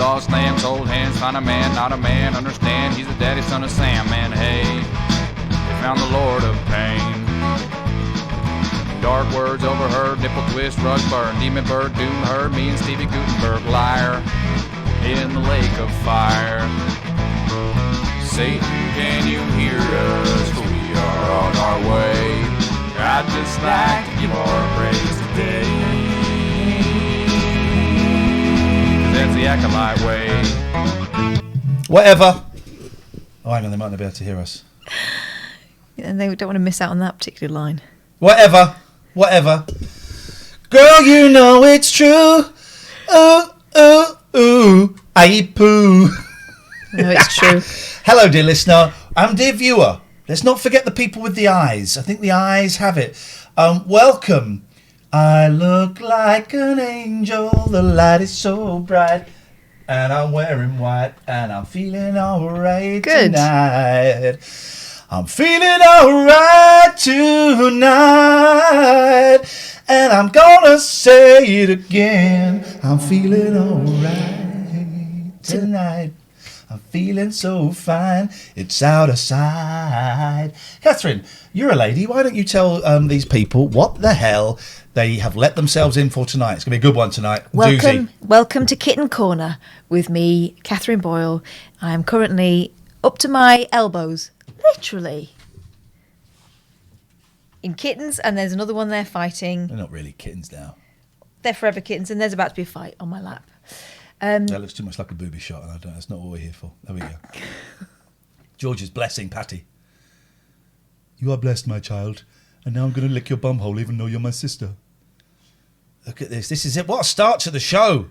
lost lambs, old hands, find a man, not a man, understand he's the daddy son of Sam, man, hey, they found the Lord of Pain. Dark words overheard, nipple twist, rug burn, demon bird, doom heard, me and Stevie Gutenberg, liar, in the lake of fire. Satan, can you hear us? For we are on our way. I'd just like to give our praise today. That's the acolyte way. Whatever. Oh, hang on, they might not be able to hear us. And they don't want to miss out on that particular line. Whatever. Girl, you know it's true. Ooh, ooh, ooh. I poo. No, it's true. Hello, dear listener. And dear viewer. Let's not forget the people with the eyes. I think the eyes have it. Welcome. I look like an angel. The light is so bright. And I'm wearing white. And I'm feeling alright tonight. I'm feeling alright tonight. And I'm gonna say it again. I'm feeling alright tonight. I'm feeling so fine. It's out of sight. Katherine, you're a lady. Why don't you tell these people what the hell they have let themselves in for tonight? It's going to be a good one tonight. Welcome to Kitten Corner with me, Katherine Boyle. I am currently up to my elbows, literally, in kittens, and there's another one there fighting. They're not really kittens now. They're forever kittens, and there's about to be a fight on my lap. That looks too much like a booby shot, and that's not what we're here for. There we go. George's blessing Patty. You are blessed, my child, and now I'm going to lick your bumhole even though you're my sister. Look at this. This is it. What a start to the show.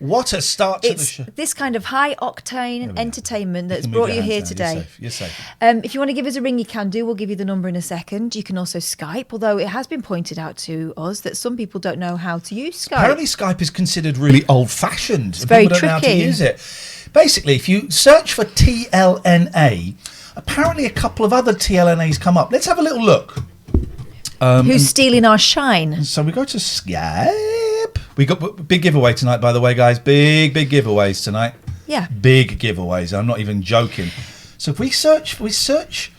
What a start to the show. This kind of high-octane entertainment that's brought you here today. You're safe. If you want to give us a ring, you can do. We'll give you the number in a second. You can also Skype, although it has been pointed out to us that some people don't know how to use Skype. Apparently Skype is considered really old-fashioned. It's very tricky. People don't know how to use it. Basically, if you search for TLNA, apparently a couple of other TLNAs come up. Let's have a little look. Who's stealing our shine? So we go to Skype. We got big giveaway tonight, by the way, guys. Big giveaways tonight. Yeah. Big giveaways. I'm not even joking. So if we search.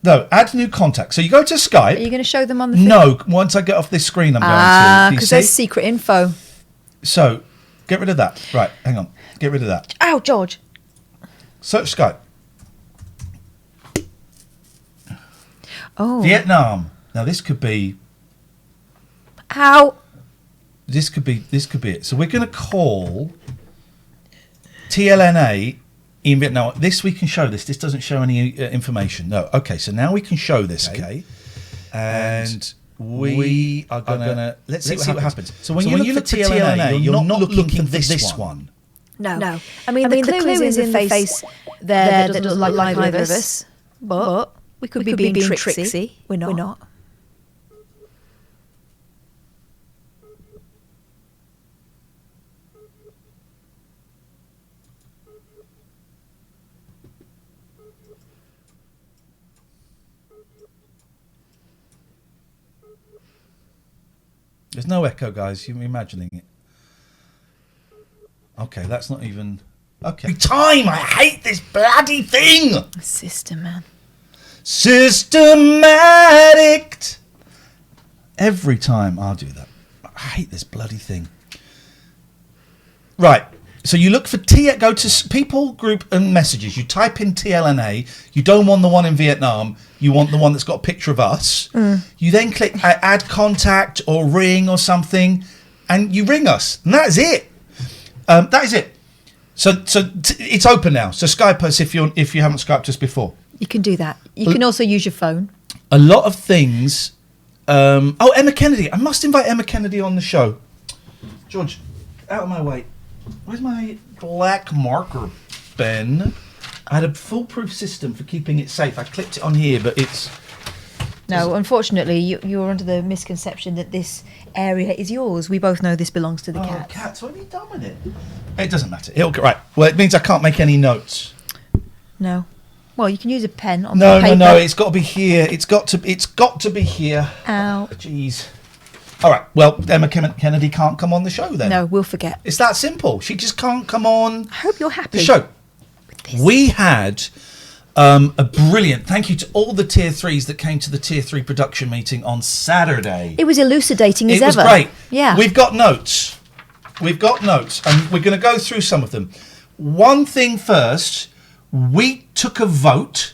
No, add new contact. So you go to Skype. Are you going to show them on the thing? No, once I get off this screen, I'm going to. Because there's secret info. So get rid of that. Right, hang on. Get rid of that. Ow, George. Search Skype. Oh. Vietnam. Now this could be. Ow. This could be it. So we're going to call TLNA in Vietnam. This we can show this. This doesn't show any information. No. Okay. So now we can show this. Okay. And we are going to let's see what happens. So when you look for TLNA, you're not looking for this one. No. I mean the clue is in the face there that doesn't look like either of us. But we could be being tricksy. We're not. There's no echo, guys. You're imagining it. Okay, that's not even... Okay. Time! I hate this bloody thing! System, man. Systematic! Every time I'll do that. I hate this bloody thing. Right. So you look for go to people, group and messages. You type in TLNA. You don't want the one in Vietnam. You want the one that's got a picture of us. You then click add contact or ring or something, and you ring us. And that is it. That is it. So it's open now. So Skype us if you haven't Skyped us before. You can do that. You can also use your phone. A lot of things. Emma Kennedy. I must invite Emma Kennedy on the show. George, out of my way. Where's my black marker, Ben? I had a foolproof system for keeping it safe. I clipped it on here, but it's... No, unfortunately, you're under the misconception that this area is yours. We both know this belongs to the cat. Cats, what have you done with it? It doesn't matter. Right. Well, it means I can't make any notes. No. Well, you can use a pen on paper. No. It's got to be here. It's got to be here. Ow. Jeez. All right. Well, Emma Kennedy can't come on the show then. No, we'll forget. It's that simple. She just can't come on. I hope you're happy. The show. We had a brilliant thank you to all the Tier 3s that came to the Tier 3 production meeting on Saturday. It was elucidating as ever. It was great. Yeah. We've got notes, and we're going to go through some of them. One thing first, we took a vote,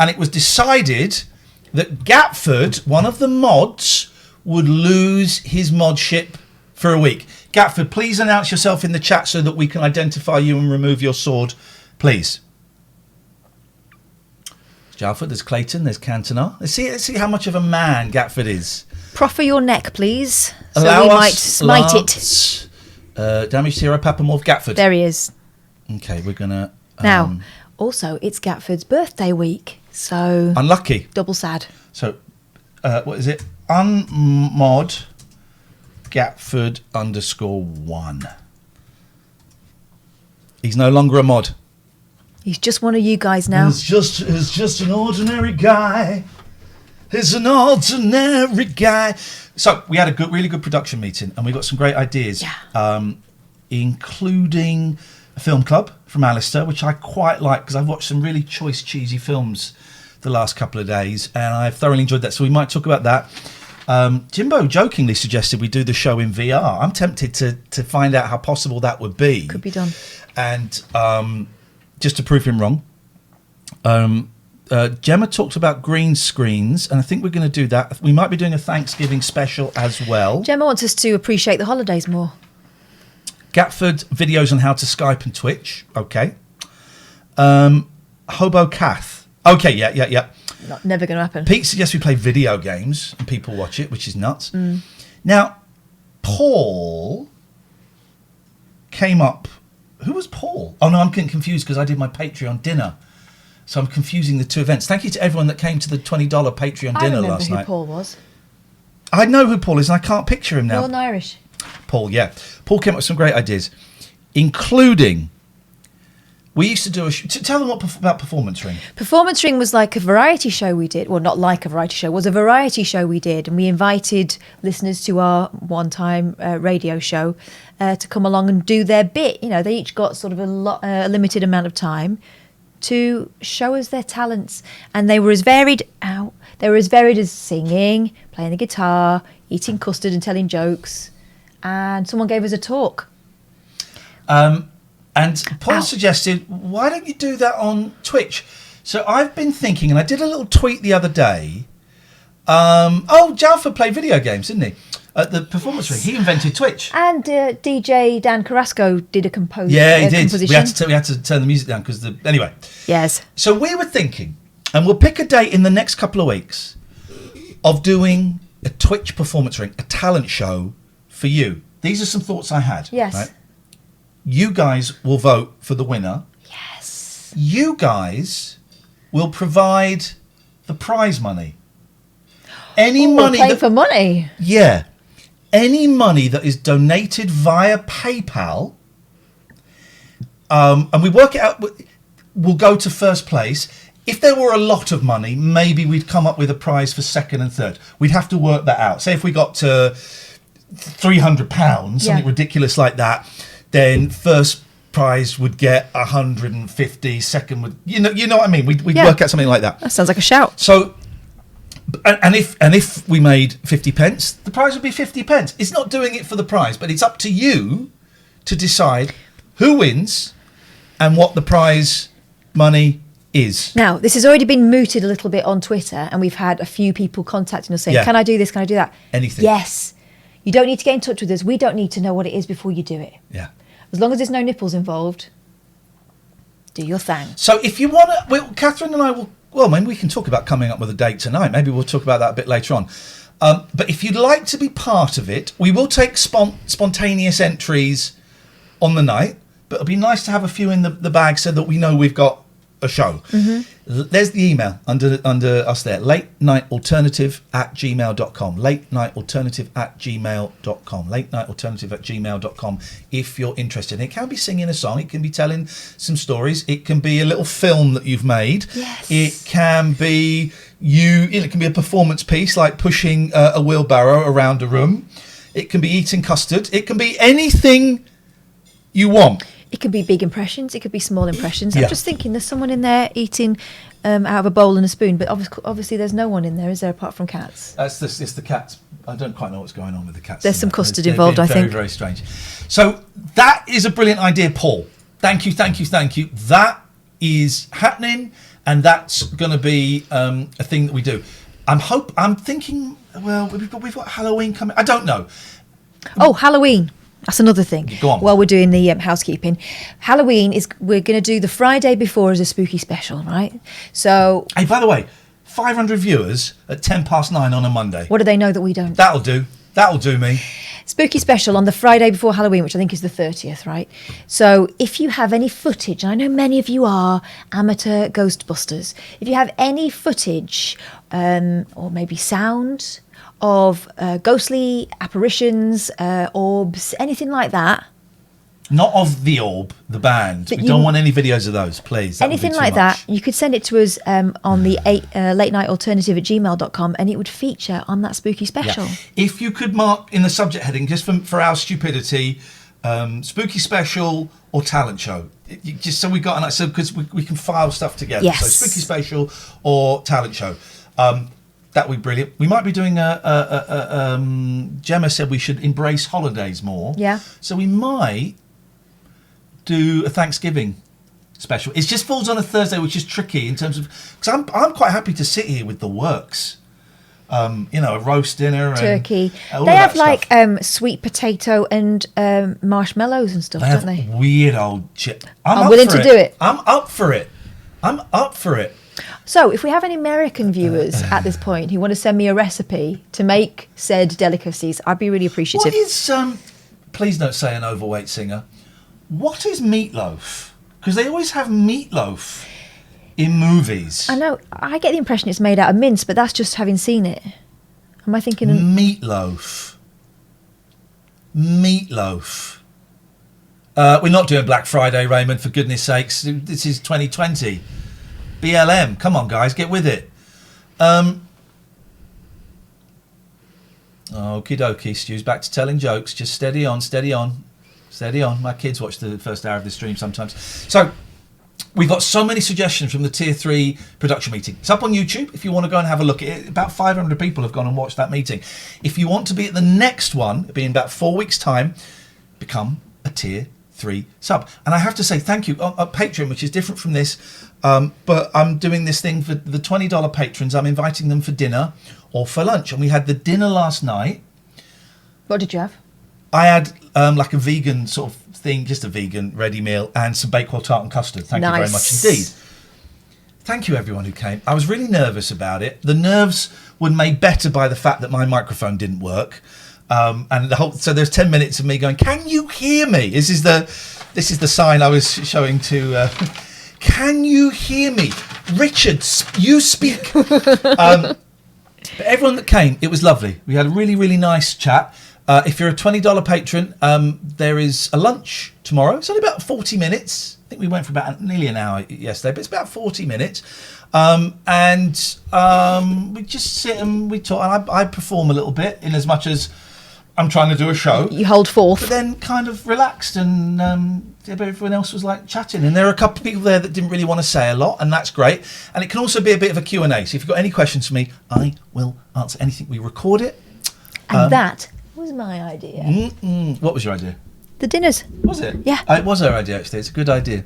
and it was decided that Gatford, one of the mods, would lose his modship for a week. Gatford, please announce yourself in the chat so that we can identify you and remove your sword, please. There's Jalford, there's Clayton, there's Cantona. Let's see how much of a man Gatford is. Proffer your neck, please, so Allow we us, might smite Lance, Damaged Hero, Papamorph, Gatford. There he is. Okay, we're going to... Now, also, it's Gatford's birthday week, so... Unlucky. Double sad. So, what is it? Unmod Gatford _1. He's no longer a mod. He's just one of you guys now. He's just an ordinary guy. He's an ordinary guy. So we had a really good production meeting, and we got some great ideas, including a film club from Alistair, which I quite like because I've watched some really choice, cheesy films the last couple of days, and I've thoroughly enjoyed that. So we might talk about that. Jimbo jokingly suggested we do the show in VR. I'm tempted to find out how possible that would be. Could be done. And just to prove him wrong, Gemma talked about green screens, and I think we're going to do that. We might be doing a Thanksgiving special as well. Gemma wants us to appreciate the holidays more. Gatford videos on how to Skype and Twitch. Okay. Hobo Cath. Okay, yeah. Never going to happen. Pete suggests we play video games and people watch it, which is nuts. Now, Paul came up. Who was Paul? Oh, no, I'm getting confused because I did my Patreon dinner. So I'm confusing the two events. Thank you to everyone that came to the $20 Patreon dinner last night. I remember who Paul was. I know who Paul is, and I can't picture him now. Northern Irish. Paul, yeah. Paul came up with some great ideas, including... We used to do tell them about Performance Ring. Performance Ring was like a variety show we did. Well, not like a variety show. It was a variety show we did. And we invited listeners to our one-time radio show to come along and do their bit. You know, they each got sort of a limited amount of time to show us their talents. And they were as varied as singing, playing the guitar, eating custard and telling jokes. And someone gave us a talk. And Paul suggested, why don't you do that on Twitch? So I've been thinking, and I did a little tweet the other day. Jalford played video games, didn't he? At the Performance Ring. He invented Twitch. And DJ Dan Carrasco did a composition. Yeah, he did. We had to turn the music down because anyway. Yes. So we were thinking, and we'll pick a date in the next couple of weeks, of doing a Twitch Performance Ring, a talent show for you. These are some thoughts I had. Yes. Right? You guys will vote for the winner. Yes. You guys will provide the prize money. Any money playing for money. Yeah. Any money that is donated via PayPal, and we work it out, will go to first place. If there were a lot of money, maybe we'd come up with a prize for second and third. We'd have to work that out. Say if we got to £300, something ridiculous like that, then first prize would get 150, second would, you know what I mean? We'd work out something like that. That sounds like a shout. So, and if we made 50 pence, the prize would be 50 pence. It's not doing it for the prize, but it's up to you to decide who wins and what the prize money is. Now, this has already been mooted a little bit on Twitter, and we've had a few people contacting us saying, can I do this? Can I do that? Anything. Yes. You don't need to get in touch with us. We don't need to know what it is before you do it. Yeah. As long as there's no nipples involved, do your thing. So if you want to... Catherine and I will... Well, maybe we can talk about coming up with a date tonight. Maybe we'll talk about that a bit later on. But if you'd like to be part of it, we will take spontaneous entries on the night. But it'll be nice to have a few in the bag so that we know we've got a show. There's the email under us there, latenightalternative@gmail.com, latenightalternative@gmail.com, latenightalternative@gmail.com if you're interested. It can be singing a song, it can be telling some stories, it can be a little film that you've made. Yes. It can be it can be a performance piece like pushing a wheelbarrow around a room. It can be eating custard. It can be anything you want. It could be big impressions. It could be small impressions. Yeah. I'm just thinking there's someone in there eating out of a bowl and a spoon, but obviously there's no one in there, is there, apart from cats? It's the cats. I don't quite know what's going on with the cats. There's some custard They've involved, been I think. Very, very strange. So that is a brilliant idea, Paul. Thank you. That is happening, and that's going to be a thing that we do. I'm thinking. Well, we've got Halloween coming. I don't know. Oh, Halloween. That's another thing. Go on. While we're doing the housekeeping, Halloween we're going to do the Friday before as a spooky special, right? So, Hey, by the way, 500 viewers at 9:10 on a Monday. what do they know that we don't? That'll do. That'll do me. Spooky special on the Friday before Halloween, which I think is the 30th, right? So if you have any footage, and I know many of you are amateur Ghostbusters, if you have any footage or maybe sound of ghostly apparitions, orbs, anything like that. Not of the Orb, the band. But We don't want any videos of those, please. That would be Anything too like much. that, you could send it to us on the late night alternative @gmail.com, and it would feature on that spooky special. Yeah. If you could mark in the subject heading, just for our stupidity, spooky special or talent show. Just so we got an idea, because we can file stuff together. Yes. So spooky special or talent show. That would be brilliant. We might be doing Gemma said we should embrace holidays more. Yeah. So we might do a Thanksgiving special. It just falls on a Thursday, which is tricky in terms of, because I'm quite happy to sit here with the works. A roast dinner and Turkey. all They of have that like stuff. sweet potato and marshmallows and stuff, They don't have they? weird old chip. I'm up willing for to do it. I'm up for it. So, if we have any American viewers at this point who want to send me a recipe to make said delicacies, I'd be really appreciative. What is please don't say an overweight singer. What is meatloaf? Because they always have meatloaf in movies. I know, I get the impression it's made out of mince, but that's just having seen it. Am I thinking of... Meatloaf. We're not doing Black Friday, Raymond, for goodness sakes. This is 2020. BLM. Come on, guys, get with it. Okie dokie, Stu's back to telling jokes. Just steady on. My kids watch the first hour of the stream sometimes. So, we've got so many suggestions from the Tier 3 production meeting. It's up on YouTube if you want to go and have a look at it. About 500 people have gone and watched that meeting. If you want to be at the next one, it'll be in about 4 weeks' time, become a Tier 3 sub. And I have to say thank you. On Patreon, which is different from this, but I'm doing this thing for the $20 patrons. I'm inviting them for dinner or for lunch. And we had the dinner last night. What did you have? I had like a vegan sort of thing, just a vegan ready meal, and some Bakewell tart and custard. Thank you very much indeed. Thank you everyone who came. I was really nervous about it. The nerves were made better by the fact that my microphone didn't work. And so there's 10 minutes of me going, "Can you hear me?" This is the sign I was showing to. Can you hear me, Richard? You speak. But everyone that came, it was lovely. We had a really, really nice chat. If you're a $20 patron, there is a lunch tomorrow. It's only about 40 minutes. I think we went for about nearly an hour yesterday, but it's about 40 minutes. We just sit and we talk. And I perform a little bit in as much as I'm trying to do a show. You hold forth. But then kind of relaxed and everyone else was like chatting. And there are a couple of people there that didn't really want to say a lot, and that's great. And it can also be a bit of a Q&A. So if you've got any questions for me, I will answer anything. We record it. And that was my idea. What was your idea? The dinners. Was it? Yeah. It was her idea, actually. It's a good idea.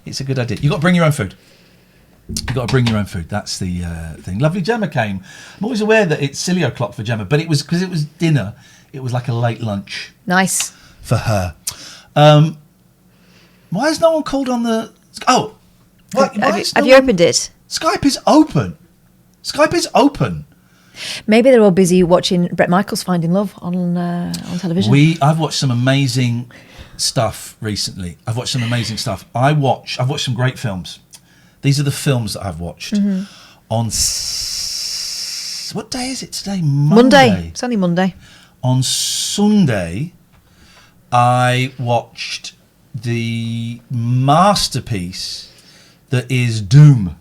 You've got to bring your own food. That's the thing. Lovely Gemma came. I'm always aware that it's silly o'clock for Gemma, but it was because it was dinner. It was like a late lunch. Nice. For her. Why has no one called on the... Oh. Have you opened it? Skype is open. Maybe they're all busy watching Bret Michaels Finding Love on television. I've watched some amazing stuff recently. I've watched some great films. These are the films that I've watched. On what day is it today? Monday. It's only Monday. On Sunday, I watched the masterpiece that is Doom,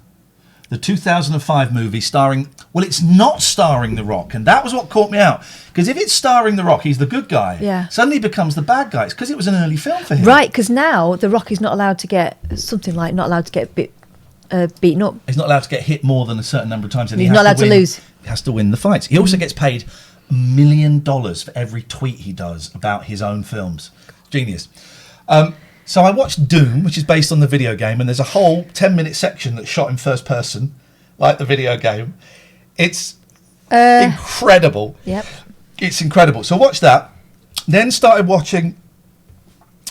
the 2005 movie starring... Well, it's not starring The Rock, and that was what caught me out. Because if it's starring The Rock, he's the good guy. Yeah. Suddenly he becomes the bad guy. It's because it was an early film for him. Right, because now The Rock is not allowed to get not allowed to get beaten up. He's not allowed to get hit more than a certain number of times. And He's not allowed to lose. He has to win the fights. He also gets paid $1 million for every tweet he does about his own films. Genius. So I watched Doom, which is based on the video game, and there's a whole 10-minute section that's shot in first person, like the video game. It's incredible. Yep. It's incredible. So watch that. Then started watching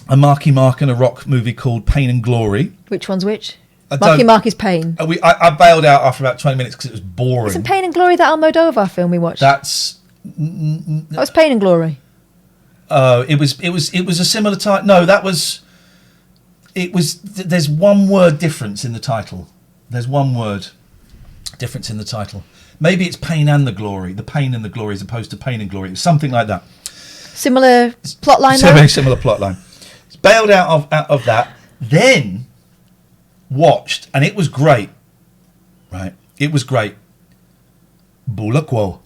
a Marky Mark and a Rock movie called Pain and Glory. Which one's which? Marky is Pain. I bailed out after about 20 minutes because it was boring. Isn't Pain and Glory that Almodovar film we watched? That was Pain and Glory. It was a similar title. No, that was. It was. There's one word difference in the title. There's one word difference in the title. Maybe it's Pain and the Glory. The Pain and the Glory as opposed to Pain and Glory. It was something like that. Similar plot line. Very similar plot line. Bailed out of that. Then watched, and it was great. Right, it was great. Bulakwo.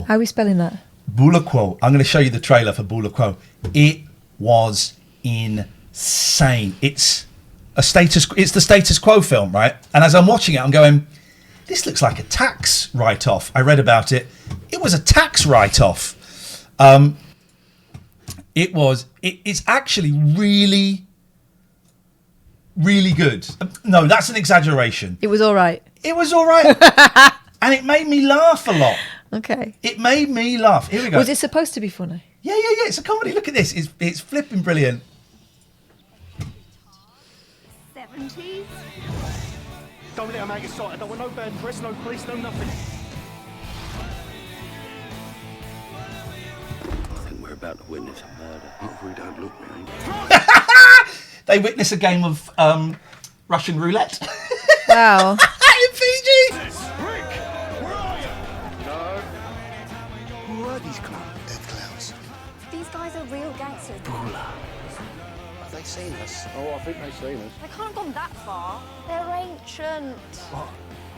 How are we spelling that? Bulakwo. I'm going to show you the trailer for Bulakwo. It was insane. It's the status quo film, right? And as I'm watching it, I'm going, this looks like a tax write-off. I read about it. It was a tax write-off. It's actually really, really good. No, that's an exaggeration. It was all right. It was all right. And it made me laugh a lot. Okay. It made me laugh. Here we go. Was it supposed to be funny? Yeah. It's a comedy. Look at this. It's flipping brilliant. 70s? Don't let them out your sight. I don't want no bad press, no police, no nothing. I think we're about to witness a murder. Not if we don't look, man. They witness a game of Russian roulette. Wow. In Fiji. Rick, where are you? No. Who are these clowns? Dead clowns. These guys are real gangsters. Have they seen us? Oh, I think they've seen us. They can't have gone that far. They're ancient. What?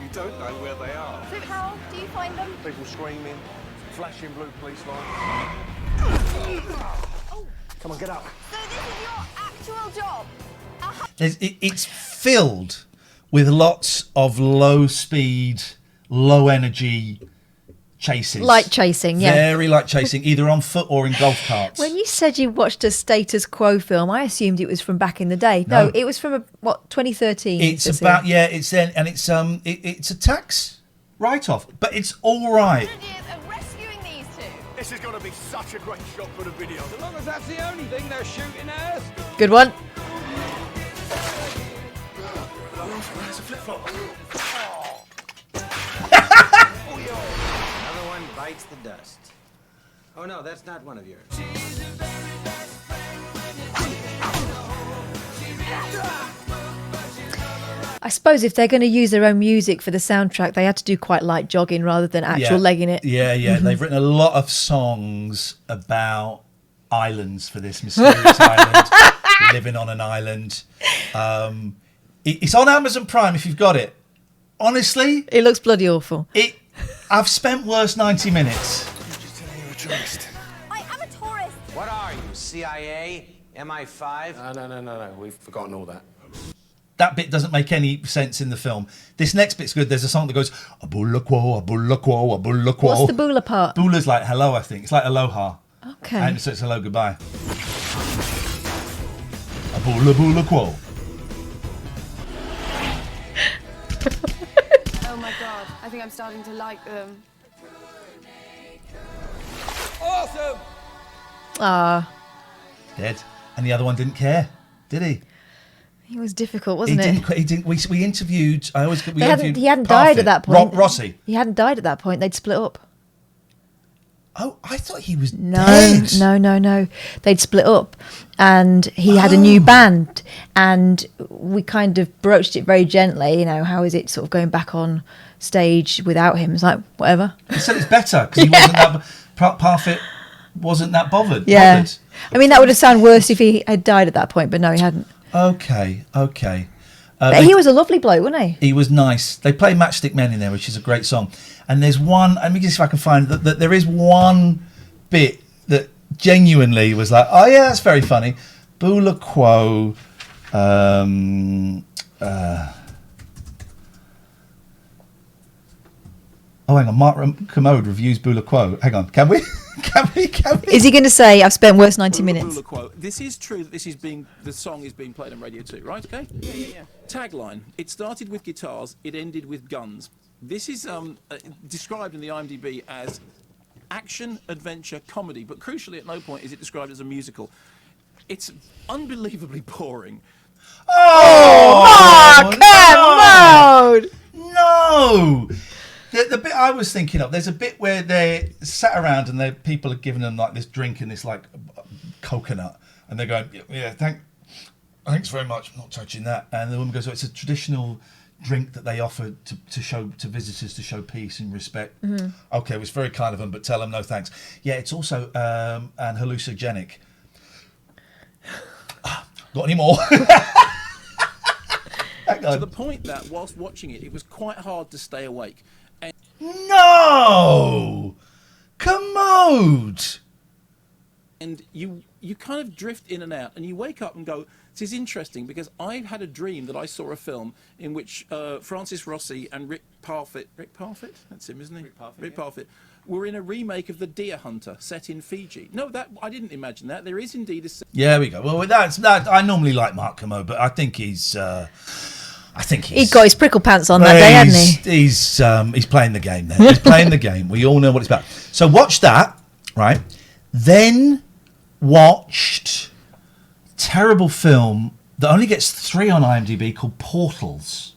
You don't know where they are. So how do you find them? People screaming, flashing blue police lights. Come on, get up. So this is your actual job? It's filled with lots of low speed, low energy chases. Light chasing, yeah. Very light chasing, either on foot or in golf carts. When you said you watched a status quo film, I assumed it was from back in the day. No, it was from 2013. It's about it's then, and it's a tax write-off, but it's all right. 100 years of rescuing these two. This is going to be such a great shot for the video. As long as that's the only thing they're shooting at us. Good one. It's a flip-flop. Another one bites the dust. Oh no, that's not one of yours. I suppose if they're going to use their own music for the soundtrack, they had to do quite light jogging rather than actual legging it. Yeah. They've written a lot of songs about islands for this mysterious island, living on an island. It's on Amazon Prime if you've got it. Honestly, It looks bloody awful. I've spent worse 90 minutes. Just tell me you're a tourist. I am a tourist. What are you, CIA? MI5? No. We've forgotten all that. That bit doesn't make any sense in the film. This next bit's good. There's a song that goes, Abula quo, Abula quo, Abula quo. What's the bula part? Bula's like hello, I think. It's like aloha. Okay. And so it's hello, goodbye. Abula bula quo. Oh my god, I think I'm starting to like them. Awesome! Ah, Dead. And the other one didn't care, did he? it was difficult, wasn't it? He didn't. We interviewed. He hadn't died at that point. Rossi. He hadn't died at that point. They'd split up. Oh, I thought he was No, dead. no. They'd split up, and he had a new band, and we kind of broached it very gently. You know, how is it sort of going back on stage without him? It's like, whatever. He said it's better because he wasn't that. Parfit wasn't that bothered. Yeah. bothered. I mean, that would have sounded worse if he had died at that point, but no, he hadn't. Okay. But he was a lovely bloke, wasn't he? He was nice. They play Matchstick Men in there, which is a great song. And there's one, let me just see if I can find that there is one bit that genuinely was like, oh yeah, that's very funny. Bula Quo. Oh, hang on. Mark Commode reviews Bula Quo. Hang on. Can we? Can we? Is he going to say, I've spent worse 90 minutes? This is true that the song is being played on Radio 2, right? Okay? Yeah. Tagline. It started with guitars, it ended with guns. This is described in the IMDb as action, adventure, comedy, but crucially at no point is it described as a musical. It's unbelievably boring. Oh, Mark no! The bit I was thinking of, there's a bit where they sat around and people are giving them like this drink and this like coconut, and they're going, yeah, thanks very much, I'm not touching that. And the woman goes, oh, it's a traditional drink that they offer to show to visitors to show peace and respect. Mm-hmm. Okay, it was very kind of them, but tell them no thanks. Yeah, it's also an hallucinogenic. Got any more? To the point that whilst watching it, it was quite hard to stay awake. No! Commode! And you kind of drift in and out, and you wake up and go, this is interesting, because I had a dream that I saw a film in which Francis Rossi and Rick Parfitt, that's him, isn't he? Rick Parfitt, were in a remake of The Deer Hunter set in Fiji. No, that I didn't imagine that. There is indeed a... Yeah, there we go. Well, that I normally like Mark Commode, but I think he's he'd got his prickle pants on that day, hadn't he? He's playing the game there. He's playing the game. We all know what it's about. So watch that, right? Then watched a terrible film that only gets 3 on IMDb called Portals.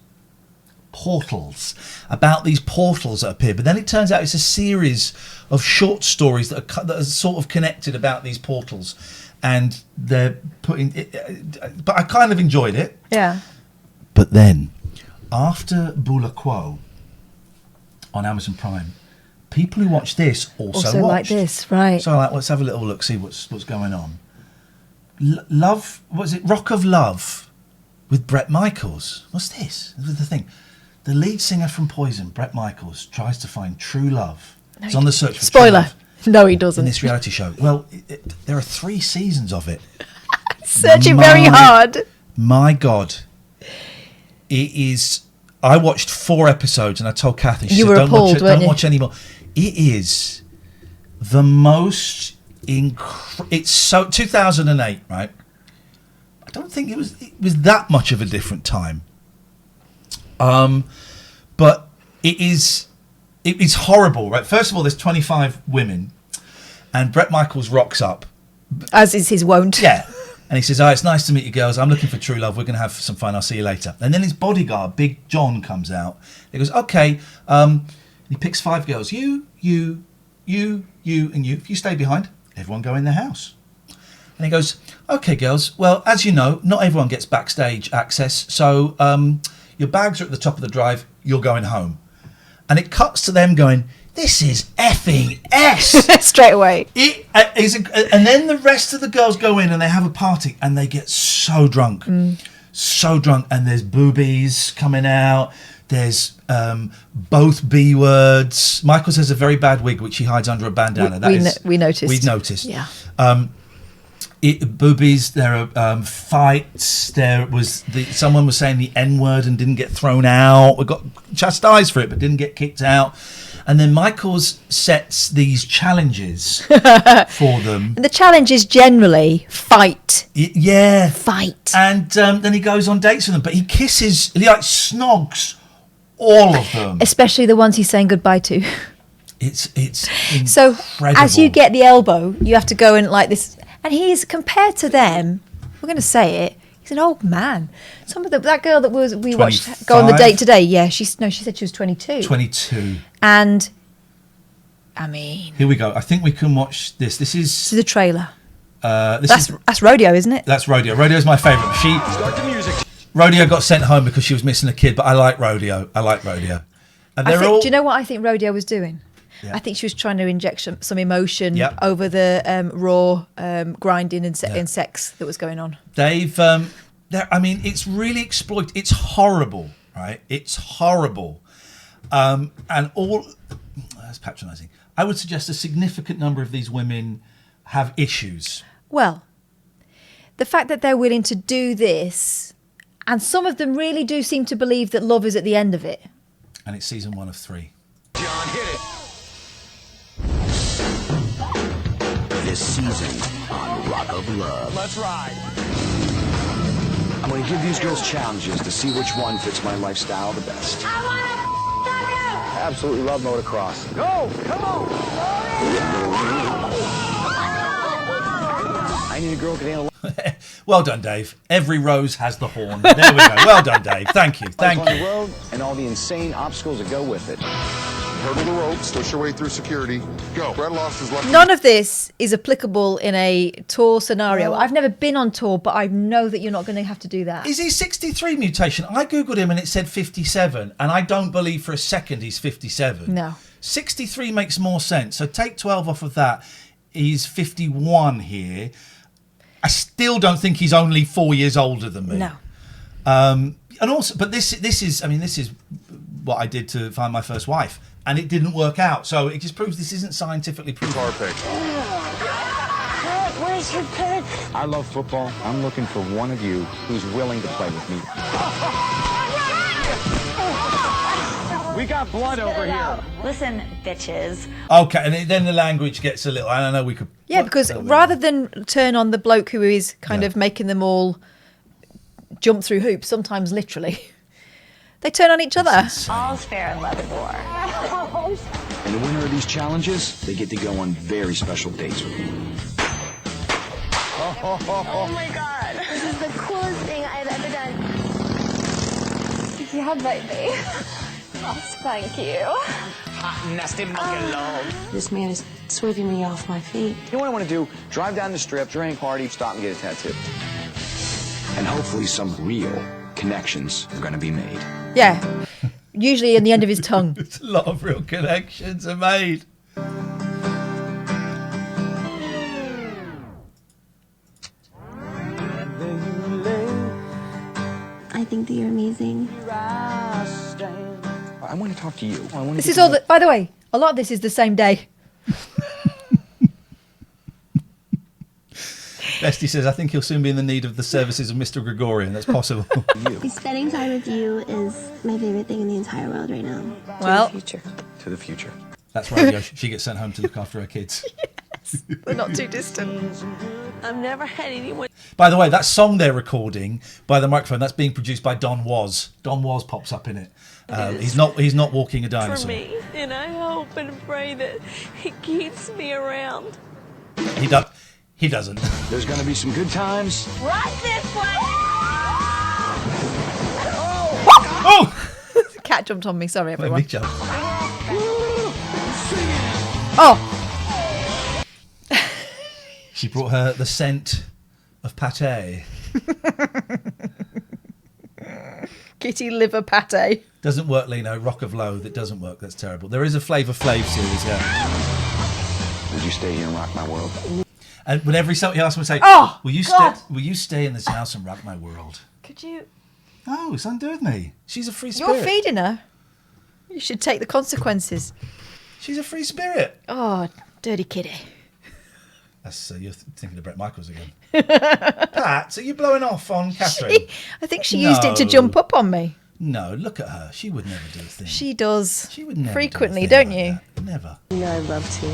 About these portals that appear, but then it turns out it's a series of short stories that are sort of connected about these portals, and they're putting it, but I kind of enjoyed it. Yeah. But then, after Bula Quo on Amazon Prime, people who watch this also watched. Like this, right? So let's have a little look, see what's going on. Love, what is it? Rock of Love with Bret Michaels. What's this? This is the thing. The lead singer from Poison, Bret Michaels, tries to find true love. He's on the search for true love. No, he doesn't. In this reality show. Well, there are 3 seasons of it. Searching very hard. My God. It is... I watched 4 episodes and I told Katherine, she said, don't watch anymore. It is the most... It's so... 2008, right? I don't think it was that much of a different time. But it is horrible, right? First of all, there's 25 women, and Bret Michaels rocks up, as is his wont. Yeah, and he says, "Oh, it's nice to meet you, girls. I'm looking for true love. We're going to have some fun. I'll see you later." And then his bodyguard, Big John, comes out. He goes, "Okay." He picks 5 girls. You, and you. If you stay behind, everyone go in their house. And he goes, "Okay, girls. Well, as you know, not everyone gets backstage access, so." Your bags are at the top of the drive, you're going home. And it cuts to them going, this is effing S. Straight away. And then the rest of the girls go in and they have a party and they get so drunk. So drunk. And there's boobies coming out. There's both B words. Michaels has a very bad wig, which he hides under a bandana. We noticed. We noticed. Yeah. Boobies, there are fights, someone was saying the N-word and didn't get thrown out. We got chastised for it but didn't get kicked out. And then Michaels sets these challenges for them. And the challenge is generally fight. Yeah. Fight. And then he goes on dates with them, but he snogs all of them. Especially the ones he's saying goodbye to. It's incredible. So as you get the elbow, you have to go in like this. And he's, compared to them, we're going to say it, he's an old man. That girl that we watched go on the date today, yeah, she said she was 22. 22. And I mean, Here we go. I think we can watch this. This this is is a trailer. this is That's Rodeo, isn't it? that's Rodeo. Rodeo's my favourite. Start the music. Rodeo got sent home because she was missing a kid, but I like Rodeo. And they're all. Do you know what I think Rodeo was doing? Yeah. I think she was trying to inject some emotion Yep. over the raw grinding and sex that was going on. They've. I mean, it's really exploited. It's horrible, right? It's horrible, and all. That's patronising. I would suggest a significant number of these women have issues. Well, the fact that they're willing to do this, and some of them really do seem to believe that love is at the end of it. And it's season 1 of 3. John, hit it. This season on Rock of Love. Let's ride. I'm going to give these girls challenges to see which one fits my lifestyle the best. I want to stop you! I absolutely love motocross. Go, come on. I need a girl who can handle Well done, Dave. Every rose has the horn. There we go. Well done, Dave. Thank you. life Thank on the you. road and all the insane obstacles that go with it. Hurdle the ropes, push your way through security. Go. Brett lost his left. None of this is applicable in a tour scenario. I've never been on tour, but I know that you're not going to have to do that. Is he 63 mutation? I googled him and it said 57, and I don't believe for a second he's 57. No. 63 makes more sense. So take 12 off of that. He's 51 here. I still don't think he's only 4 years older than me. No. And also, but this is what I did to find my first wife, and it didn't work out. So it just proves this isn't scientifically proven. Car pick. Where's your pick? I love football. I'm looking for one of you who's willing to play with me. We got blood over here. Listen, bitches. Okay, and then the language gets a little. I don't know. We could. Yeah, because rather than turn on the bloke who is kind of making them all jump through hoops, sometimes literally, they turn on each other. All's fair in love and war. And the winner of these challenges, they get to go on very special dates with me. Oh my god. This is the coolest thing I've ever done. Yeah, baby. Oh, thank you. Nasty monkey love. This man is sweeping me off my feet. You know what I want to do? Drive down the strip, drink, party, stop and get a tattoo. And hopefully some real connections are going to be made. Yeah. Usually in the end of his tongue. A lot of real connections are made. I think that you're amazing. I want to talk to you. I want This is all that, by the way, a lot of this is the same day. Bestie says, I think he'll soon be in the need of the services of Mr. Gregorian. That's possible. Spending time with you is my favorite thing in the entire world right now. Well, To the future. That's Radio. She gets sent home to look after her kids. we're not too distant. I've never had anyone By the way, that song they're recording by the microphone, that's being produced by Don Was. Don Was pops up in it. He's not walking a dinosaur. and I hope and pray that he keeps me around. He doesn't. There's going to be some good times. Rock this way! Oh! The cat jumped on me. Sorry, Let everyone. me jump. Oh, She brought her the scent of pate. kitty liver pate. Doesn't work, Lino. Rock of Low. That doesn't work. That's terrible. There is a Flavor Flav series, yeah. Would you stay here and rock my world? And whenever he asks me, say, Oh, will you God. stay in this house and rock my world? Could you? No, it's undoing me. She's a free You're spirit. feeding her. You should take the consequences. She's a free spirit. Oh, dirty kitty. That's you're thinking of Bret Michaels again. Pat, are you blowing off on Catherine? I think she used it to No. jump up on me. No, look at her. She would never do a thing. She does. She would never frequently, do a thing don't like you? that. Never. Yeah, I'd love to.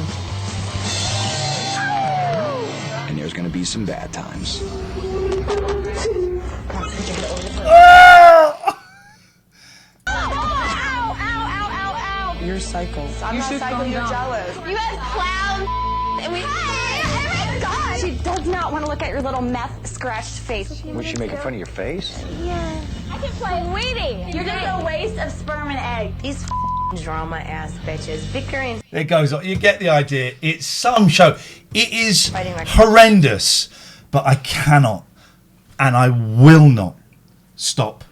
And there's going to be some bad times. You're psycho. I'm not psycho, you're jealous. You guys clown. And we. Oh my god! She does not want to look at your little meth scratched face. Was she making fun of your face? Yeah. I can play Weedy. You're just a waste of sperm and egg. These drama ass bitches bickering. It goes on. You get the idea. It's some show. It is Fighting like- horrendous, but I cannot and I will not stop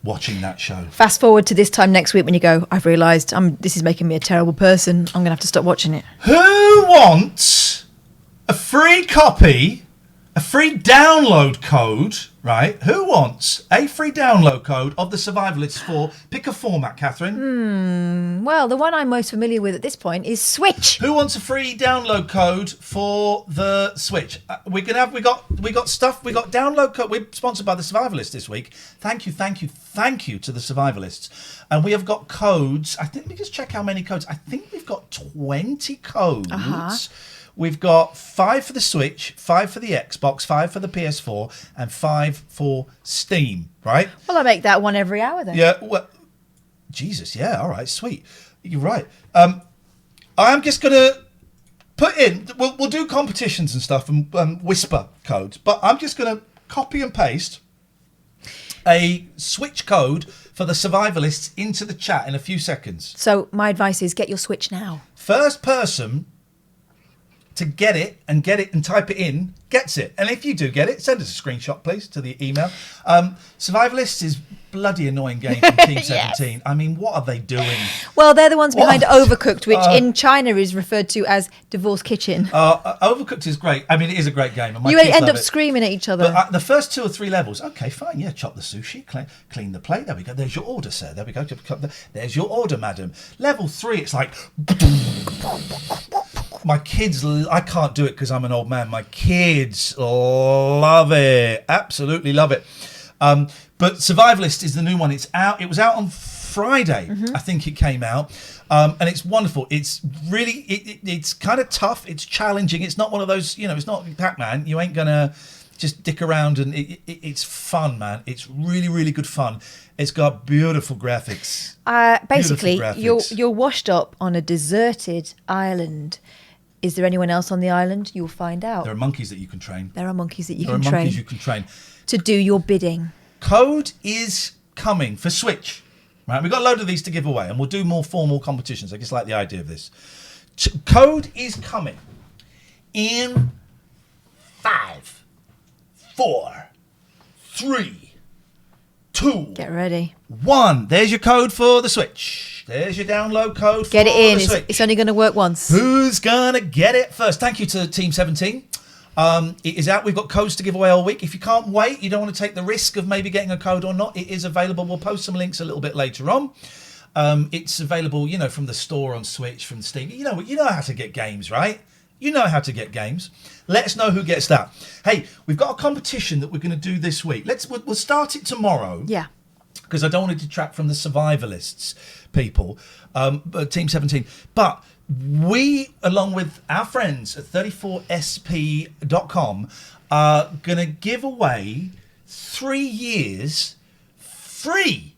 watching that show. Fast forward to this time next week when you go, I've realised this is making me a terrible person. I'm going to have to stop watching it. Who wants a free copy, a free download code, right? Who wants a free download code of The Survivalists 4? Pick a format, Catherine. Well, the one I'm most familiar with at this point is Switch. Who wants a free download code for the Switch? We got stuff. We got download code. We're sponsored by The Survivalists this week. Thank you to The Survivalists. And we have got codes. I think, let me just check how many codes. I think we've got 20 codes. We've got 5 for the Switch, 5 for the Xbox, 5 for the PS4, and 5 for Steam, right? Well, I make that one every hour then. Yeah, well, Jesus, yeah, all right, sweet. You're right. I'm just going to put in, we'll do competitions and stuff and whisper codes, but I'm just going to copy and paste a Switch code for the Survivalists into the chat in a few seconds. So my advice is get your Switch now. First person to get it and type it in gets it. And if you do get it, send us a screenshot, please, to the email. Survivalists is bloody annoying game from Team 17. Yes. I mean, what are they doing? Well, they're the ones behind Overcooked, which in China is referred to as Divorce Kitchen. Overcooked is great. I mean, it is a great game. And you end up screaming at each other. But the first 2 or 3 levels, okay, fine, yeah, chop the sushi, clean the plate. There we go. There's your order, sir. There we go. There's your order, madam. Level 3, it's like... My kids, I can't do it because I'm an old man. My kids love it. Absolutely love it. But Survivalist is the new one. It's out. It was out on Friday, I think it came out. And it's wonderful. It's really, it's kind of tough. It's challenging. It's not one of those, it's not Pac-Man. You ain't going to just dick around. And it's fun, man. It's really, really good fun. It's got beautiful graphics. Basically, beautiful graphics. You're washed up on a deserted island. Is there anyone else on the island? You'll find out. There are monkeys that you can train. There are monkeys that you can train. To do your bidding. Code is coming for Switch. Right, we've got a load of these to give away, and we'll do more formal competitions. I just like the idea of this. Code is coming in 5, 4, 3, 2. Get ready. 1. There's your code for the Switch. There's your download code for Get it in. The Switch. It's only going to work once. Who's going to get it first? Thank you to Team 17. It is out. We've got codes to give away all week. If you can't wait, you don't want to take the risk of maybe getting a code or not, it is available. We'll post some links a little bit later on. It's available, from the store on Switch, from Steam. You know how to get games, right? You know how to get games. Let us know who gets that. Hey, we've got a competition that we're going to do this week. We'll start it tomorrow. Yeah. Because I don't want to detract from the Survivalists people, Team 17. But we, along with our friends at 34sp.com, are going to give away 3 years free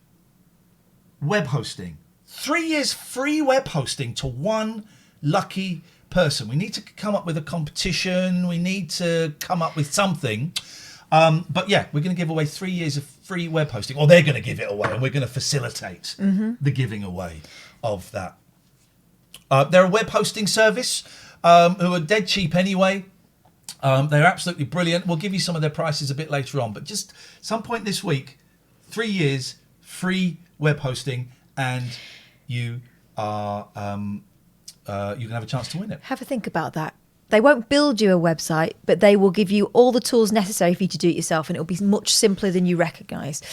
web hosting. 3 years free web hosting to one lucky person. We need to come up with a competition. We need to come up with something. But yeah, we're going to give away 3 years of free web hosting, or they're going to give it away, and we're going to facilitate the giving away of that. They're a web hosting service who are dead cheap anyway. They're absolutely brilliant. We'll give you some of their prices a bit later on, but just some point this week, 3 years free web hosting, and you are you can have a chance to win it. Have a think about that. They won't build you a website, but they will give you all the tools necessary for you to do it yourself, and it will be much simpler than you recognise.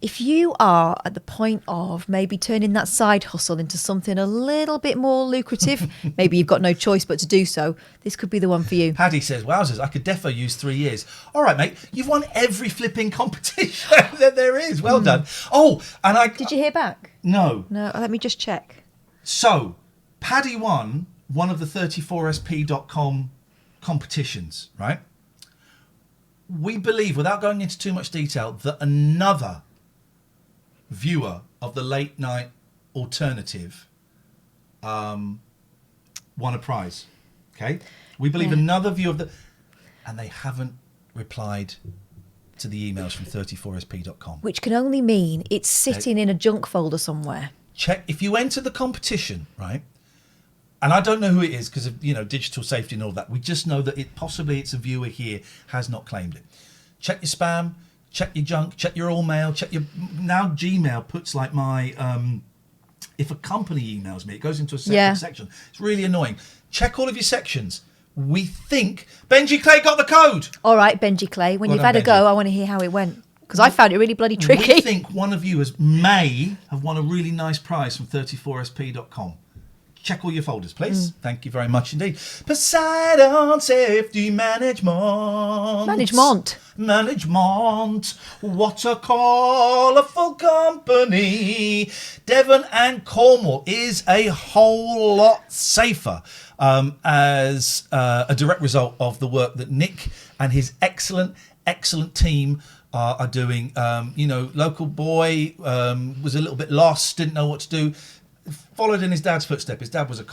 If you are at the point of maybe turning that side hustle into something a little bit more lucrative, maybe you've got no choice but to do so, this could be the one for you. Paddy says, wowzers, I could defo use 3 years. All right, mate, you've won every flipping competition that there is. Well done. Oh, and Did you hear back? No. No, let me just check. So, Paddy won one of the 34sp.com competitions, right? We believe, without going into too much detail, that another viewer of the late night alternative won a prize. Okay? We believe another viewer of and they haven't replied to the emails from 34sp.com. Which can only mean it's sitting in a junk folder somewhere. check if you enter the competition, right? And I don't know who it is because of digital safety and all that. We just know that it's a viewer here has not claimed it. Check your spam, check your junk, check your all mail, check your. Now Gmail puts like my if a company emails me, it goes into a separate section. It's really annoying. Check all of your sections. We think Benji Clay got the code. All right, Benji Clay. When you've had a go, I want to hear how it went. Because I found it really bloody tricky. We think one of you may have won a really nice prize from 34sp.com. Check all your folders, please. Thank you very much indeed. Poseidon Safety Management. Management. What a colourful company. Devon and Cornwall is a whole lot safer as a direct result of the work that Nick and his excellent team are doing. Local boy was a little bit lost, didn't know what to do. Followed in his dad's footsteps. His dad was a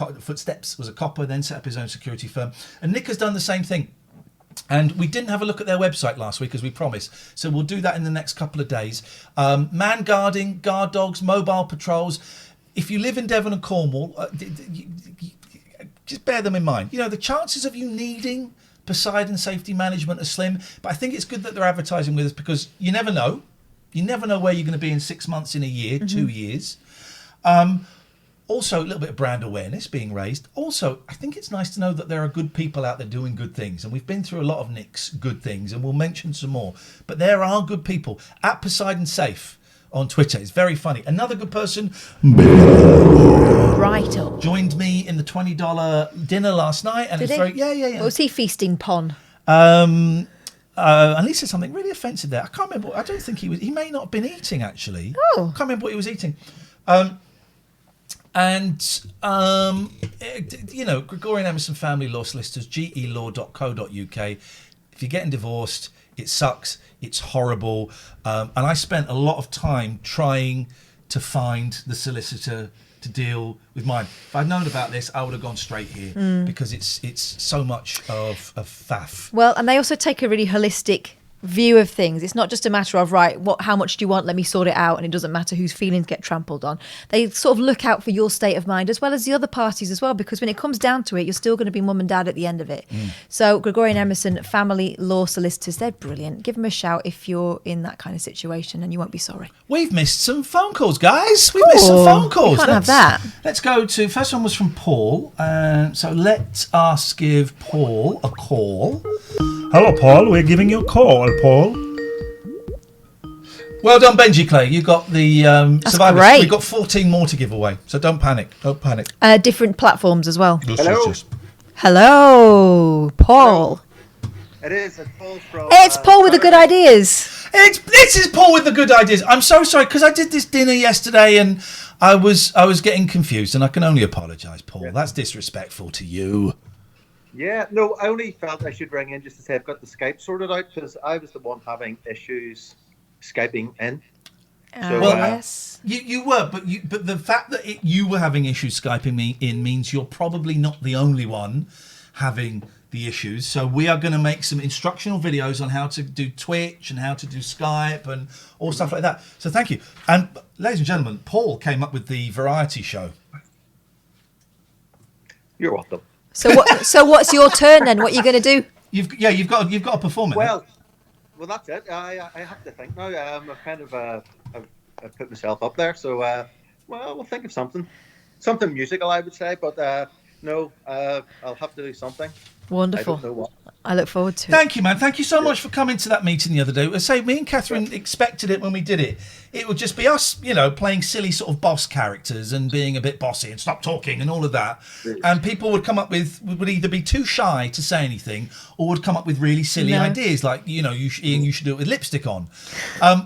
copper, then set up his own security firm. And Nick has done the same thing. And we didn't have a look at their website last week, as we promised. So we'll do that in the next couple of days. Man guarding, guard dogs, mobile patrols. If you live in Devon and Cornwall, just bear them in mind. The chances of you needing Poseidon Safety Management are slim. But I think it's good that they're advertising with us because you never know. You never know where you're going to be in 6 months, in a year, 2 years. Also, a little bit of brand awareness being raised. Also, I think it's nice to know that there are good people out there doing good things. And we've been through a lot of Nick's good things, and we'll mention some more. But there are good people. At Poseidon Safe on Twitter. It's very funny. Another good person, right up, joined me in the $20 dinner last night. And Did it's he? very, yeah. What was he feasting upon? And he said something really offensive there. I can't remember. I don't think he was. He may not have been eating, actually. Oh. I can't remember what he was eating. Gregorian Emerson Family Law Solicitors, gelaw.co.uk. If you're getting divorced, it sucks. It's horrible. And I spent a lot of time trying to find the solicitor to deal with mine. If I'd known about this, I would have gone straight here because it's so much of faff. Well, and they also take a really holistic view of things. It's not just a matter of, right, how much do you want, let me sort it out, and it doesn't matter whose feelings get trampled on. They sort of look out for your state of mind as well as the other parties as well, because when it comes down to it, you're still going to be mum and dad at the end of it. So Gregorian Emerson Family Law Solicitors, they're brilliant. Give them a shout if you're in that kind of situation and you won't be sorry. We've missed some phone calls, guys. We've missed some phone calls. You can't have that. Let's go to, first one was from Paul. So let us give Paul a call. Hello, Paul. We're giving you a call, Paul. Well done, Benji Clay. You got the survivors. Great. We've got 14 more to give away, so don't panic. Don't panic. Different platforms as well. Hello. Hello, Paul. It is. It's Paul from. It's Paul with the good ideas. This is Paul with the good ideas. I'm so sorry because I did this dinner yesterday and I was getting confused, and I can only apologise, Paul. Yeah. That's disrespectful to you. Yeah, no, I only felt I should ring in just to say I've got the Skype sorted out because I was the one having issues Skyping in. So, yes. You were, but the fact that you were having issues Skyping me in means you're probably not the only one having the issues. So we are going to make some instructional videos on how to do Twitch and how to do Skype and all stuff like that. So thank you. And ladies and gentlemen, Paul came up with the variety show. You're welcome. So what's your turn then? What are you going to do? You've got to perform it. Well, that's it. I have to think now. I've kind of I've put myself up there. So we'll think of something musical, I would say. But no, I'll have to do something. Wonderful. I don't know what. I look forward to it. Thank you, man. Thank you so much for coming to that meeting the other day. I say, me and Catherine expected it when we did it. It would just be us, playing silly sort of boss characters and being a bit bossy and stop talking and all of that. And people would come up would either be too shy to say anything or would come up with really silly ideas like, Ian, you should do it with lipstick on.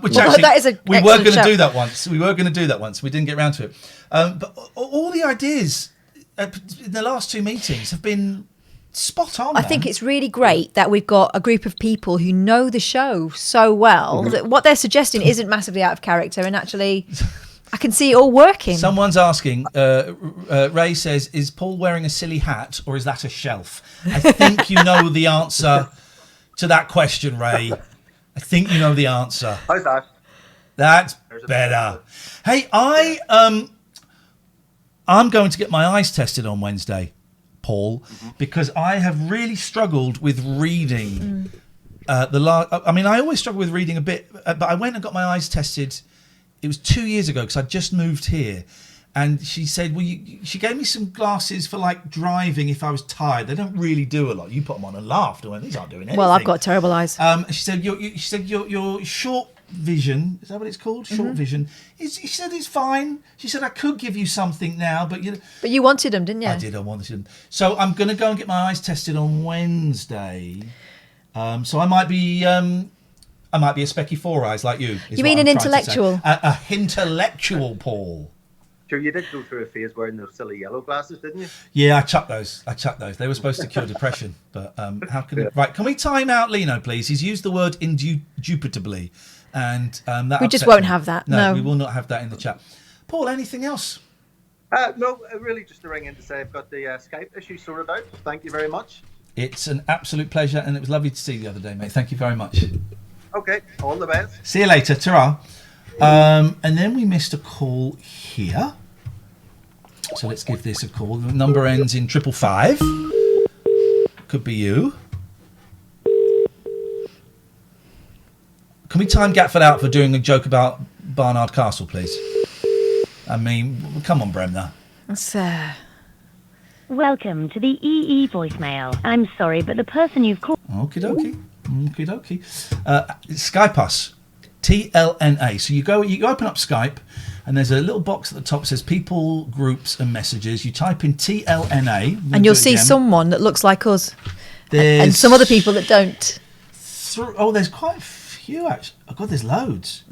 Which actually, that is we were going to do that once. We didn't get around to it. But all the ideas in the last two meetings have been spot on. I think it's really great that we've got a group of people who know the show so well that what they're suggesting isn't massively out of character, and actually I can see it all working. Someone's asking, Ray says, is Paul wearing a silly hat or is that a shelf? I think you know the answer to that question, Ray. I think you know the answer. How's that? That's better. Hey, I'm going to get my eyes tested on Wednesday, Paul, because I have really struggled with reading. I always struggle with reading a bit, but I went and got my eyes tested. It was 2 years ago because I just moved here. And she said, she gave me some glasses for like driving if I was tired. They don't really do a lot. You put them on and laughed. I went, these aren't doing anything. Well, I've got terrible eyes. She said, your short vision, is that what it's called? Short vision. She said it's fine. She said I could give you something now, but But you wanted them, didn't you? I did. I wanted them. So I'm going to go and get my eyes tested on Wednesday. So I might be a specky four eyes like you. You mean an intellectual? A intellectual, Paul. Sure, you did go through a phase wearing those silly yellow glasses, didn't you? Yeah, I chucked those. They were supposed to cure depression, but how can it? Right, can we time out Lino, please? He's used the word indubitably, and that we just upsets won't me. have that. No, No, we will not have that in the chat. Paul, anything else? No, really just to ring in to say I've got the Skype issue sorted out. Thank you very much. It's an absolute pleasure, and it was lovely to see you the other day, mate. Thank you very much. Okay, all the best. See you later. Ta-ra. And then we missed a call here. So let's give this a call. The number ends in 555. Could be you. Can we time Gatford out for doing a joke about Barnard Castle, please? I mean, come on, Bremner. Welcome to the EE voicemail. I'm sorry, but the person you've called... Okie dokie. Okie dokie. Skype us. TLNA. So you open up Skype, and there's a little box at the top that says people, groups, and messages. You type in TLNA. and you'll see someone that looks like us, There's and some other people that don't. There's quite a few, actually. Oh, God, there's loads.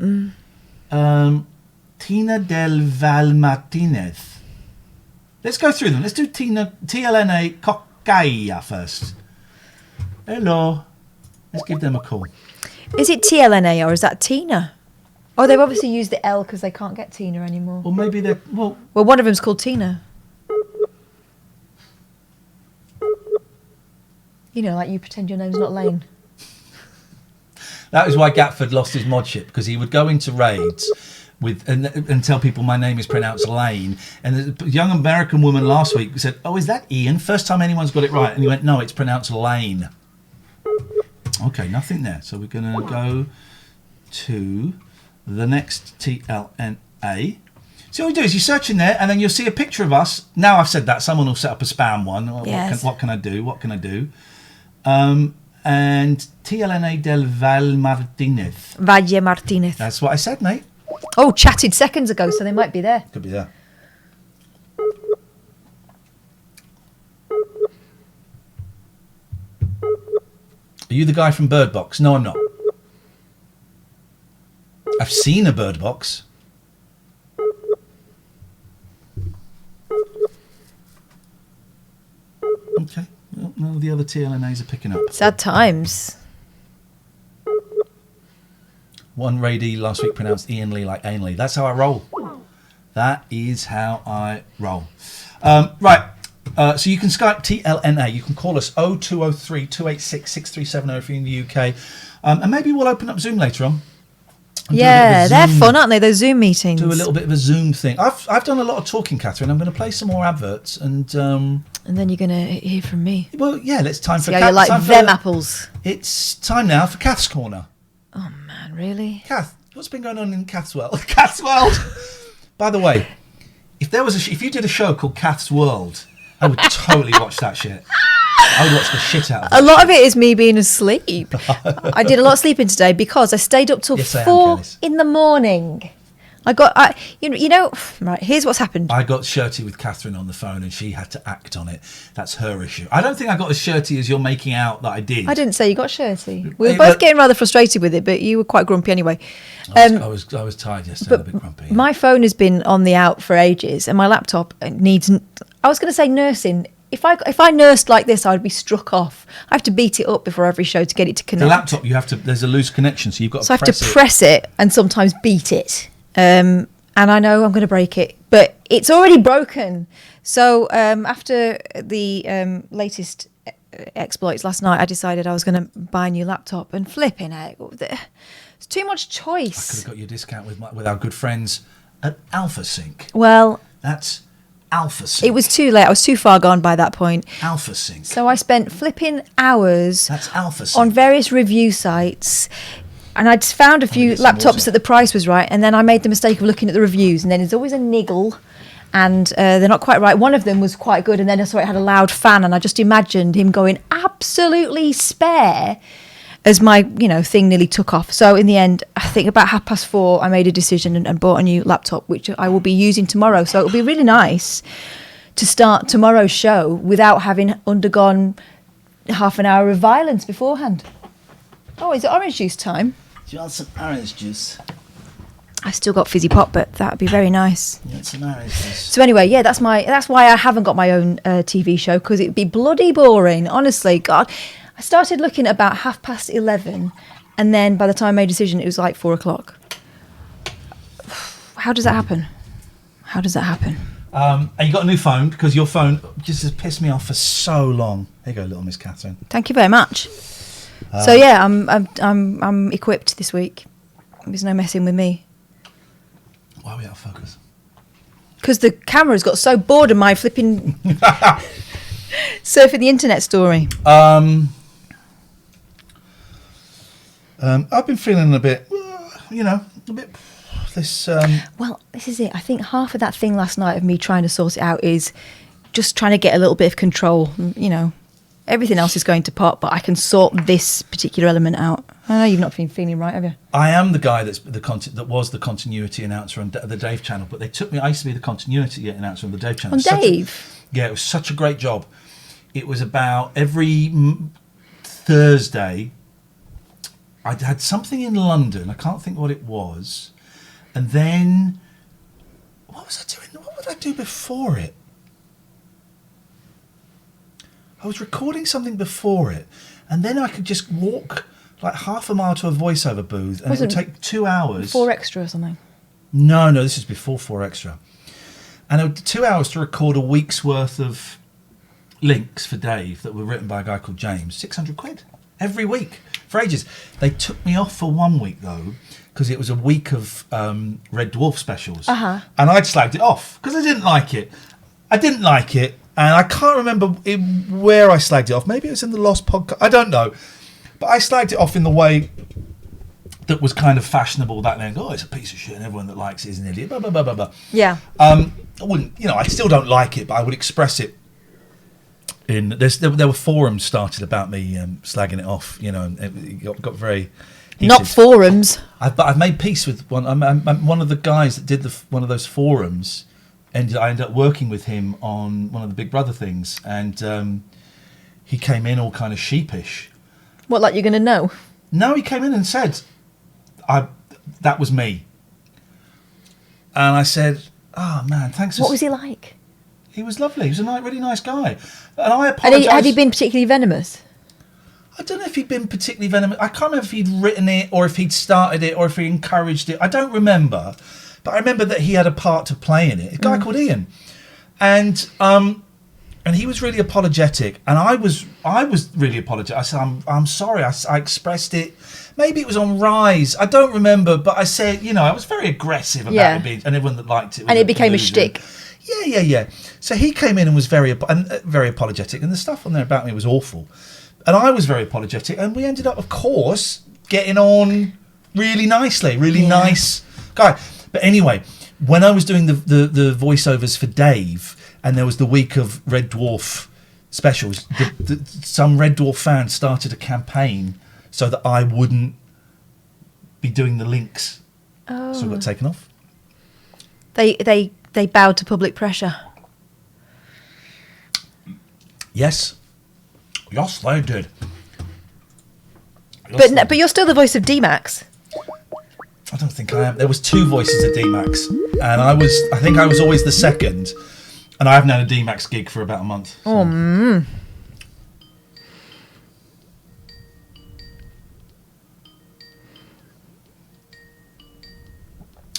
Tina del Val Martinez. Let's go through them. Let's do TLNA Cocaya first. Hello. Let's give them a call. Is it TLNA or is that Tina? Oh, they've obviously used the L because they can't get Tina anymore. Or maybe they're... Well, one of them's called Tina. You know, like you pretend your name's not Lane. that is why Gatford lost his modship, because he would go into raids and tell people my name is pronounced Lane. And a young American woman last week said, oh, is that Ian? First time anyone's got it right. And he went, no, it's pronounced Lane. Okay, nothing there. So we're going to go to the next TLNA. So what you do is you search in there, and then you'll see a picture of us. Now I've said that, someone will set up a spam one. Yes. What can I do? What can I do? And TLNA del Valle Martinez. Valle Martinez. That's what I said, mate. Oh, chatted seconds ago, so they might be there. Could be there. Are you the guy from Bird Box? No, I'm not. I've seen a Bird Box. Okay. Well, none of the other TLNAs are picking up. Sad times. One Rady last week pronounced Ian Lee like Ainley. That's how I roll. That is how I roll. Right. So you can Skype TLNA. You can call us 0203 286 6370 if you're in the UK. And maybe we'll open up Zoom later on. Yeah, they're fun, aren't they? Those Zoom meetings. Do a little bit of a Zoom thing. I've done a lot of talking, Catherine. I'm going to play some more adverts and then you're going to hear from me. Well, yeah, it's time for Kath. You like them apples. It's time now for Kath's Corner. Oh, man, really? Kath, what's been going on in Kath's World? Kath's World! By the way, if you did a show called Kath's World, I would totally watch that shit. I would watch the shit out of it. A lot of it is me being asleep. I did a lot of sleeping today because I stayed up till 4 in the morning. Right, here's what's happened. I got shirty with Catherine on the phone and she had to act on it. That's her issue. I don't think I got as shirty as you're making out that I did. I didn't say you got shirty. We were both getting rather frustrated with it, but you were quite grumpy anyway. I was tired yesterday, a bit grumpy. My phone has been on the out for ages and my laptop needs, I was going to say nursing. If I nursed like this, I would be struck off. I have to beat it up before every show to get it to connect. The laptop, there's a loose connection, so you've got to press it. So I have to press it and sometimes beat it. And I know I'm going to break it, but it's already broken. So after the latest exploits last night, I decided I was going to buy a new laptop and flipping it. It's too much choice. I could have got you a discount with our good friends at AlphaSync. Well, that's Alpha Sync. It was too late. I was too far gone by that point. Alpha Sync. So I spent flipping hours That's Alpha Sync. on various review sites. And I'd found a few get some laptops water. that the price was right. And then I made the mistake of looking at the reviews. And then there's always a niggle. And they're not quite right. One of them was quite good. And then I saw it had a loud fan. And I just imagined him going absolutely spare as my, thing nearly took off. So in the end, I think about 4:30, I made a decision and bought a new laptop, which I will be using tomorrow. So it'll be really nice to start tomorrow's show without having undergone half an hour of violence beforehand. Oh, is it orange juice time? Do you want some orange juice? I still got fizzy pop, but that would be very nice. You want some orange juice? So anyway, yeah, that's why I haven't got my own TV show, because it'd be bloody boring. Honestly, God, I started looking at about 11:30, and then by the time I made a decision, it was like 4:00. How does that happen? And you got a new phone, because your phone just has pissed me off for so long. Here you go, little Miss Catherine. Thank you very much. So yeah, I'm equipped this week. There's no messing with me. Why are we out of focus? Because the camera's got so bored of my flipping surfing the internet story. I've been feeling a bit, this... Well, this is it. I think half of that thing last night of me trying to sort it out is just trying to get a little bit of control. Everything else is going to pot, but I can sort this particular element out. I know you've not been feeling right, have you? I am the guy that was the continuity announcer on the Dave channel, but they took me. I used to be the continuity announcer on the Dave channel. On Dave? Yeah, it was such a great job. It was about every Thursday. I had something in London. I can't think what it was. And then, what was I doing? What would I do before it? I was recording something before it, and then I could just walk like half a mile to a voiceover booth, and it would take 2 hours. 4 Extra or something? No, this is before 4 Extra. And it would 2 hours to record a week's worth of links for Dave that were written by a guy called James. 600 quid every week for ages. They took me off for 1 week though, because it was a week of Red Dwarf specials. Uh-huh. And I'd slagged it off because I didn't like it. And I can't remember where I slagged it off. Maybe it was in the Lost podcast. I don't know. But I slagged it off in the way that was kind of fashionable back then. Oh, it's a piece of shit and everyone that likes it is an idiot. Blah, blah, blah, blah, blah. Yeah. I wouldn't, I still don't like it, but I would express it in... There were forums started about me slagging it off, and it got very... heated. Not forums. But I've made peace with one. I'm one of the guys that did one of those forums. And I ended up working with him on one of the Big Brother things, and he came in all kind of sheepish. What, like you're going to know? No, he came in and said, that was me. And I said, oh, man, thanks. What was he like? He was lovely. He was a really nice guy. And I apologised. Had he been particularly venomous? I don't know if he'd been particularly venomous. I can't remember if he'd written it, or if he'd started it, or if he encouraged it. I don't remember. But I remember that he had a part to play in it. A guy called Ian, and he was really apologetic, and I was really apologetic. I said, I'm sorry. I expressed it. Maybe it was on Rise. I don't remember, but I said, I was very aggressive about it being, and everyone that liked it. And it became a shtick. Yeah. So he came in and was very apologetic, and the stuff on there about me was awful, and I was very apologetic, and we ended up, of course, getting on really nicely. Really nice guy. But anyway, when I was doing the voiceovers for Dave, and there was the week of Red Dwarf specials, some Red Dwarf fans started a campaign so that I wouldn't be doing the links. Oh. So I got taken off. They bowed to public pressure. Yes, they did. But you're still the voice of D-Max. I don't think I am. There was 2 voices at D-Max, and I think I was always the second, and I haven't had a D-Max gig for about a month. So. Oh,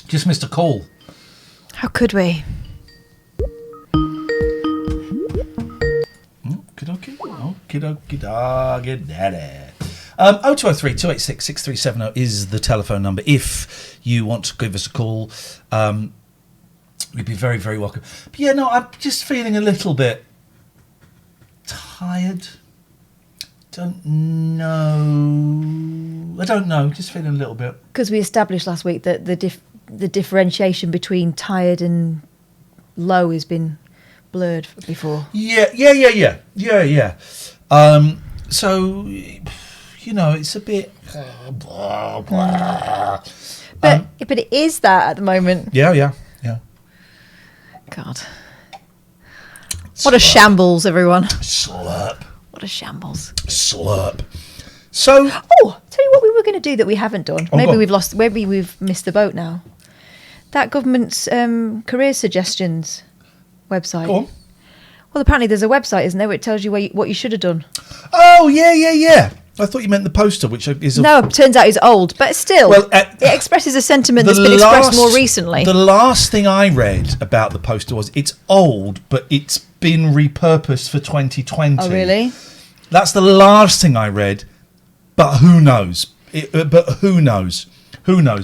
Just missed a call. How could we? Okie dokie daddy. 0203 286 6370 is the telephone number if you want to give us a call. You'd be very, very welcome. But yeah, no, I'm just feeling a little bit tired. I don't know. Just feeling a little bit. Because we established last week that the differentiation between tired and low has been blurred before. Yeah. So, you know, it's a bit. But it is that at the moment. Yeah. God. What a shambles, everyone. Slurp. What a shambles. Slurp. So. Oh, tell you what we were going to do that we haven't done. Oh, Maybe we've missed the boat now. That government's career suggestions website. Go on. Well, apparently there's a website, isn't there, where it tells you what you should have done. Oh, yeah. I thought you meant the poster, which is... No, it turns out it's old, but still, it expresses a sentiment that's been expressed more recently. The last thing I read about the poster was it's old, but it's been repurposed for 2020. Oh, really? That's the last thing I read, but who knows? Who knows?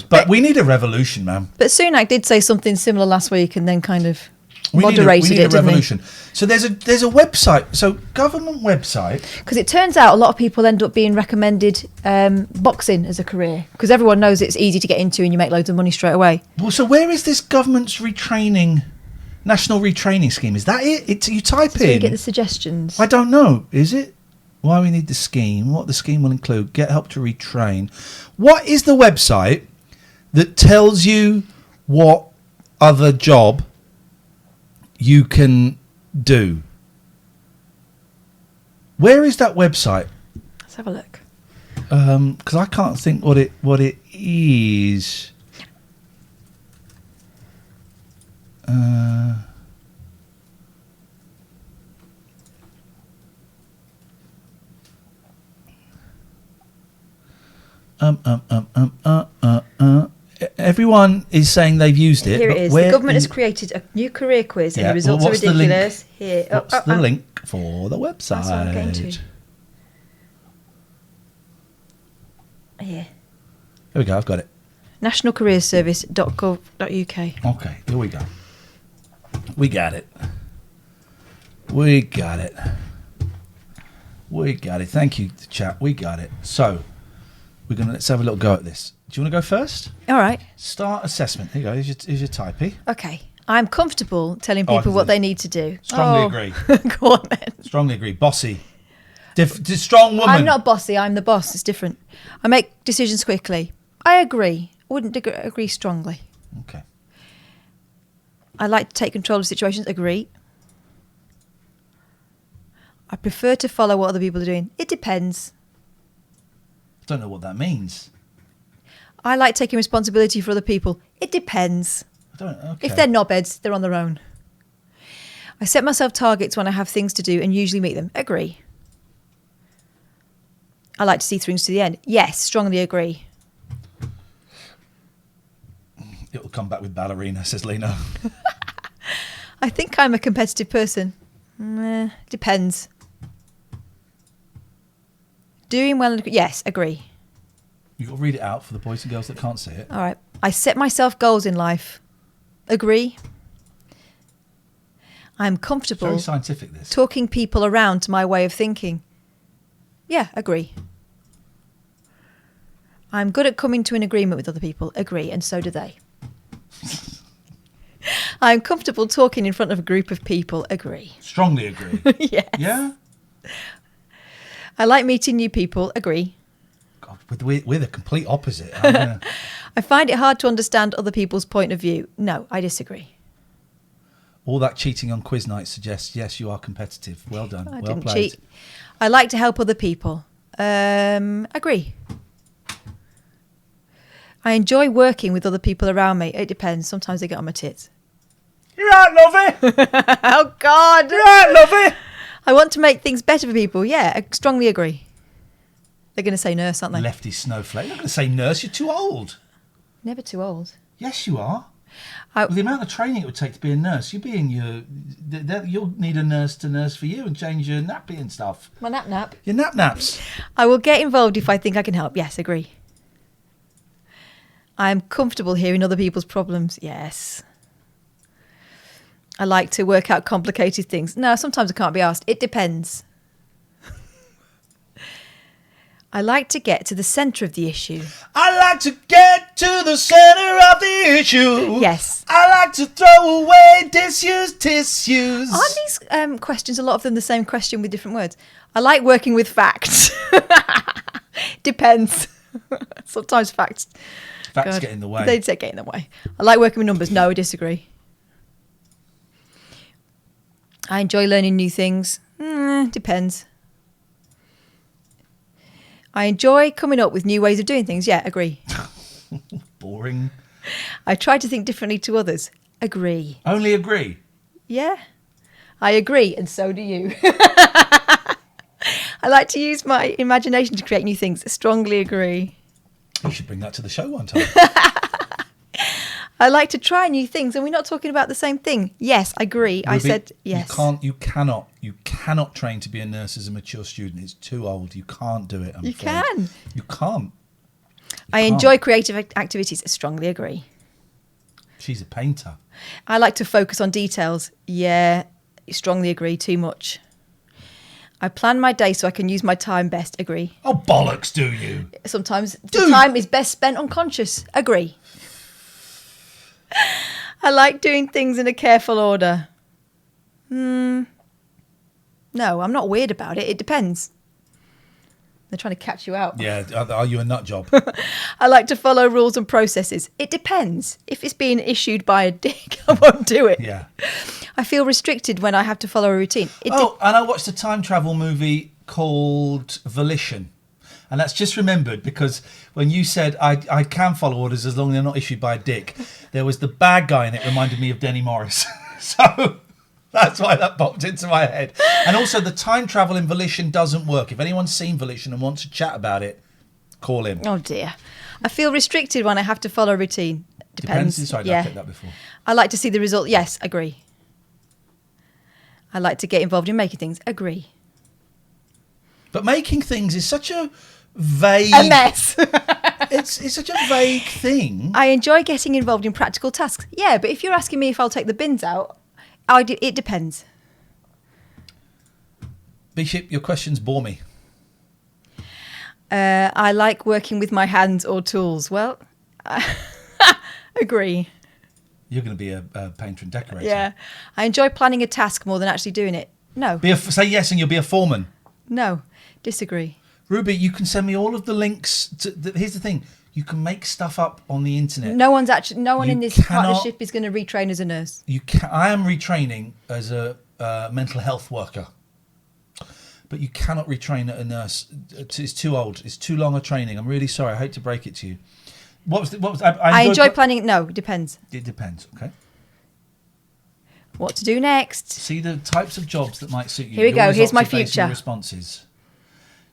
But we need a revolution, man. But Sunak did say something similar last week and then kind of moderated it, didn't he? So there's a website, so government website. Because it turns out a lot of people end up being recommended boxing as a career because everyone knows it's easy to get into and you make loads of money straight away. Well, so where is this government's national retraining scheme? Is that it? You type in. You get the suggestions. I don't know. Is it? Why we need the scheme? What the scheme will include? Get help to retrain. What is the website that tells you what other job you can do? Where is that website? Let's have a look. Because I can't think what it is. Everyone is saying they've used it. Here it is. The government has created a new career quiz and the results are ridiculous. Here. What's the link for the website? That's what I'm going to. Here. Here we go, I've got it. nationalcareerservice.gov.uk. Okay, here we go. We got it. Thank you, chat. We got it. So, let's have a little go at this. Do you want to go first? All right. Start assessment. Here you go. Here's your typey. Okay. I'm comfortable telling people what they need to do. Strongly agree. Go on then. Strongly agree. Bossy. Strong woman. I'm not bossy. I'm the boss. It's different. I make decisions quickly. I agree. I wouldn't agree strongly. Okay. I like to take control of situations. Agree. I prefer to follow what other people are doing. It depends. I don't know what that means. I like taking responsibility for other people. It depends. Okay. If they're knobheads, they're on their own. I set myself targets when I have things to do and usually meet them. Agree. I like to see things to the end. Yes, strongly agree. It will come back with ballerina, says Lena. I think I'm a competitive person. Depends. Doing well. Yes, agree. You've got to read it out for the boys and girls that can't see it. All right. I set myself goals in life. Agree. I'm comfortable. It's very scientific, this. Talking people around to my way of thinking. Yeah, agree. I'm good at coming to an agreement with other people. Agree, and so do they. I'm comfortable talking in front of a group of people. Agree. Strongly agree. Yes. Yeah? I like meeting new people. Agree. God, we're the complete opposite. I find it hard to understand other people's point of view. No, I disagree. All that cheating on quiz night suggests, yes, you are competitive. Well done. I well didn't played. cheat. I like to help other people. Agree. I enjoy working with other people around me. It depends. Sometimes they get on my tits. You're right, lovey. Oh, God. You're right, lovey. I want to make things better for people. Yeah, I strongly agree. They're going to say nurse, aren't they? Lefty snowflake. You're not going to say nurse. You're too old. Never too old. Yes, you are. With the amount of training it would take to be a nurse, you'll need a nurse to nurse for you and change your nappy and stuff. My nap. Your naps. I will get involved if I think I can help. Yes, agree. I am comfortable hearing other people's problems. Yes. I like to work out complicated things. No, sometimes I can't be asked. It depends. I like to get to the centre of the issue. I like to get to the centre of the issue. Yes. I like to throw away disused tissues. Aren't these questions, a lot of them, the same question with different words? I like working with facts. Depends. Sometimes facts Facts get in the way. They get in the way. I like working with numbers. No, I disagree. I enjoy learning new things. Depends. I enjoy coming up with new ways of doing things. Yeah, agree. Boring. I try to think differently to others. Agree. Only agree? Yeah. I agree, and so do you. I like to use my imagination to create new things. Strongly agree. You should bring that to the show one time. I like to try new things, and we're not talking about the same thing. Yes, I agree. Ruby, I said yes. You cannot train to be a nurse as a mature student. It's too old. You can't do it. You can. You can't. I enjoy creative activities. I strongly agree. She's a painter. I like to focus on details. Yeah, strongly agree. Too much. I plan my day so I can use my time best. Agree. Oh, bollocks, do you? Sometimes the time is best spent unconscious. Agree. I like doing things in a careful order. No, I'm not weird about it. It depends. They're trying to catch you out. Yeah, are you a nut job? I like to follow rules and processes. It depends. If it's being issued by a dick, I won't do it. Yeah. I feel restricted when I have to follow a routine. And I watched a time travel movie called Volition. And that's just remembered because when you said I can follow orders as long as they're not issued by a dick, there was the bad guy in it reminded me of Denny Morris. So that's why that popped into my head. And also the time travel in Volition doesn't work. If anyone's seen Volition and wants to chat about it, call him. Oh dear. I feel restricted when I have to follow a routine. Depends. Sorry, I've picked that before. I like to see the result. Yes, agree. I like to get involved in making things. Agree. But making things is such a vague... A mess. It's such a vague thing. I enjoy getting involved in practical tasks. Yeah, but if you're asking me if I'll take the bins out, it depends. Bishop, your questions bore me. I like working with my hands or tools. Well, agree. You're going to be a painter and decorator. Yeah. I enjoy planning a task more than actually doing it. No. Say yes and you'll be a foreman. No. Disagree. Ruby, you can send me all of the links. Here's the thing. You can make stuff up on the internet. No one in this partnership is going to retrain as a nurse. I am retraining as a mental health worker. But you cannot retrain a nurse. It's too old. It's too long a training. I'm really sorry. I hate to break it to you. I enjoy planning. No, it depends. It depends. Okay. What to do next? See the types of jobs that might suit you. Here we go. Here's my future. Responses.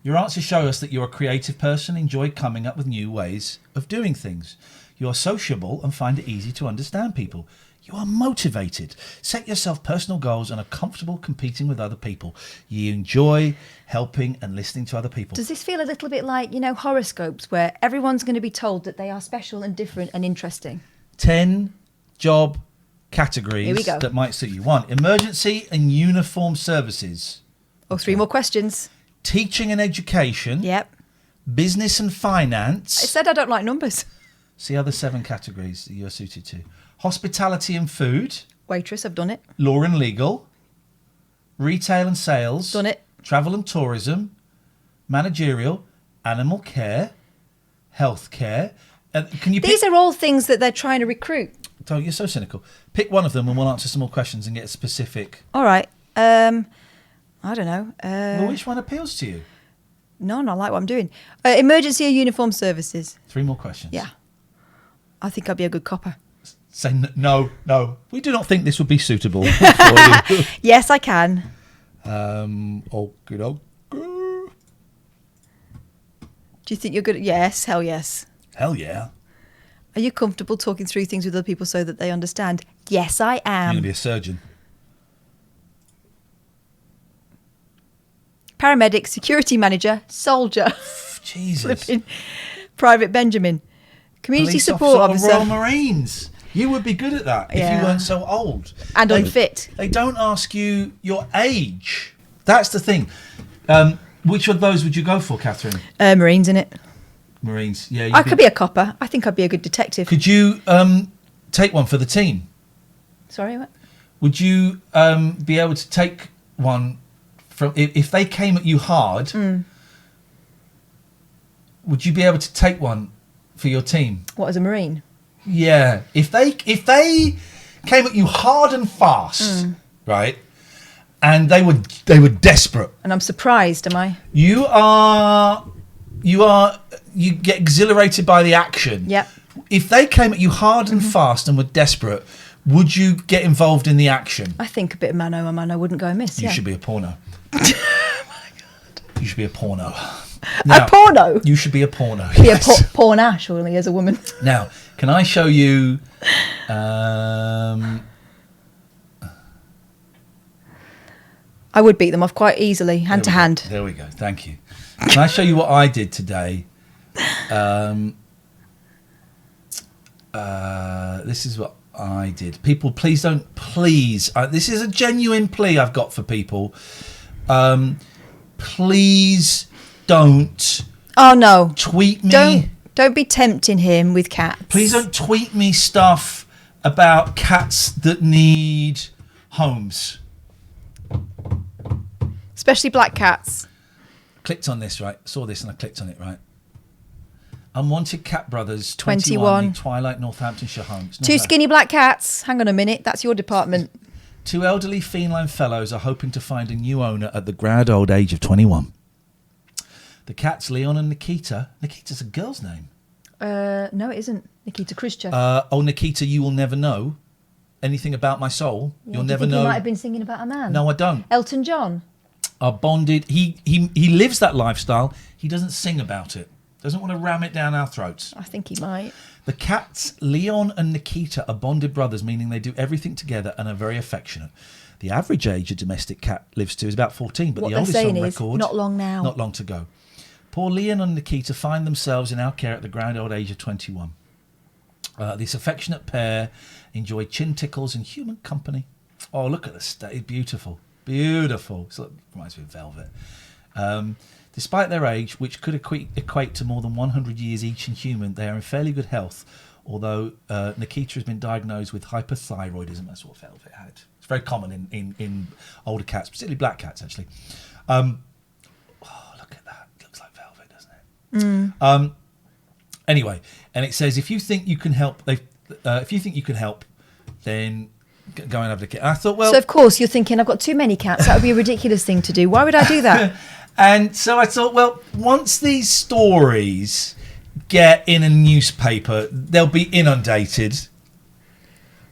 Your answers show us that you're a creative person, enjoy coming up with new ways of doing things. You are sociable and find it easy to understand people. You are motivated. Set yourself personal goals and are comfortable competing with other people. You enjoy helping and listening to other people. Does this feel a little bit like, horoscopes where everyone's going to be told that they are special and different and interesting? 10 job categories Here we go. that might suit you. 1, emergency and uniform services. Oh, 3 more questions. Teaching and education. Yep. Business and finance. I said I don't like numbers. See other 7 categories that you're suited to. Hospitality and food. Waitress, I've done it. Law and legal. Retail and sales. Done it. Travel and tourism. Managerial. Animal care. Health care. These are all things that they're trying to recruit. Oh, you're so cynical. Pick one of them and we'll answer some more questions and get specific. All right. I don't know. Well, which one appeals to you? None. I like what I'm doing. Emergency or uniform services. 3 more questions. Yeah. I think I'd be a good copper. Say no. We do not think this would be suitable for you. Yes, I can. Okay. Do you think you're good? Yes. Hell yes. Hell yeah. Are you comfortable talking through things with other people so that they understand? Yes, I am. You're going to be a surgeon. Paramedic, security manager, soldier. Jesus. Private Benjamin. Community Police support officer. officer. Royal Marines. You would be good at that if Yeah. you weren't so old. And unfit. They don't ask you your age. That's the thing. Which of those would you go for, Catherine? Marines, innit? Marines. Yeah. I could be a copper. I think I'd be a good detective. Could you take one for the team? Sorry, what? Would you be able to take one from if they came at you hard? Would you be able to take one for your team? What, as a Marine? Yeah. If they came at you hard and fast, right? And they were desperate. And I'm surprised, am I? You get exhilarated by the action. Yep. If they came at you hard and fast and were desperate, would you get involved in the action? I think a bit of mano a mano wouldn't go amiss. You yeah. should be a porno. Oh my god. You should be a porno. A porno? You should be a porno. Be Yes. a porna, surely, as a woman. Now, can I show you? I would beat them off quite easily, hand to hand. There we go. Thank you. Can I show you what I did today? This is what I did. People, please don't. Please, this is a genuine plea I've got for people. Please don't. Oh no! Tweet me. Don't be tempting him with cats. Please don't tweet me stuff about cats that need homes. Especially black cats. Clicked on this, right? Saw this and I clicked on it, right? Unwanted Cat Brothers, 21. in Twilight, Northamptonshire homes. Two skinny black cats. Hang on a minute. That's your department. Two elderly feline fellows are hoping to find a new owner at the grand old age of 21. The cats, Leon and Nikita. Nikita's a girl's name. No, it isn't. Nikita Khrushchev. Nikita, you will never know anything about my soul. You'll never know. He might have been singing about a man. No, I don't. Elton John. Are bonded. He lives that lifestyle. He doesn't sing about it. Doesn't want to ram it down our throats. I think he might. The cats, Leon and Nikita, are bonded brothers, meaning they do everything together and are very affectionate. The average age a domestic cat lives to is about 14, but What the they're oldest saying on is, record... not long now. Not long to go. Poor Leon and Nikita find themselves in our care at the grand old age of 21. This affectionate pair enjoy chin tickles and human company. Oh, look at the state. Beautiful. Beautiful. So, reminds me of Velvet. Despite their age, which could equate to more than 100 years each in human, they are in fairly good health, although Nikita has been diagnosed with hypothyroidism. That's what Velvet had. It's very common in older cats, particularly black cats, actually. Oh, look at that. It looks like Velvet, doesn't it? Anyway, and it says, if you think you can help, then go and have a look. I thought, well... So, of course, you're thinking, I've got too many cats. That would be a ridiculous thing to do. Why would I do that? And so I thought, well, once these stories get in a newspaper, they'll be inundated.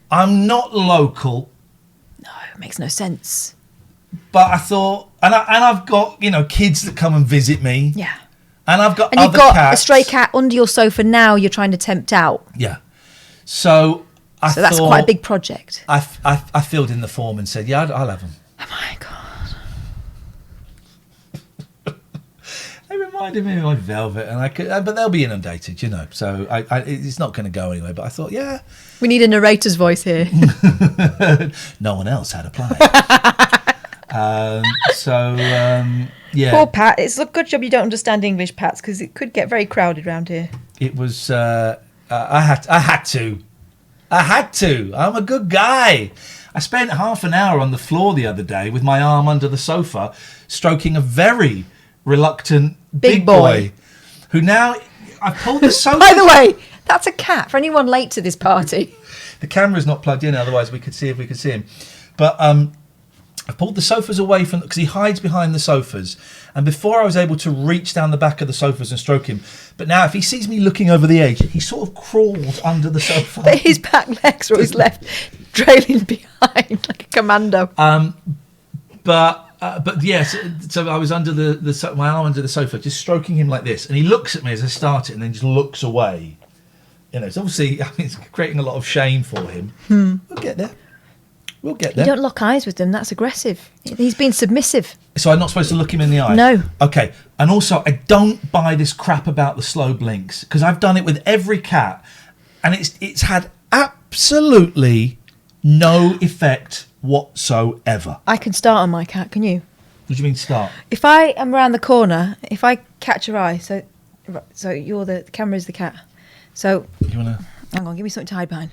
I'm not local. No, it makes no sense. But I thought, and I've got, kids that come and visit me. Yeah. And I've got and other you've got cats. a stray cat under your sofa now you're trying to tempt out. Yeah. So I thought... that's quite a big project. I filled in the form and said, yeah, I'll have them. Oh, my God. They reminded me of my Velvet, and I could, but they'll be inundated, So it's not going to go anywhere. But I thought, yeah, we need a narrator's voice here. No one else had applied. Yeah. Poor Pat. It's a good job you don't understand English, Pats, because it could get very crowded around here. It was. I had to. I'm a good guy. I spent half an hour on the floor the other day with my arm under the sofa, stroking a very reluctant big boy, who now I pulled the sofa. By the way, that's a cat for anyone late to this party. The camera's not plugged in, otherwise we could see if we could see him. But I pulled the sofas away from, because he hides behind the sofas, and before I was able to reach down the back of the sofas and stroke him. But now if he sees me looking over the edge, he sort of crawls under the sofa. But his back legs are always left trailing behind like a commando. But yes, so I was under my arm under the sofa, just stroking him like this, and he looks at me as I start it, and then just looks away. It's obviously, it's creating a lot of shame for him. We'll get there. You don't lock eyes with them. That's aggressive. He's being submissive. So I'm not supposed to look him in the eye? No. Okay. And also, I don't buy this crap about the slow blinks, because I've done it with every cat, and it's had absolutely absolutely no effect whatsoever. I can start on my cat, can you? What do you mean start? If I am around the corner, if I catch her eye, so you're the camera's the cat. So You wanna? hang on, give me something to hide behind.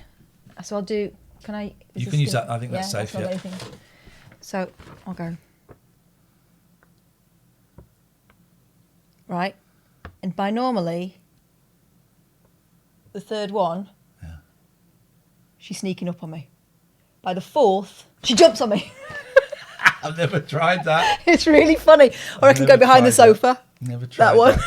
So I'll do. Can I? You can use that. I think that's safe. not Yeah. anything. So I'll go. Right, and by normally the third one, she's sneaking up on me. By the fourth, she jumps on me. I've never tried that. It's really funny. Or I can go behind the sofa. Never tried That one.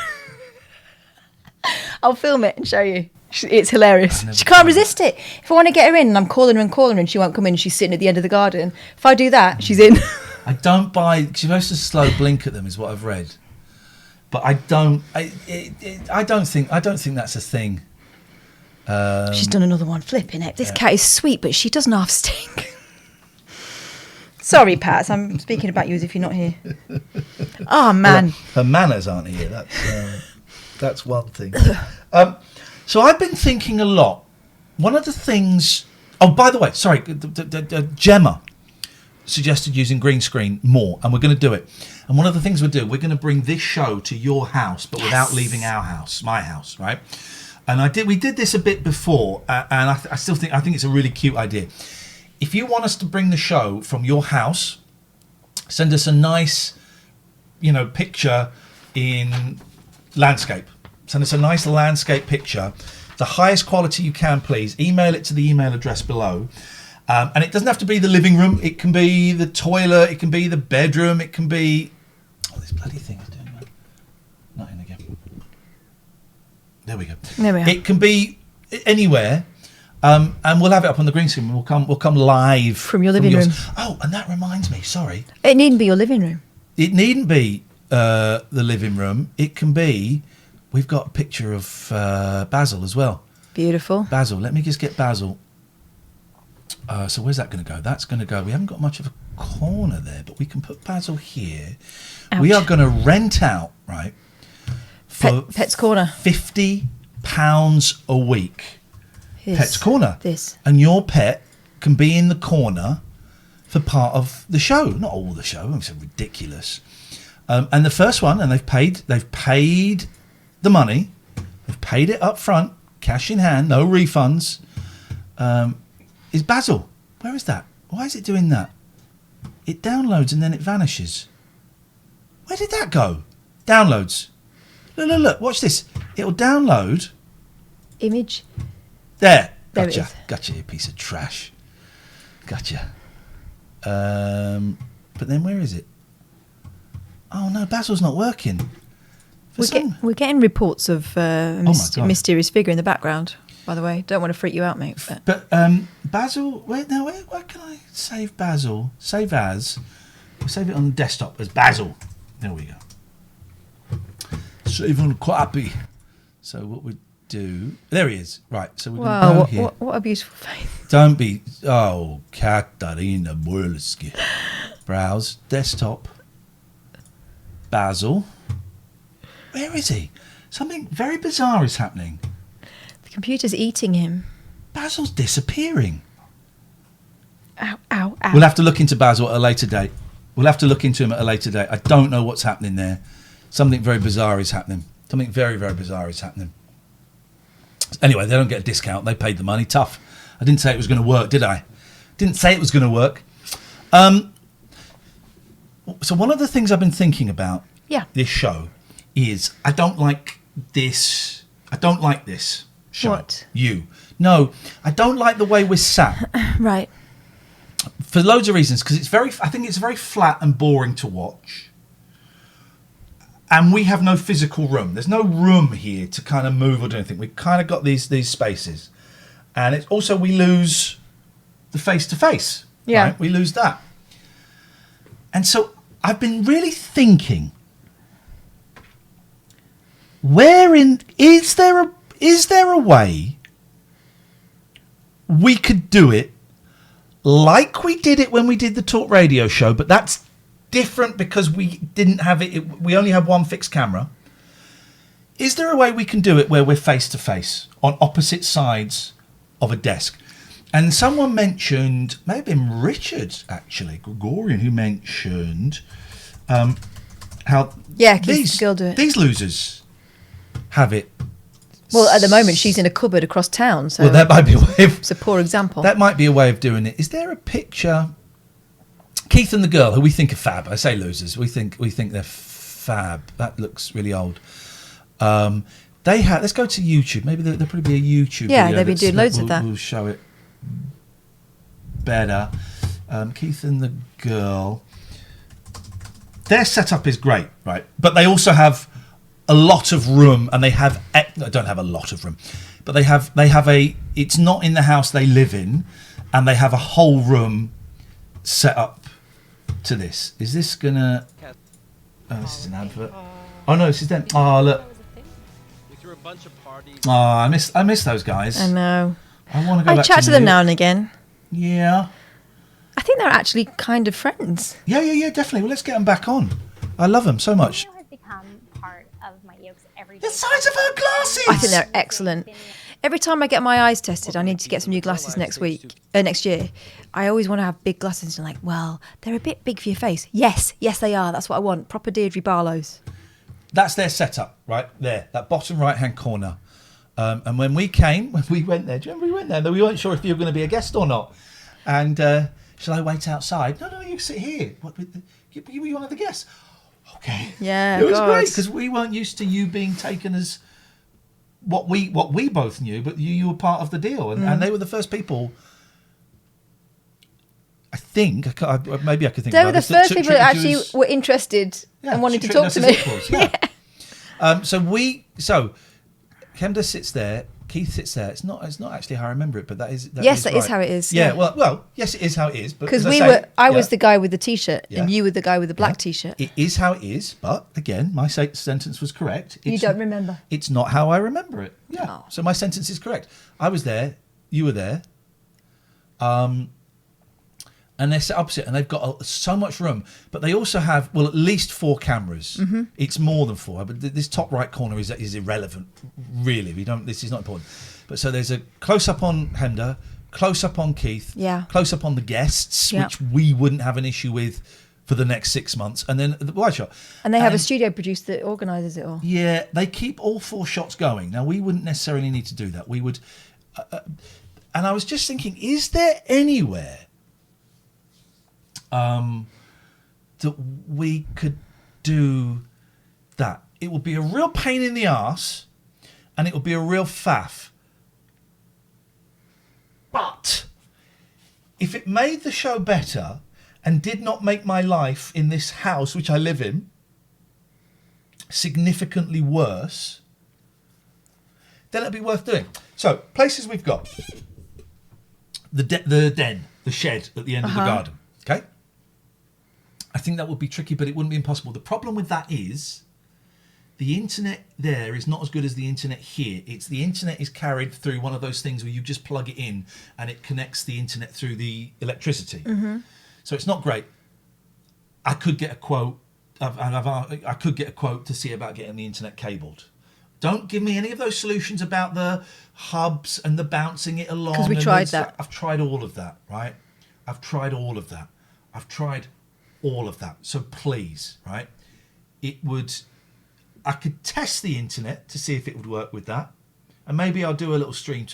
I'll film it and show you. It's hilarious. She can't resist it. If I want to get her in and I'm calling her and she won't come in and she's sitting at the end of the garden, if I do that, she's in. I don't buy. You're supposed to slow blink at them, is what I've read. But I don't. I don't think that's a thing. She's done another one. Flipping it. This cat is sweet, but she doesn't half stink. Sorry, Pat. I'm speaking about you as if you're not here. Oh man, her manners aren't here. That's one thing. So I've been thinking a lot. One of the things. Oh, by the way, sorry. Gemma suggested using green screen more, and we're going to do it. And one of the things we're going to bring this show to your house, but without leaving our house, my house, right? And we did this a bit before, and I think it's a really cute idea. If you want us to bring the show from your house, send us a nice, picture in landscape. Send us a nice landscape picture, the highest quality you can, please. Email it to the email address below. And it doesn't have to be the living room. It can be the toilet. It can be the bedroom. It can be... Oh, this bloody thing is doing that. Not in again. There we go. There we are. It can be anywhere. And we'll have it up on the green screen. We'll come live. From your living room. Oh, and that reminds me. Sorry. It needn't be your living room. It needn't be the living room. It can be... We've got a picture of Basil as well. Beautiful. Basil. Let me just get Basil. So where's that going to go? That's going to go. We haven't got much of a corner there, but we can put Basil here. Ouch. We are going to rent out, right? For Pet's Corner. £50 a week. Pet's Corner. This. And your pet can be in the corner for part of the show, not all the show. It's ridiculous. And the first one, and they've paid the money. They've paid it up front, cash in hand, no refunds. Is Basil. Where is that? Why is it doing that? It downloads and then it vanishes. Where did that go? Downloads. Look. Watch this. It'll download. Image. There. There Gotcha. it is. Gotcha, you piece of trash. Gotcha. But then where is it? Oh no, Basil's not working. We're getting reports of a God. mysterious figure in the background, by the way. Don't want to freak you out, mate. But Basil, where can I save Basil? Save as. We'll save it on the desktop as Basil. There we go. Save on copy. So what we do... There he is. Right, so we're going to go here. What a beautiful face. Don't be... Oh, Katherine Boyle. Browse, desktop. Basil. Where is he? Something very bizarre is happening. The computer's eating him. Basil's disappearing. Ow, ow, ow. We'll have to look into Basil at a later date. We'll have to look into him at a later date. I don't know what's happening there. Something very bizarre is happening. Something very, very bizarre is happening. Anyway, they don't get a discount. They paid the money. Tough. I didn't say it was going to work, did I? Didn't say it was going to work. So one of the things I've been thinking about this show is I don't like this show. What? You. No, I don't like the way we're sat. Right. For loads of reasons, because I think it's very flat and boring to watch. And we have no physical room. There's no room here to kind of move or do anything. We've kind of got these spaces. And it's also we lose the face-to-face. Yeah. Right? We lose that. And so I've been really thinking, is there a way we could do it like we did it when we did the talk radio show, but that's different because we didn't have it. We only had one fixed camera. Is there a way we can do it where we're face to face on opposite sides of a desk? And someone mentioned, may have been Richard actually, Gregorian, who mentioned how Keith Gill do it. These losers have it. Well, at the moment, she's in a cupboard across town. So that might be a way of, it's a poor example. That might be a way of doing it. Is there a picture? Keith and the girl, who we think are fab. I say losers. We think they're fab. That looks really old. They have. Let's go to YouTube. Maybe there'll probably be a YouTube. Yeah, video they've been doing loads of that. We'll show it better. Keith and the girl. Their setup is great, right? But they also have a lot of room, and they have. They don't have a lot of room, but they have a. It's not in the house they live in, and they have a whole room set up to this. Is this gonna? Oh, this is an advert. Oh no, this is them. Oh look. Oh, I miss those guys. I know. I want to go back. I chat to them now and again. Yeah. I think they're actually kind of friends. Yeah, definitely. Well, let's get them back on. I love them so much. Has become part of my yolks every The size of her glasses. I think they're excellent. Every time I get my eyes tested, I need to get some new glasses next year. I always want to have big glasses. And like, well, they're a bit big for your face. Yes, they are. That's what I want. Proper Deirdre Barlow's. That's their setup, right there. That bottom right-hand corner. And when we went there, do you remember we went there? We weren't sure if you were going to be a guest or not. And shall I wait outside? No, you sit here. You were one of the guests. Okay. Yeah, it was great because we weren't used to you being taken as what we both knew, but you were part of the deal, and they were the first people. I think maybe I could think. They were the first people that actually were interested and wanted to talk to me. So Kemda sits there. Keith sits there. It's not actually how I remember it, but that is. That is how it is. Yeah. Well, yes, it is how it is. Because I was the guy with the t-shirt, and you were the guy with the black t-shirt. It is how it is, but again, my sentence was correct. You don't remember. It's not how I remember it. Yeah. Oh. So my sentence is correct. I was there. You were there. And they're set opposite, and they've got so much room. But they also have, at least 4 cameras. Mm-hmm. It's more than 4, but this top right corner is irrelevant. Really, this is not important. But so there's a close up on Hemda, close up on Keith, close up on the guests, which we wouldn't have an issue with for the next 6 months, and then the wide shot. And they have a studio producer that organises it all. Yeah, they keep all 4 shots going. Now we wouldn't necessarily need to do that. We would, and I was just thinking, is there anywhere that we could do that? It would be a real pain in the arse, and it would be a real faff. But if it made the show better and did not make my life in this house, which I live in, significantly worse, then it'd be worth doing. So, places we've got. The den, the shed at the end of the garden. Okay? I think that would be tricky, but it wouldn't be impossible. The problem with that is the internet there is not as good as the internet here. The internet is carried through one of those things where you just plug it in and it connects the internet through the electricity. Mm-hmm. So it's not great. I could get a quote. I could get a quote to see about getting the internet cabled. Don't give me any of those solutions about the hubs and the bouncing it along. Because we tried that. I've tried all of that, right? I've tried all of that. So please, right? I could test the internet to see if it would work with that. And maybe I'll do a little stream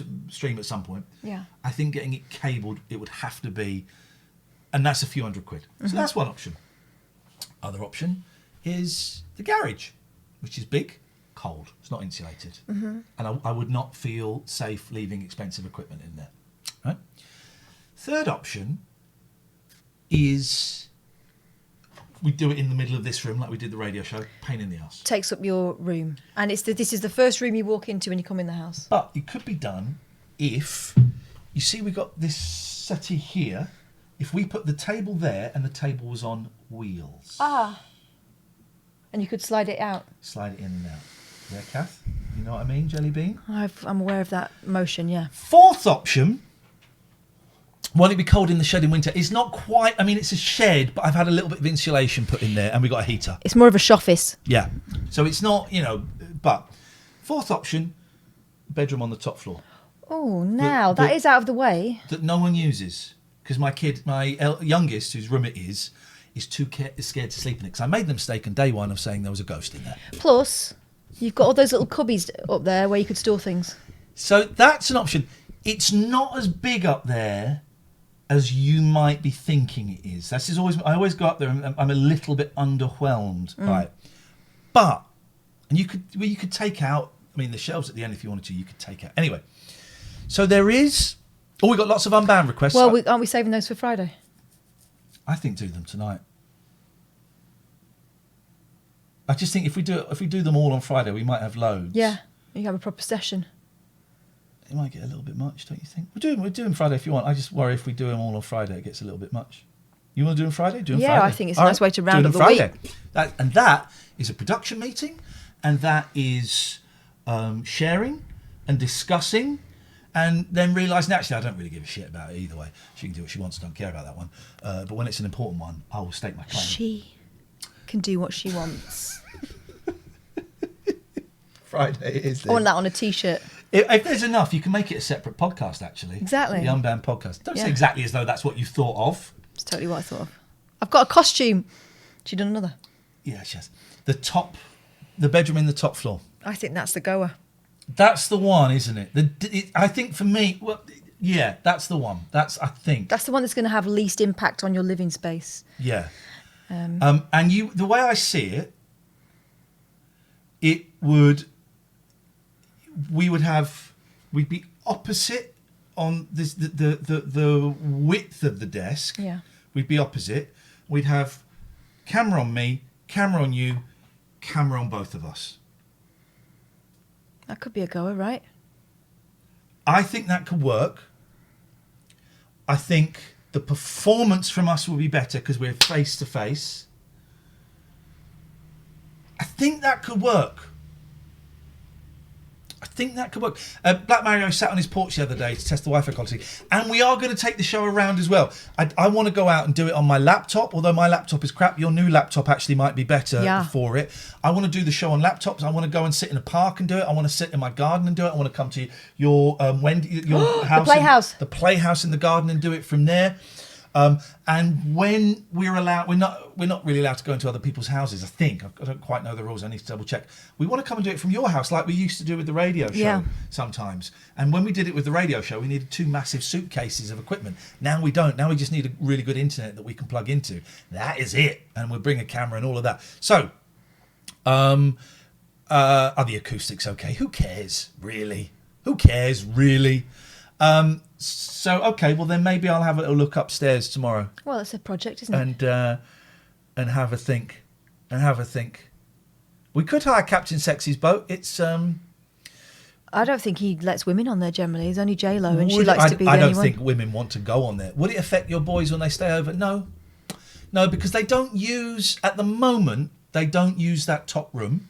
at some point. Yeah. I think getting it cabled, it would have to be, and that's a few £100. Mm-hmm. So that's one option. Other option is the garage, which is big, cold. It's not insulated. Mm-hmm. And I would not feel safe leaving expensive equipment in there. Right? Third option is we do it in the middle of this room like we did the radio show. Pain in the ass. Takes up your room. And this is the first room you walk into when you come in the house. But it could be done if, you see we've got this settee here. If we put the table there and the table was on wheels. And you could slide it out. Slide it in and out. Yeah, Kath? You know what I mean, Jelly Bean? I'm aware of that motion, yeah. Fourth option, won't it be cold in the shed in winter? It's not quite, it's a shed, but I've had a little bit of insulation put in there and we've got a heater. It's more of a shoffice. Yeah. So it's not, but fourth option, bedroom on the top floor. Oh, now that is out of the way. That no one uses. Because my youngest, whose room it is too scared to sleep in it. Because I made the mistake on day one of saying there was a ghost in there. Plus, you've got all those little cubbies up there where you could store things. So that's an option. It's not as big up there as you might be thinking it is. I always go up there and I'm a little bit underwhelmed by it. But, and you could take out, the shelves at the end if you wanted to, you could take out. Anyway, so there is... Oh, we got lots of unbound requests. Well, aren't we saving those for Friday? I think do them tonight. I just think if we do them all on Friday, we might have loads. Yeah, you can have a proper session. It might get a little bit much, don't you think? We're doing Friday if you want. I just worry if we do them all on Friday, it gets a little bit much. You want to do them Friday? Do them Friday. Yeah, I think it's a nice way to round up the week. That is a production meeting, and that is sharing and discussing. And then realising, actually, I don't really give a shit about it either way. She can do what she wants, don't care about that one. But when it's an important one, I will state my claim. She can do what she wants. Friday it is. I want that on a T-shirt. If there's enough, you can make it a separate podcast, actually. Exactly. The Unbound podcast. Don't say exactly as though that's what you thought of. It's totally what I thought of. I've got a costume. She done another. Yeah, she has. The bedroom in the top floor. I think that's the goer. That's the one, isn't it? I think for me, yeah, that's the one. That's the one that's going to have least impact on your living space. Yeah. And the way I see it, we'd be opposite on this, the width of the desk. Yeah. We'd be opposite. We'd have camera on me, camera on you, camera on both of us. That could be a goer, right? I think that could work. I think the performance from us will be better because we're face to face. I think that could work. Black Mario sat on his porch the other day to test the Wi-Fi quality, and we are going to take the show around as well. I want to go out and do it on my laptop, although my laptop is crap. Your new laptop actually might be better for it. I want to do the show on laptops. I want to go and sit in a park and do it. I want to sit in my garden and do it. I want to come to your house, the playhouse in the garden, and do it from there. And when we're not really allowed to go into other people's houses. I think I don't quite know the rules. I need to double check. We want to come and do it from your house, like we used to do with the radio show sometimes. And when we did it with the radio show, we needed 2 massive suitcases of equipment. Now we don't. Now we just need a really good internet that we can plug into. That is it. And we'll bring a camera and all of that. So, are the acoustics okay? Who cares, really? So, okay, well then maybe I'll have a look upstairs tomorrow. Well, it's a project, isn't it? And have a think. We could hire Captain Sexy's boat. It's I don't think he lets women on there generally. He's only J-Lo, and she likes to be the only one. I don't think women want to go on there. Would it affect your boys when they stay over? No, because they don't use, at the moment, that top room.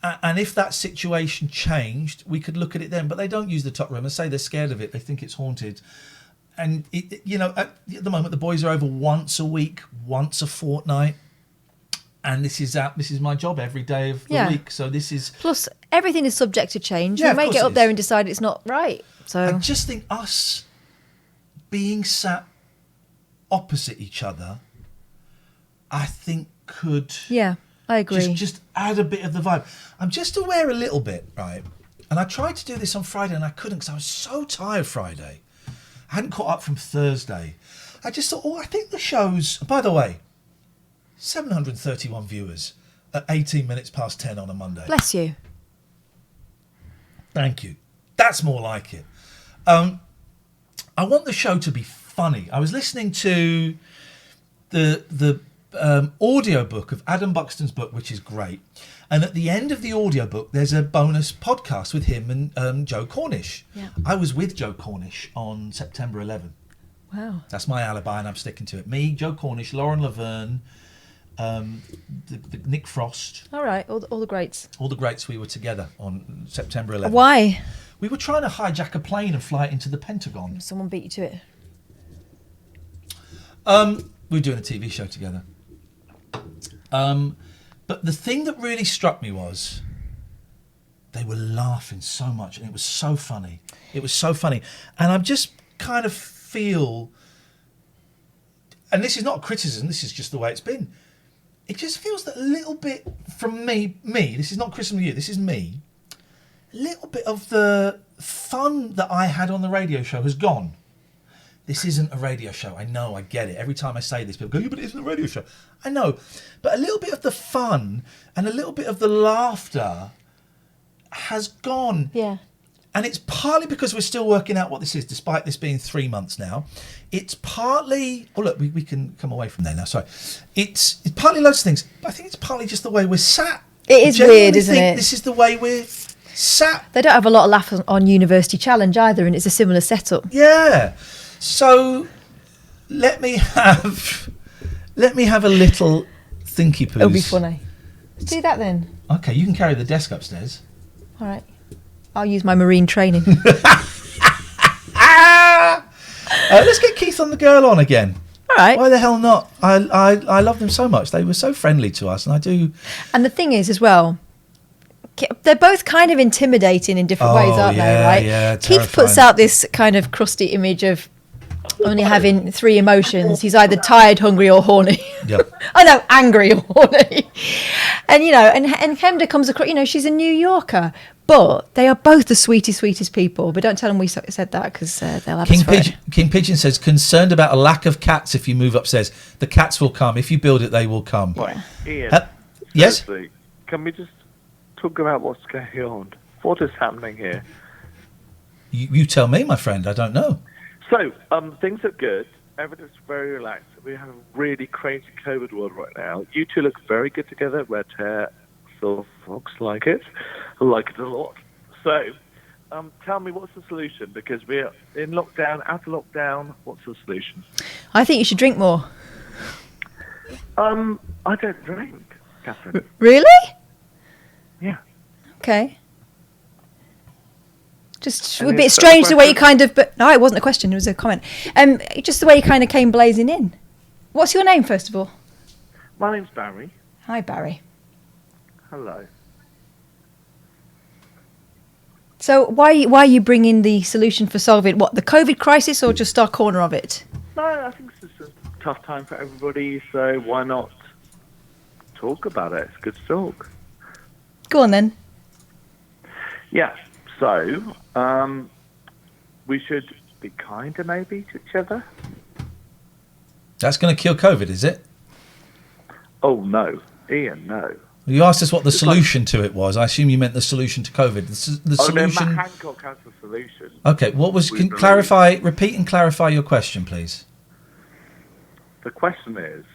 And if that situation changed, we could look at it then. But they don't use the top room. I say they're scared of it. They think it's haunted. And, at the moment, the boys are over once a week, once a fortnight. And this is my job every day of the week. So this is... Plus, everything is subject to change. We may get up there and decide it's not right. So I just think us being sat opposite each other, I think could... Yeah. I agree. Just add a bit of the vibe. I'm just aware a little bit, right? And I tried to do this on Friday and I couldn't because I was so tired Friday. I hadn't caught up from Thursday. I just thought, I think the show's... By the way, 731 viewers at 18 minutes past 10 on a Monday. Bless you. Thank you. That's more like it. I want the show to be funny. I was listening to the audiobook of Adam Buxton's book, which is great. And at the end of the audiobook, there's a bonus podcast with him and Joe Cornish. Yeah. I was with Joe Cornish on September 11. Wow. That's my alibi and I'm sticking to it. Me, Joe Cornish, Lauren Laverne, Nick Frost. All right, all the greats. All the greats, we were together on September 11. Why? We were trying to hijack a plane and fly it into the Pentagon. Someone beat you to it. We were doing a TV show together. But the thing that really struck me was they were laughing so much, and it was so funny. It was so funny. And I just kind of feel, and this is not a criticism, this is just the way it's been. It just feels that a little bit from me, this is not criticism of you, this is me, a little bit of the fun that I had on the radio show has gone. This isn't a radio show. I know, I get it. Every time I say this, people go, yeah, but it isn't a radio show. I know. But a little bit of the fun and a little bit of the laughter has gone. Yeah. And it's partly because we're still working out what this is, despite this being 3 months now. It's partly... Oh, look, we can come away from there now. Sorry. It's partly loads of things. But I think it's partly just the way we're sat. It is weird, isn't it? This is the way we're sat. They don't have a lot of laughs on University Challenge either, and it's a similar setup. Yeah. So let me have a little thinky poos. It'll be funny. Let's do that then. Okay, you can carry the desk upstairs. All right. I'll use my marine training. Let's get Keith and the girl on again. All right. Why the hell not? I love them so much. They were so friendly to us, and I do. And the thing is, as well, they're both kind of intimidating in different ways, aren't they? Right? Yeah, Keith puts out this kind of crusty image of only having 3 emotions. He's either tired, hungry, or horny. Yep. Oh no, angry or horny. And and Kemda comes across. She's a New Yorker, but they are both the sweetest people. But don't tell them we said that, because they'll have us for it. King Pigeon says, concerned about a lack of cats if you move upstairs. The cats will come. If you build it, they will come. Right. Ian. Yes? Seriously, can we just talk about what's going on? What is happening here? You tell me, my friend. I don't know. So, things are good. Everything's very relaxed. We have a really crazy COVID world right now. You two look very good together. Red hair, silver fox, like it. I like it a lot. So, tell me, what's the solution? Because we're in lockdown, out of lockdown. What's the solution? I think you should drink more. I don't drink, Catherine. Really? Yeah. Okay. Just And a bit is that strange a the way you question? kind of... But no, it wasn't a question, it was a comment. Just the way you kind of came blazing in. What's your name, first of all? My name's Barry. Hi, Barry. Hello. So why are you bringing the solution for solving, what, the COVID crisis, or just our corner of it? No, I think it's just a tough time for everybody, so why not talk about it? It's good to talk. Go on, then. Yeah, so we should be kinder maybe to each other. That's going to kill COVID, is it? Oh, no. Ian, no. You asked us what the solution to it was. I assume you meant the solution to COVID. The solution... No, Matt Hancock has the solution. Okay, what was... Can repeat and clarify your question, please. The question is,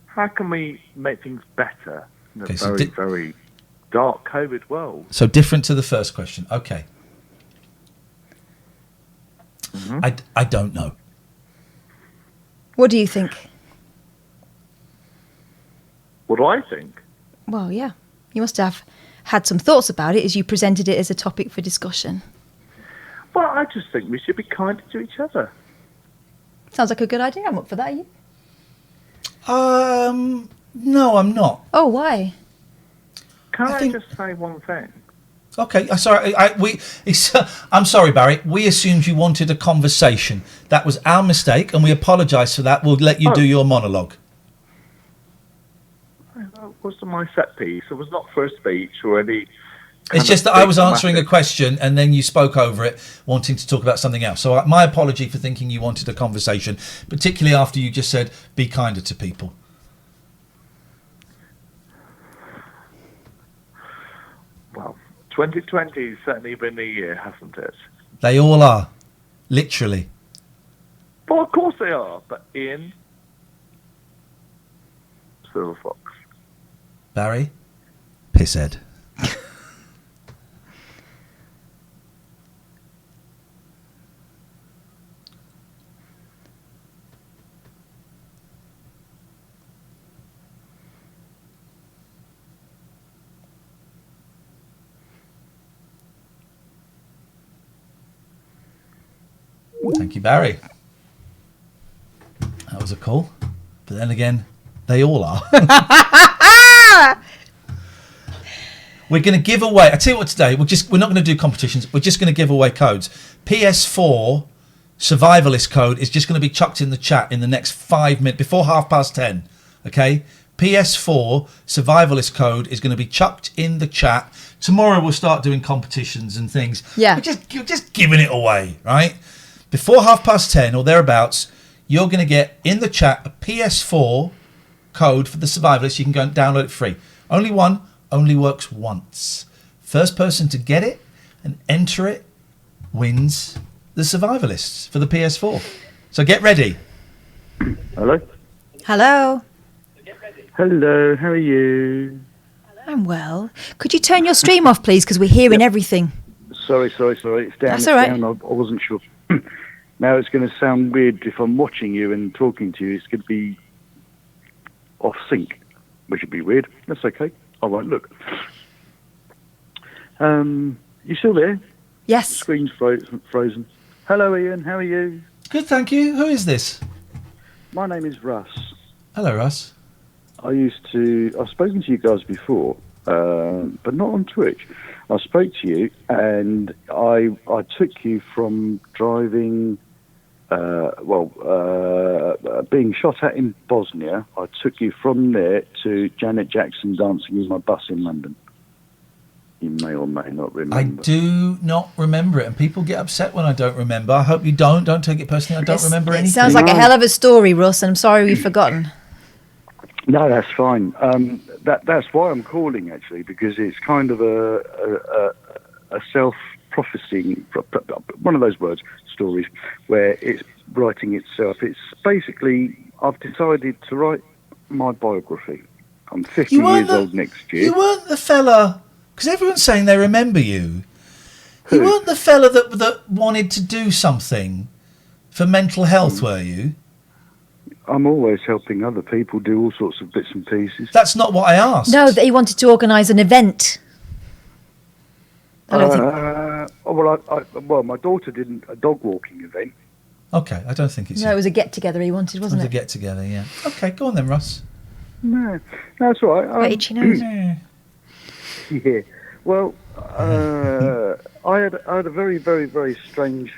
how can we make things better in a Okay, so very dark COVID world? So different to the first question. Okay. Mm-hmm. I don't know. What do you think? What do I think? Well, yeah. You must have had some thoughts about it as you presented it as a topic for discussion. Well, I just think we should be kinder to each other. Sounds like a good idea. I'm up for that. Are you? No, I'm not. Oh, why? Can I just say one thing? Okay, sorry. I'm sorry, Barry. We assumed you wanted a conversation. That was our mistake, and we apologise for that. We'll let you do your monologue. That wasn't my set piece. It was not for a speech or any... It's just that I was answering a question, and then you spoke over it, wanting to talk about something else. So my apology for thinking you wanted a conversation, particularly after you just said, be kinder to people. Well, 2020 has certainly been a year, hasn't it? They all are. Literally. Well, of course they are. But Ian, Silver Fox. Barry, Pisshead. Thank you, Barry. That was a call. But then again, they all are. We're going to give away. I tell you what, today we're not going to do competitions. We're just going to give away codes. PS4 Survivalist code is just going to be chucked in the chat in the next 5 minutes before 10:30. Okay. PS4 Survivalist code is going to be chucked in the chat. Tomorrow we'll start doing competitions and things. Yeah. You're just giving it away, right? Before 10:30 or thereabouts, you're going to get in the chat a PS4 code for the Survivalist. You can go and download it free. Only one, only works once. First person to get it and enter it wins the Survivalists for the PS4. So get ready. Hello? Hello. Hello, how are you? I'm well. Could you turn your stream off, please, because we're hearing everything. Sorry. It's down. That's all right. Down. I wasn't sure. Now it's going to sound weird if I'm watching you and talking to you. It's going to be off sync, which would be weird. That's okay. I won't look. You still there? Yes. The screen's frozen. Hello, Ian. How are you? Good, thank you. Who is this? My name is Russ. Hello, Russ. I've spoken to you guys before, but not on Twitch. I spoke to you, and I took you from driving, being shot at in Bosnia. I took you from there to Janet Jackson dancing in my bus in London. You may or may not remember. I do not remember it, and people get upset when I don't remember. I hope you don't. Don't take it personally. I don't remember anything. It sounds like a hell of a story, Russ, and I'm sorry we've forgotten. No, that's fine. That's why I'm calling, actually, because it's kind of a self-prophesying, one of those words, stories, where it's writing itself. It's basically, I've decided to write my biography. I'm 50 years old next year. You weren't the fella, because everyone's saying they remember you. Who? You weren't the fella that wanted to do something for mental health, were you? I'm always helping other people do all sorts of bits and pieces. That's not what I asked. No, that he wanted to organise an event. I don't think... Well, my daughter did a dog walking event. Okay, I don't think it's... No, it was a get-together he wanted, wasn't it? A get-together, yeah. Okay, go on then, Russ. No, that's all right. Itchy nose. Yeah. Well, I had a very, very, very strange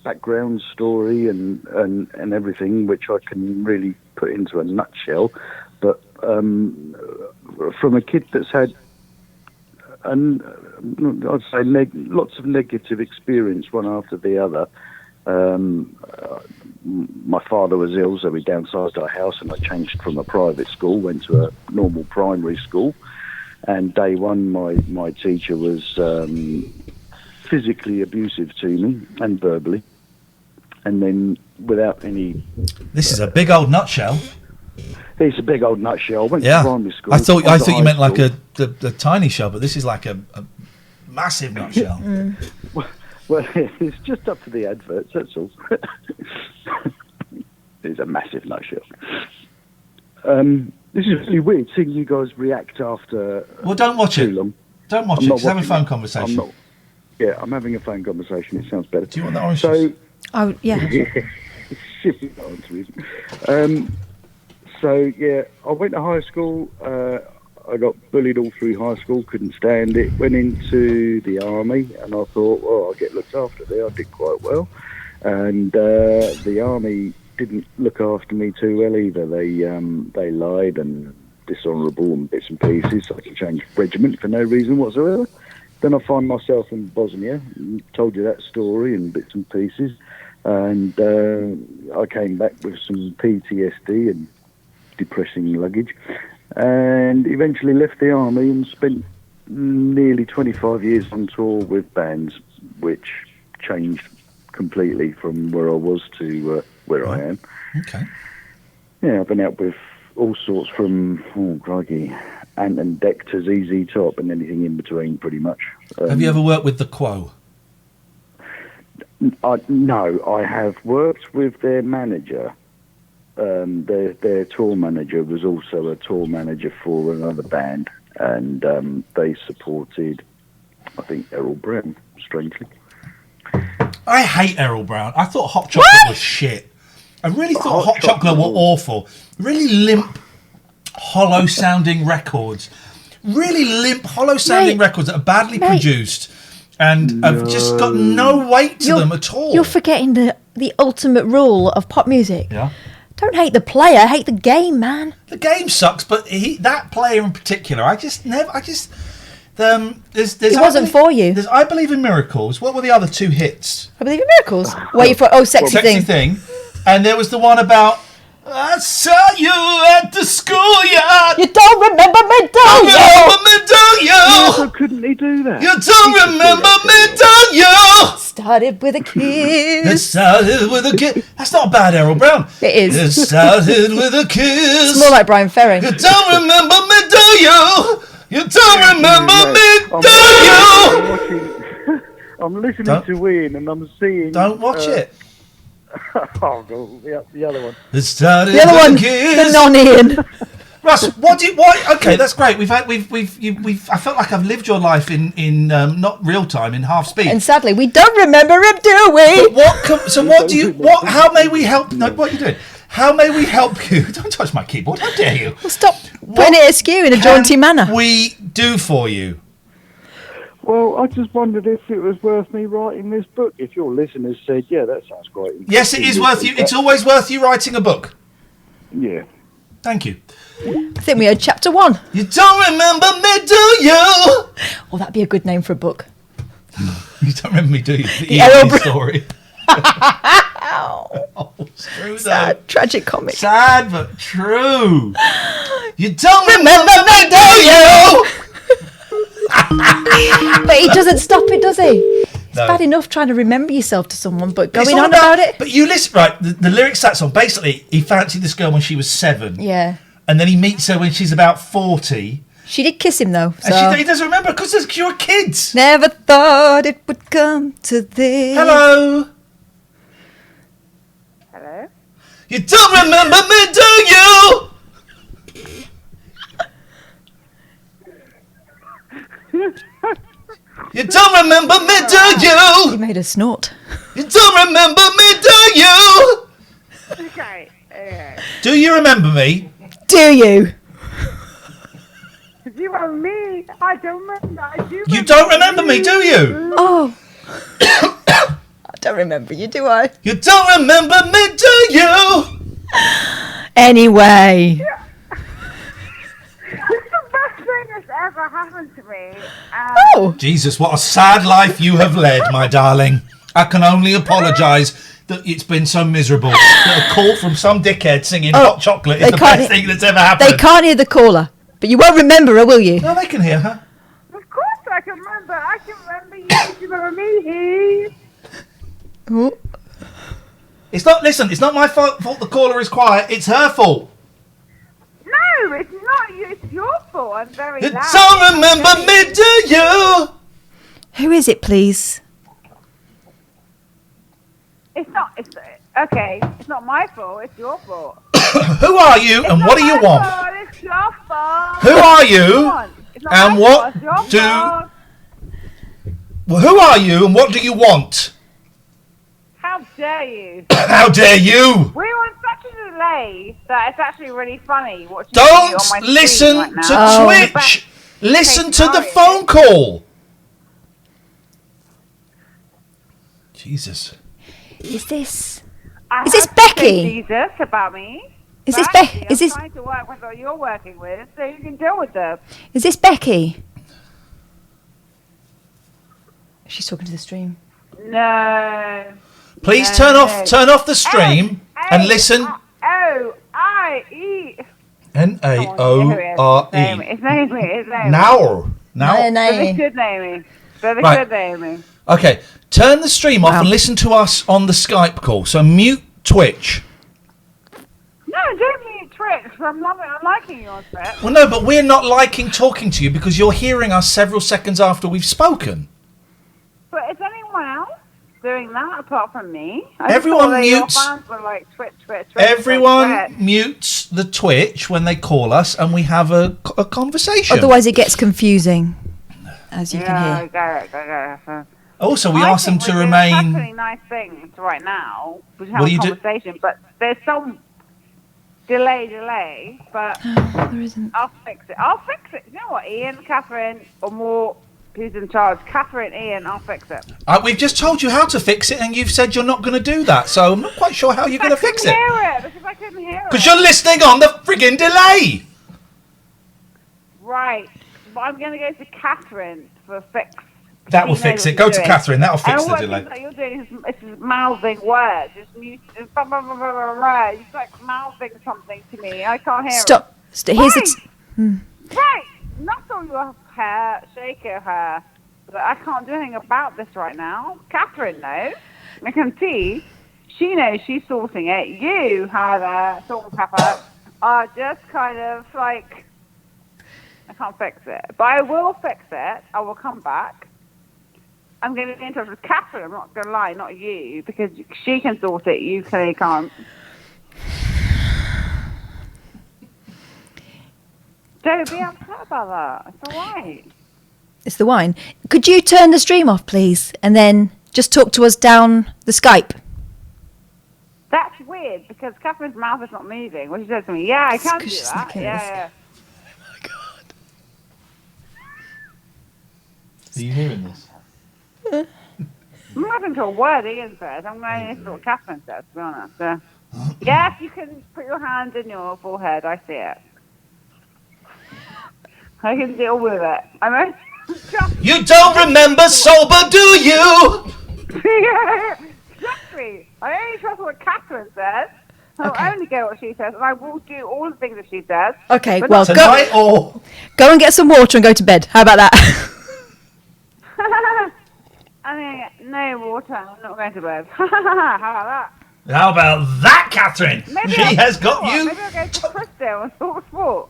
background story and everything, which I can really put into a nutshell. But from a kid that's had, I'd say lots of negative experience one after the other. My father was ill, so we downsized our house, and I changed from a private school, went to a normal primary school. And day one, my teacher was physically abusive to me and verbally. And then without any... This is a big old nutshell. It's a big old nutshell. I went to primary school. I thought you meant like the tiny shell, but this is like a massive nutshell. Well, it's just up to the adverts, that's all. It's a massive nutshell. This is really weird, seeing you guys react after Well, don't watch it. long. Don't watch it, just have a phone conversation. I'm having a phone conversation, it sounds better. Do you want the orange juice? Oh, yeah. I went to high school. I got bullied all through high school, couldn't stand it. Went into the army, and I thought, well, I'll get looked after there. I did quite well. And the army didn't look after me too well either. They lied and dishonourable and bits and pieces. So I could change regiment for no reason whatsoever. Then I find myself in Bosnia. Told you that story in bits and pieces. And I came back with some PTSD and depressing luggage, and eventually left the army and spent nearly 25 years on tour with bands, which changed completely from where I was to where I am. Okay. Yeah, I've been out with all sorts from, Ant and Deck to ZZ Top and anything in between, pretty much. Have you ever worked with the Quo? No, I have worked with their manager. Their tour manager was also a tour manager for another band, and they supported, I think, Errol Brown, strangely. I hate Errol Brown. I thought Hot Chocolate was shit. I really thought Hot Chocolate were awful. Really limp, hollow-sounding records. really limp, hollow-sounding Mate. records that are badly Mate. produced and have just got no weight to them at all. You're forgetting the ultimate rule of pop music. Yeah. Don't hate the player, hate the game, man. The game sucks, but that player in particular, there's It wasn't for you. There's I Believe in Miracles. What were the other two hits? I Believe in Miracles. Wait for Sexy Thing. And there was the one about I saw you at the schoolyard. You don't remember me, do you? How couldn't he do that? You don't remember me, do you? Started with a kiss. It started with a kiss. That's not a bad Errol Brown. It is. It started with a kiss. It's more like Brian Ferry. You don't remember me, do you? You don't remember me, do you? I'm listening to Ian and I'm seeing. Don't watch it. Oh, no, the other one. It started The other with one, a kiss. the non-Ian. Russ, okay, that's great. I felt like I've lived your life in not real time, in half speed. And sadly, we don't remember him, do we? But how may we help? No, what are you doing? How may we help you? Don't touch my keyboard. How dare you? Well, stop putting it askew in a jaunty manner. We do for you. Well, I just wondered if it was worth me writing this book. If your listeners said, yeah, that sounds great. Yes, it is worth you. It's always worth you writing a book. Yeah. Thank you. I think we heard chapter 1. You don't remember me, do you? Well, that'd be a good name for a book. You don't remember me, do you? The Errol Ian story. Oh, it's true, Sad, though. tragic comic. Sad but true. You don't remember me, do you? But he doesn't stop it, does he? It's No. bad enough trying to remember yourself to someone, but It's going all on about it. But you listen, right? The lyrics that song. Basically, he fancied this girl when she was 7, Yeah. and then he meets her when she's about 40. She did kiss him, though. So. And he doesn't remember because you're kids. Never thought it would come to this. Hello. Hello? You don't remember me, do you? You don't remember me, do you? You made her snort. You don't remember me, do you? Okay. Do you remember me? Do you? You are me. I don't remember. You don't remember me, do you? Oh. I don't remember you, do I? You don't remember me, do you? Anyway. It's the best thing that's ever happened to me. Oh. Jesus, what a sad life you have led, my darling. I can only apologise that it's been so miserable. That a call from some dickhead singing Hot Chocolate is the best thing that's ever happened. They can't hear the caller, but you won't remember her, will you? No, they can hear her. Of course I can remember. I can remember you. You remember me. Oh. It's not my fault the caller is quiet. It's her fault. No, it's not you. It's your fault. I'm very You loud. don't remember me, do you? Who is it, please? It's not. Okay. It's not my fault. It's your fault. Who are you and what do you want? It's your fault. Who are you It's not and my what fault, it's your do? fault. Well, who are you and what do you want? How dare you? How dare you? We're on such a delay that it's actually really funny watching Don't you on my screen listen right now. to Twitch. Listen to the phone call. Jesus. Is this I Is this have to say Becky? Jesus about me. Is this Actually, Becky? Is this I'm trying to work with what you're working with, so you can deal with them. is this Becky? She's talking to the stream. No. Please No, turn no. off the stream and listen. O-I-E. Naore. It's Naomi. It's Naomi. Now. Very good, Naomi. Very Right. good, Naomi. Okay, turn the stream off and listen to us on the Skype call. So mute Twitch. No, don't mute Twitch. I'm liking you on Twitch. Well, no, but we're not liking talking to you because you're hearing us several seconds after we've spoken. But is anyone else doing that apart from me? I just Everyone thought that your mutes- fans were like Twitch. Everyone mutes the Twitch when they call us and we have a conversation. Otherwise, it gets confusing, as you can hear. Go. Also, we I asked them think to we're doing remain... such really nice things right now. We What have do a you do? conversation, but there's some delay, but there isn't. I'll fix it. You know what, Ian, Catherine, or more, who's in charge? Catherine, Ian, I'll fix it. We've just told you how to fix it, and you've said you're not going to do that. So I'm not quite sure how you're going to fix it. Because I couldn't hear it. Because you're listening on the friggin' delay. Right, but I'm going to go to Catherine for a fix. That will fix it. Go to Catherine. That'll fix the delay. And what you're doing is mouthing words. It's blah, blah, blah, blah, blah, blah. You're like mouthing something to me. I can't hear Stop. it. Here's Right. Knuckle your hair, shake your hair. But I can't do anything about this right now. Catherine knows. I can see. She knows she's sorting it. You, however, salt and pepper, are just kind of like, I can't fix it. But I will fix it. I will come back. I'm going to be in touch with Catherine, I'm not going to lie, not you, because she can sort it, you clearly can't. Don't be upset about that. It's all right. It's the wine. Could you turn the stream off, please, and then just talk to us down the Skype? That's weird, because Catherine's mouth is not moving. What she said to me, yeah, I can do that. Yeah. Are you hearing this? I'm not into a word Ian says. I'm going to listen to what Catherine says, to be honest. Yes, you can put your hand in your forehead. I see it. I can deal with it. You don't remember sober, do you? Exactly. I only trust what Catherine says. I'll only go what she says, and I will do all the things that she says. Okay, but well, go and get some water and go to bed. How about that? I mean, no water. I'm not going to bed. How about that? How about that, Catherine? She has got you. Maybe I'll go to Crystal and talk sport.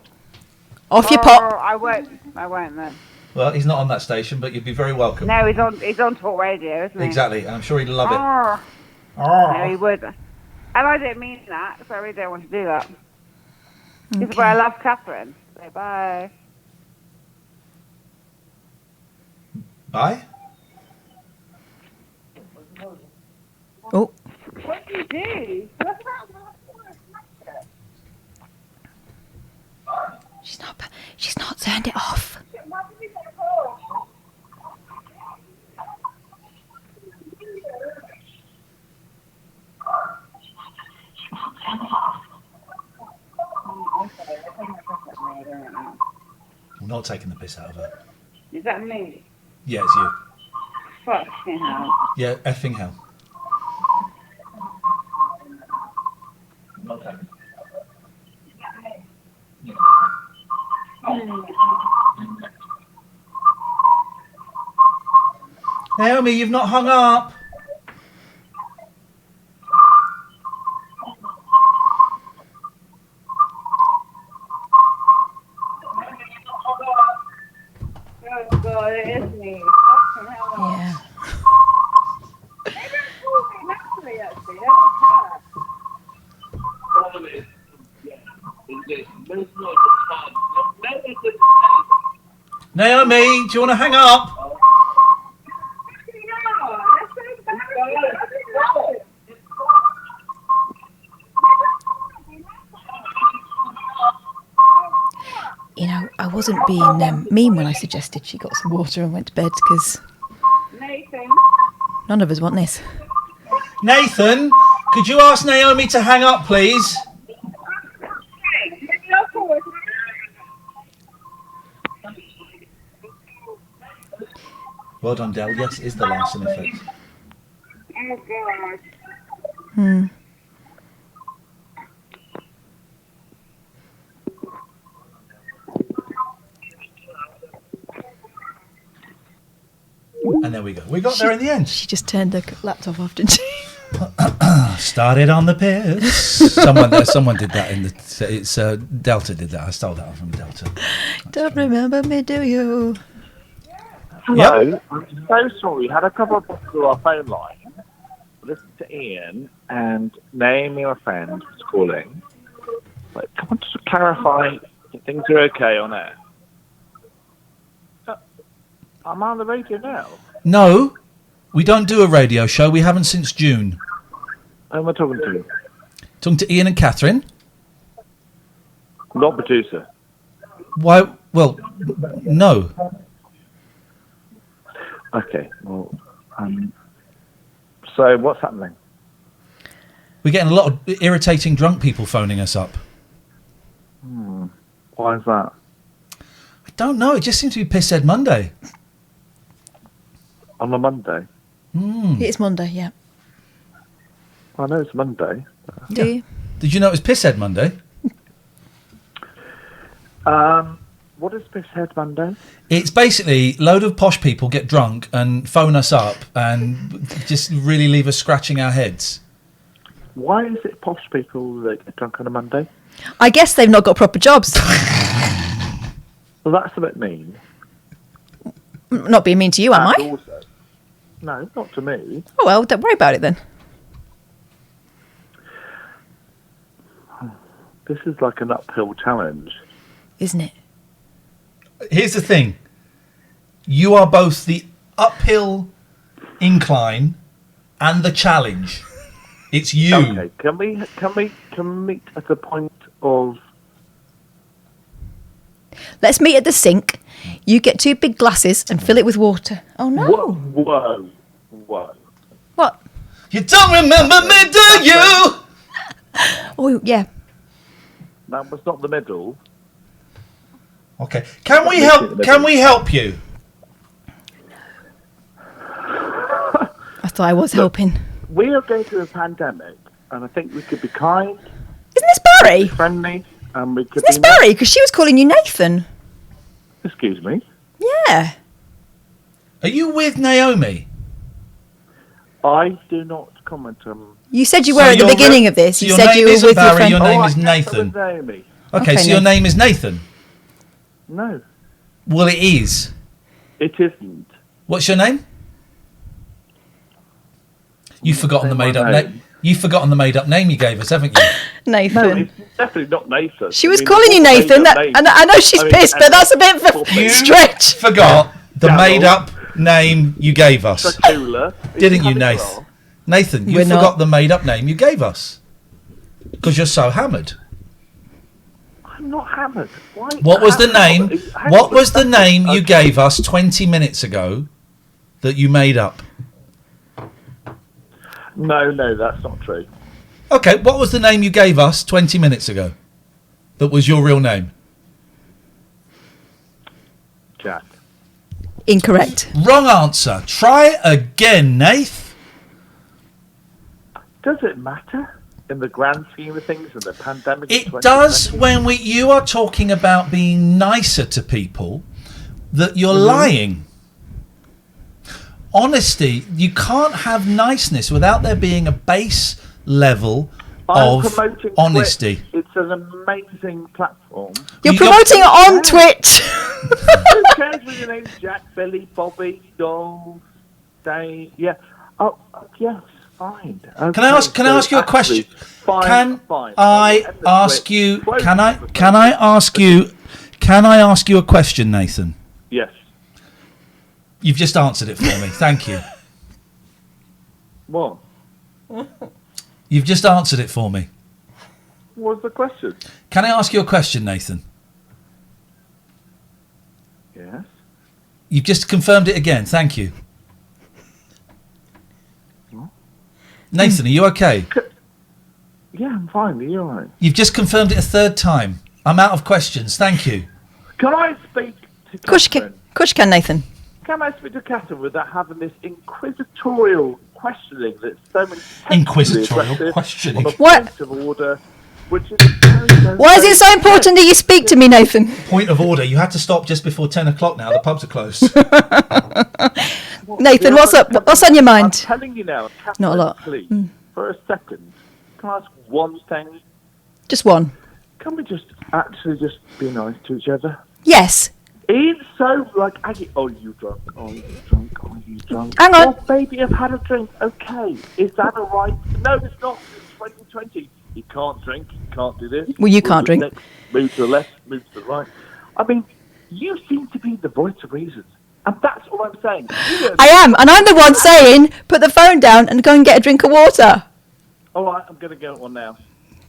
Off your pop. I won't then. Well, he's not on that station, but you'd be very welcome. No, he's on talk radio, isn't he? Exactly, and I'm sure he'd love it. No, he would. And I didn't mean that, so I really don't want to do that. This is why I love Catherine. So bye. Bye? Oh. What do you do? She's not turned it off. We're not taking the piss out of her. Is that me? Yeah, it's you. Fucking hell. Yeah, effing hell. Naomi, you've not hung up. Oh God, it is me. Yeah. Maybe I'm talking naturally, actually. I don't care. Naomi, do you want to hang up? You know, I wasn't being mean when I suggested she got some water and went to bed, because none of us want this. Nathan, could you ask Naomi to hang up, please? Well done, Del. Yes, it is the Larson effect. Oh God. And there we go. We got there in the end. She just turned her laptop off, didn't she? Started on the piss. Someone did that in the. It's Delta did that. I stole that from Delta. Don't remember me, do you? Hello. Yep. I'm so sorry. Had a couple of people through our phone line. Listened to Ian and Naomi, my friend, was calling. Like, come on, just clarify that things are okay on air. I'm on the radio now. No, we don't do a radio show. We haven't since June. Who am I talking to? Talking to Ian and Catherine. Not producer. Why? Well, no. Okay. Well, so what's happening? We're getting a lot of irritating drunk people phoning us up. Why is that? I don't know. It just seems to be Pisshead Monday. On a Monday? It's Monday, yeah. I know it's Monday. Do you? Did you know it was Pisshead Monday? What is Pisshead Monday? It's basically a load of posh people get drunk and phone us up and just really leave us scratching our heads. Why is it posh people that get drunk on a Monday? I guess they've not got proper jobs. Well, that's a bit mean. Not being mean to you, am I? Also, no, not to me. Oh, well, don't worry about it then. This is like an uphill challenge. Isn't it? Here's the thing. You are both the uphill incline and the challenge. It's you. Okay, can we meet at the point of... Let's meet at the sink. You get 2 big glasses and fill it with water. Oh, no. Whoa. What? You don't remember me, do you? Oh, yeah. That was not the middle. Okay. Can we help? Can we help you? I thought I was helping. We are going through a pandemic, and I think we could be kind. Isn't this Barry? Friendly, and we could Isn't this be... Barry? Because she was calling you Nathan. Excuse me? Yeah. Are you with Naomi? I do not comment on... You said you were at the beginning of this. So You your said name you were isn't with Barry, your friend. your name is I Nathan. with Naomi. Okay, so your Nathan. name is Nathan. No, Well, it is. it isn't. What's your name? You've forgotten the say my made-up name. name. You've forgotten the made-up name you gave us, haven't you? Nathan. No, it's definitely not Nathan. She was I mean, calling you it's Nathan. made-up That, name. and I know she's I mean, pissed, but that's a bit of a You stretch. forgot the Damn. made-up name you gave us. Dracula. Didn't you, having a Nathan? laugh? Nathan, you We're forgot not. the made-up name you gave us. Because you're so hammered. I'm not hammered. Why? What was the name? Hang What on, was the okay, name you okay. gave us 20 minutes ago that you made up? No, that's not true. Okay, what was the name you gave us 20 minutes ago that was your real name? Jack. Incorrect. Wrong answer. Try again, Nath. Does it matter in the grand scheme of things in the pandemic? It of does 2020? when you are talking about being nicer to people that you're lying. Honesty, you can't have niceness without there being a base level I'm of promoting honesty. Twitch. It's an amazing platform. You're promoting it on Twitch. Who cares whether your name's Jack, Billy, Bobby, Dole, Dave? Yeah. Oh, yes, fine. Okay, Can I ask you a question? Fine. Can I ask you a question, Nathan? Yes. You've just answered it for me. Thank you. What? You've just answered it for me. What was the question? Can I ask you a question, Nathan? Yes. You've just confirmed it again. Thank you. Nathan, are you okay? Yeah, I'm fine. Are you all right? You've just confirmed it a third time. I'm out of questions. Thank you. Can I speak to Of course you Katherine? can. Of course you can, Nathan. Can I speak to Katherine without having this inquisitorial questioning that's so many Inquisitorial questioning. on a What? point of order, which is very, very, Why is it so important that you speak to me, Nathan? Point of order. You had to stop just before 10 o'clock now. The pubs are closed. Nathan, what's up? What's on your I'm mind? telling you now, Katherine, Not a lot. please, Mm. for a second, can I ask one thing? Just one. Can we just actually just be nice to each other? Yes. It's so like, oh, you drunk? Oh, you drunk? Oh, you drunk? Hang on. Oh, baby, I've had a drink. Okay, is that all right? No, it's not. It's 2020. You can't drink. You can't do this. Well, you Move can't to the drink. next, move to the left. Move to the right. I mean, you seem to be the voice of reason, and that's all I'm saying. I am, and I'm the one saying, put the phone down and go and get a drink of water. All right, I'm going to get one now.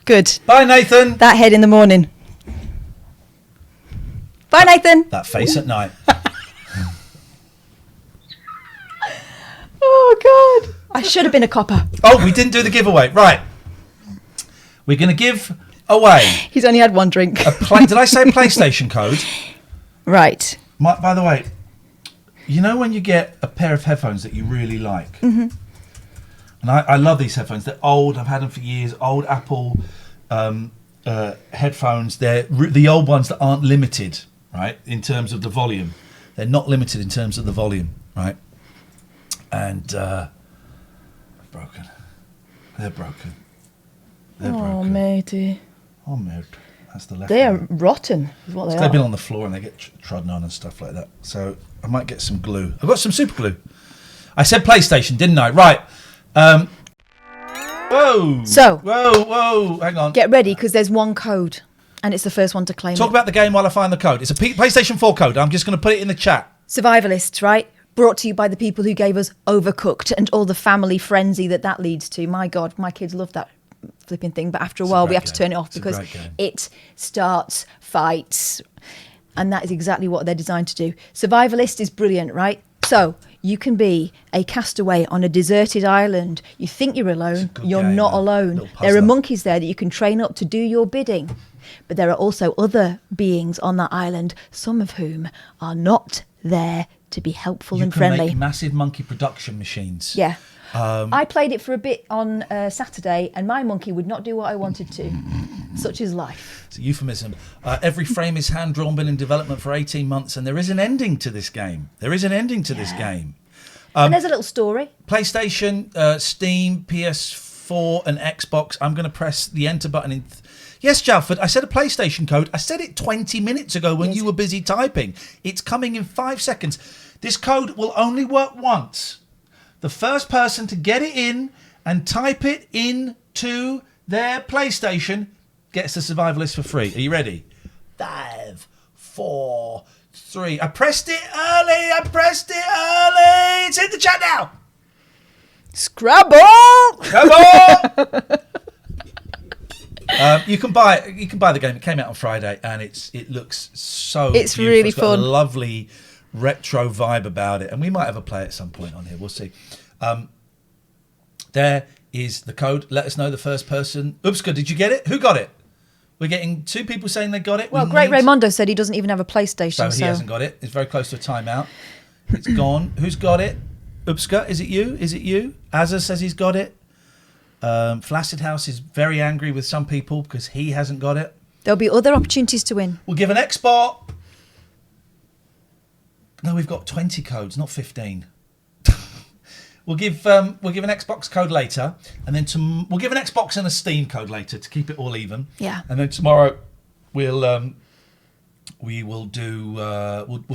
Good. Bye, Nathan. That head in the morning. Bye, Nathan. That face at night. Oh, God. I should have been a copper. Oh, we didn't do the giveaway. Right. We're going to give away. He's only had one drink. Did I say PlayStation code? Right. By the way, you know when you get a pair of headphones that you really like? Mm-hmm. And I love these headphones. They're old. I've had them for years. Old Apple headphones. They're the old ones that aren't limited, right, in terms of the volume. They're not limited in terms of the volume, right? And broken. They're broken. They're broken. Matey. Oh, mate. That's the left They are one. rotten, is what they They've are. been on the floor and they get trodden on and stuff like that. So I might get some glue. I've got some super glue. I said PlayStation, didn't I? Right. Whoa. So. Whoa. Hang on. Get ready, because there's one code, and it's the first one to claim Talk it. about the game while I find the code. It's a PlayStation 4 code. I'm just going to put it in the chat. Survivalists, right? Brought to you by the people who gave us Overcooked and all the family frenzy that leads to. My God, my kids love that flipping thing, but after a while we have to turn it off because it starts fights. And that is exactly what they're designed to do. Survivalist is brilliant, right? So you can be a castaway on a deserted island. You think you're alone. You're not alone. There are monkeys there that you can train up to do your bidding. But there are also other beings on that island, some of whom are not there to be helpful and friendly. You can make massive monkey production machines. Yeah. I played it for a bit on Saturday, and my monkey would not do what I wanted to. Such is life. It's a euphemism. Every frame is hand-drawn, been in development for 18 months, and there is an ending to this game. This game. And there's a little story. PlayStation, Steam, PS4, and Xbox. I'm going to press the enter button in... Yes, Jalford, I said a PlayStation code. I said it 20 minutes ago when you were busy typing. It's coming in 5 seconds. This code will only work once. The first person to get it in and type it into their PlayStation gets the Survivalist for free. Are you ready? 5, 4, 3. I pressed it early. It's in the chat now. Scrabble. You can buy the game. It came out on Friday, and it looks so. It's beautiful. really it's got fun. A lovely retro vibe about it, and we might have a play at some point on here. We'll see. There is the code. Let us know the first person. Oopska, did you get it? Who got it? We're getting 2 people saying they got it. Well, Great Raymondo said he doesn't even have a PlayStation. So he hasn't got it. It's very close to a timeout. It's gone. Who's got it? Oopska, is it you? Azza says he's got it. Flaccid House is very angry with some people because he hasn't got it. There'll be other opportunities to win. We'll give an export. No, we've got 20 codes, not 15. We'll give an Xbox code later, and then we'll give an Xbox and a Steam code later to keep it all even. Yeah. And then tomorrow we'll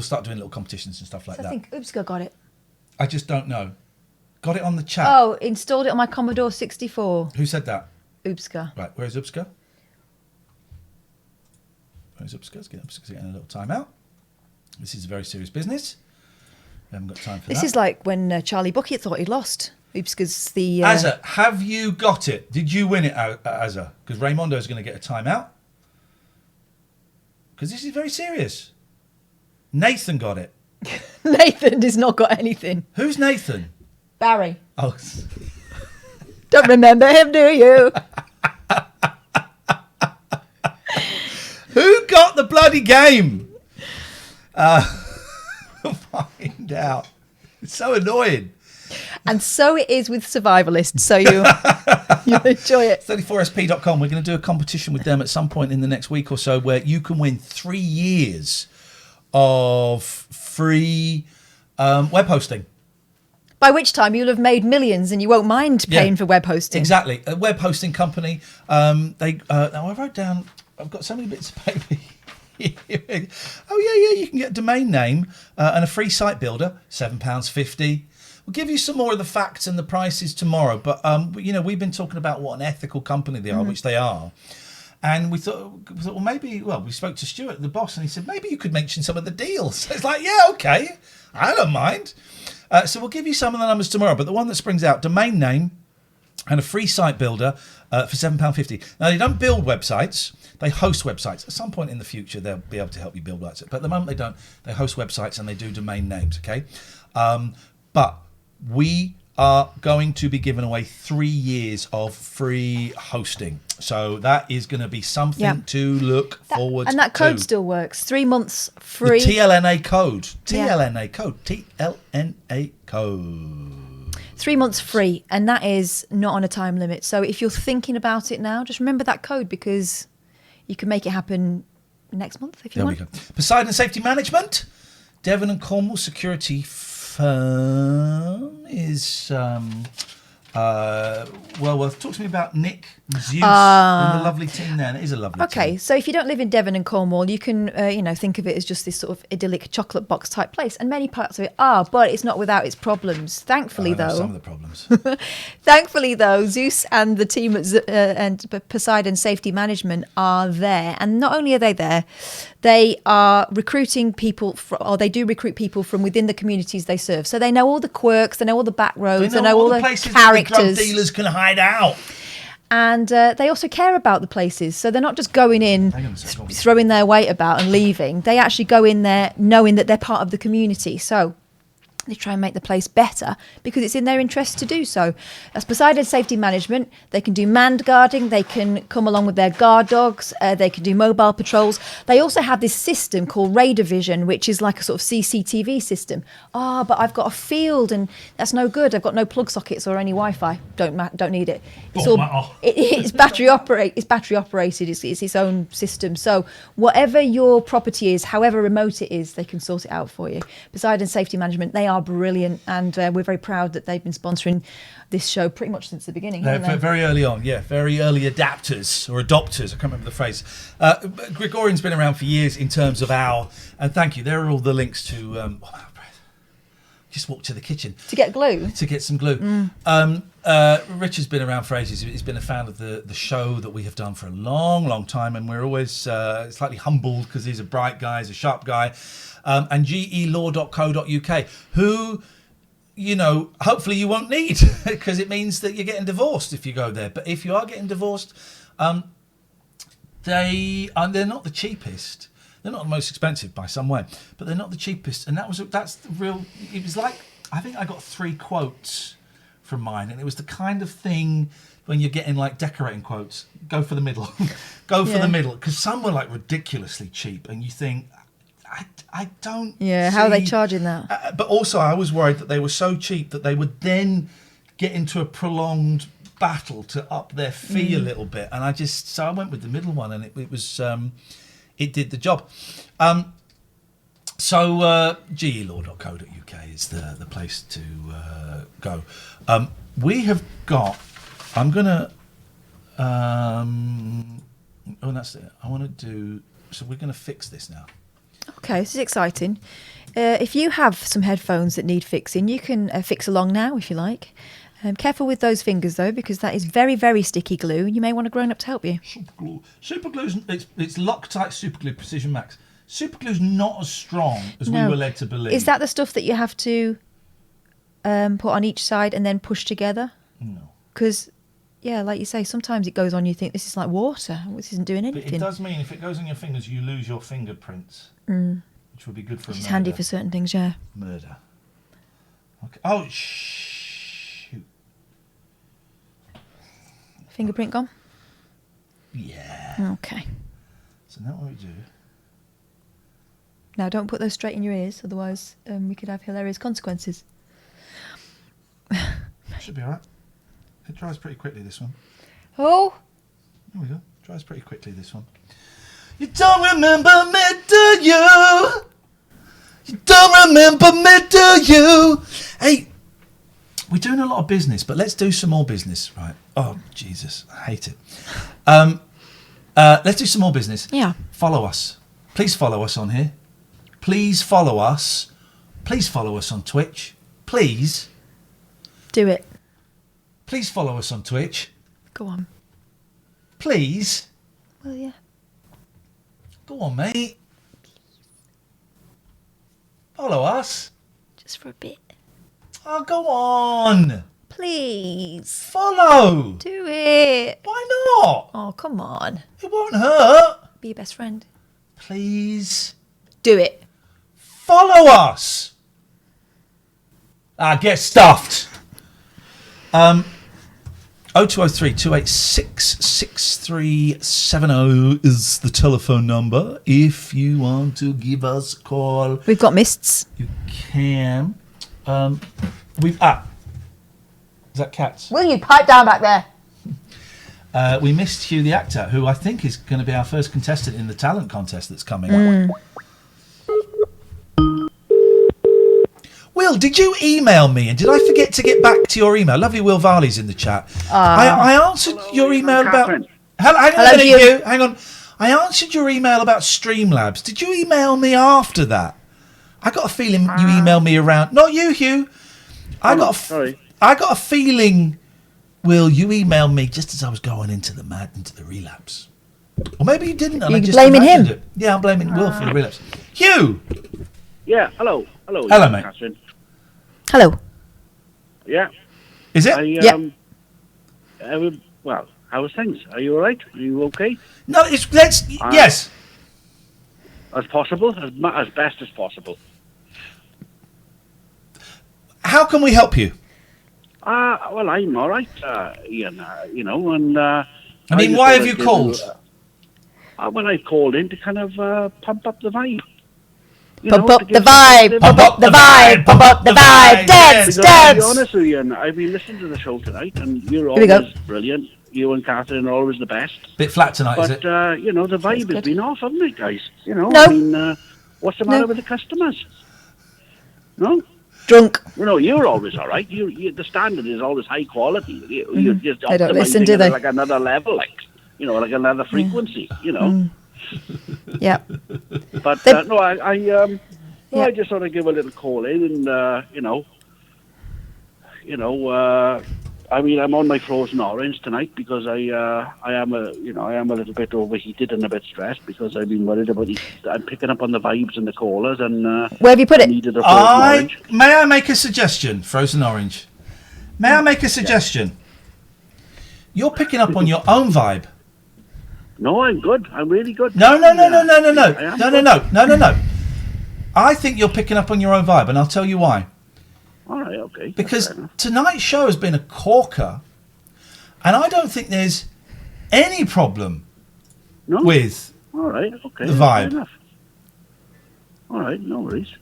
start doing little competitions and stuff like So that. I think Oopska got it. I just don't know. Got it on the chat. Oh, installed it on my Commodore 64. Who said that? Oopska. Right, where's Oopska? Let's get a little time out. This is very serious business. We haven't got time for This that. is like when Charlie Bucket thought he'd lost. Oopska's the... Azza, have you got it? Did you win it, Azza? Because Raymondo's going to get a timeout. Because this is very serious. Nathan got it. Nathan has not got anything. Who's Nathan? Barry. Oh. Don't remember him, do you? Who got the bloody game? Find out. It's so annoying. And so it is with Survivalists, so you'll enjoy it. 34sp.com. We're going to do a competition with them at some point in the next week or so where you can win 3 years of free web hosting. By which time you'll have made millions and you won't mind paying for web hosting. Exactly. A web hosting company. Now I wrote down, I've got so many bits of paper. Oh, yeah, you can get a domain name and a free site builder, £7.50. We'll give you some more of the facts and the prices tomorrow. But, we've been talking about what an ethical company they are, which they are. And we thought, well, maybe, we spoke to Stuart, the boss, and he said, maybe you could mention some of the deals. It's like, yeah, okay, I don't mind. So we'll give you some of the numbers tomorrow. But the one that springs out, domain name, and a free site builder for £7.50. Now, they don't build websites. They host websites. At some point in the future, they'll be able to help you build websites. But at the moment, they don't. They host websites and they do domain names, okay? But we are going to be giving away 3 years of free hosting. So that is going to be something to look forward to. And that code still works. 3 months free. The TLNA code. TLNA code. TLNA code. 3 months free. And that is not on a time limit. So if you're thinking about it now, just remember that code because you can make it happen next month if you want. There we go. Poseidon Safety Management. Devon and Cornwall security firm is... talk to me about Nick and Zeus and the lovely team there. And it is a lovely team. Okay, so if you don't live in Devon and Cornwall, you can, think of it as just this sort of idyllic chocolate box type place. And many parts of it are, but it's not without its problems. Thankfully, though. Some of the problems. Thankfully, though, Zeus and the team at and Poseidon Safety Management are there. And not only are they there, they are recruiting people, or they do recruit people from within the communities they serve. So they know all the quirks, they know all the back roads, they know all the places characters. That the drug dealers can hide out. And they also care about the places. So they're not just going in, throwing their weight about and leaving. They actually go in there knowing that they're part of the community. So they try and make the place better because it's in their interest to do so. As Poseidon Safety Management, they can do manned guarding, they can come along with their guard dogs, they can do mobile patrols. They also have this system called Radar Vision, which is like a sort of CCTV system. But I've got a field and that's no good. I've got no plug sockets or any Wi-Fi. Don't need it. It's battery operated. It's its own system. So whatever your property is, however remote it is, they can sort it out for you. Poseidon Safety Management, they are brilliant, and we're very proud that they've been sponsoring this show pretty much since the beginning. Very early on, very early adapters or adopters. I can't remember the phrase. Gregorian's been around for years in terms of and thank you. There are all the links to. Just walk to the kitchen to get glue. To get some glue. Richard's been around for ages. He's been a fan of the show that we have done for a long, long time, and we're always slightly humbled because he's a bright guy, he's a sharp guy. And gelaw.co.uk, who, hopefully you won't need because it means that you're getting divorced if you go there. But if you are getting divorced, they're not the cheapest. They're not the most expensive by some way, but they're not the cheapest. And that's the real. It was like, I think I got 3 quotes from mine, and it was the kind of thing when you're getting like decorating quotes. Go for the middle, go for the middle, because some were like ridiculously cheap, and you think. I don't. Yeah, how are they charging that? But also, I was worried that they were so cheap that they would then get into a prolonged battle to up their fee a little bit, and so I went with the middle one, and it was it did the job. gelaw.co.uk is the place to go. We have got. I'm gonna. That's it. I want to do. So we're going to fix this now. Okay, this is exciting. If you have some headphones that need fixing, you can fix along now if you like. Careful with those fingers though, because that is very, very sticky glue. You may want a grown-up to help you. Super glue. It's Loctite Super Glue Precision Max. Super glue's not as strong as we were led to believe. Is that the stuff that you have to put on each side and then push together? No. Because, yeah, like you say, sometimes it goes on. You think this is like water. This isn't doing anything. But it does mean if it goes on your fingers, you lose your fingerprints. Which would be good for a murder. It's handy for certain things, yeah. Murder. Okay. Oh, shoot. Fingerprint gone? Yeah. Okay. So now what we do... Now, don't put those straight in your ears, otherwise we could have hilarious consequences. Should be all right. It dries pretty quickly, this one. Oh! There we go. Dries pretty quickly, this one. You don't remember me, do you? You don't remember me, do you? Hey, we're doing a lot of business, but let's do some more business, right? Oh, Jesus, I hate it. Let's do some more business. Yeah. Follow us. Please follow us on here. Please follow us. Please follow us on Twitch. Please. Do it. Please follow us on Twitch. Go on. Please. Well, yeah. Go on, mate. Follow us. Just for a bit. Oh, go on. Please. Follow. Do it. Why not? Oh, come on. It won't hurt. Be your best friend. Please. Do it. Follow us. Get stuffed. 0203 286 6370 is the telephone number. If you want to give us a call, We've got mists. you can. Is that cats? Will you pipe down back there? We missed Hugh the actor, who I think is going to be our first contestant in the talent contest that's coming up. Will, did you email me? And did I forget to get back to your email? Lovely Will Varley's in the chat. I answered your email about... Hello, Hugh. Hang on. I answered your email about Streamlabs. Did you email me after that? I got a feeling you emailed me around... Not you, Hugh. I got a feeling, Will, you emailed me just as I was going into the relapse. Or maybe you didn't. And You're I just blaming him? imagined it. Yeah, I'm blaming Will for the relapse. Hugh! Yeah, hello. Hello, mate. Catherine. Hello. Yeah. Is it? Well, how are things? Are you all right? Are you okay? No, yes. As possible, as best as possible. How can we help you? Well, I'm all right, Ian, and... why have you called? Well, I called in to kind of pump up the vibe. Pump up the vibe, pump up the vibe, pump up the vibe, dance, To dance. be honest with you, I've been listening to the show tonight, and you're Here we go. always brilliant. You and Katherine are always the best. Bit flat tonight, is it? But, the vibe has been off, hasn't it, guys? No. What's the matter with the customers? No? Drunk. No, you're always all right. The standard is always high quality. You're just They don't listen, do optimizing they? it like another level, like another frequency, Yeah. But no, I just sort of give a little call in, and I'm on my frozen orange tonight because I am a little bit overheated and a bit stressed because I've been worried about I'm picking up on the vibes and the callers, and where have you put it? Needed a frozen orange. May I make a suggestion? Frozen orange. May I make a suggestion? You're picking up on your own vibe. No, I'm good. I'm really good. No. I think you're picking up on your own vibe, and I'll tell you why. All right, okay. Because tonight's show has been a corker, and I don't think there's any problem with the vibe. Fair enough. All right, no worries.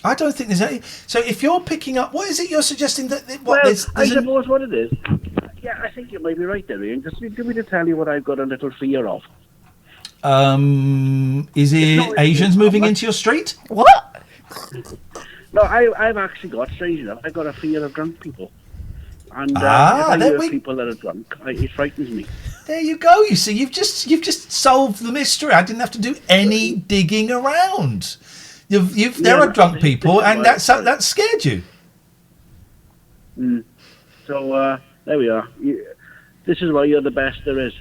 I don't think there's any. So if you're picking up, what is it you're suggesting that? I suppose what it is. Yeah, I think you might be right there, Ian. Just give me to tell you what I've got a little fear of. Is it Asians moving into your street? What? No, I've actually got, strange enough, I've got a fear of drunk people. And if I hear people that are drunk, it frightens me. There you go. You see, you've just solved the mystery. I didn't have to do any digging around. There are drunk people, and that scared you. So there we are. This is why you're the best there is,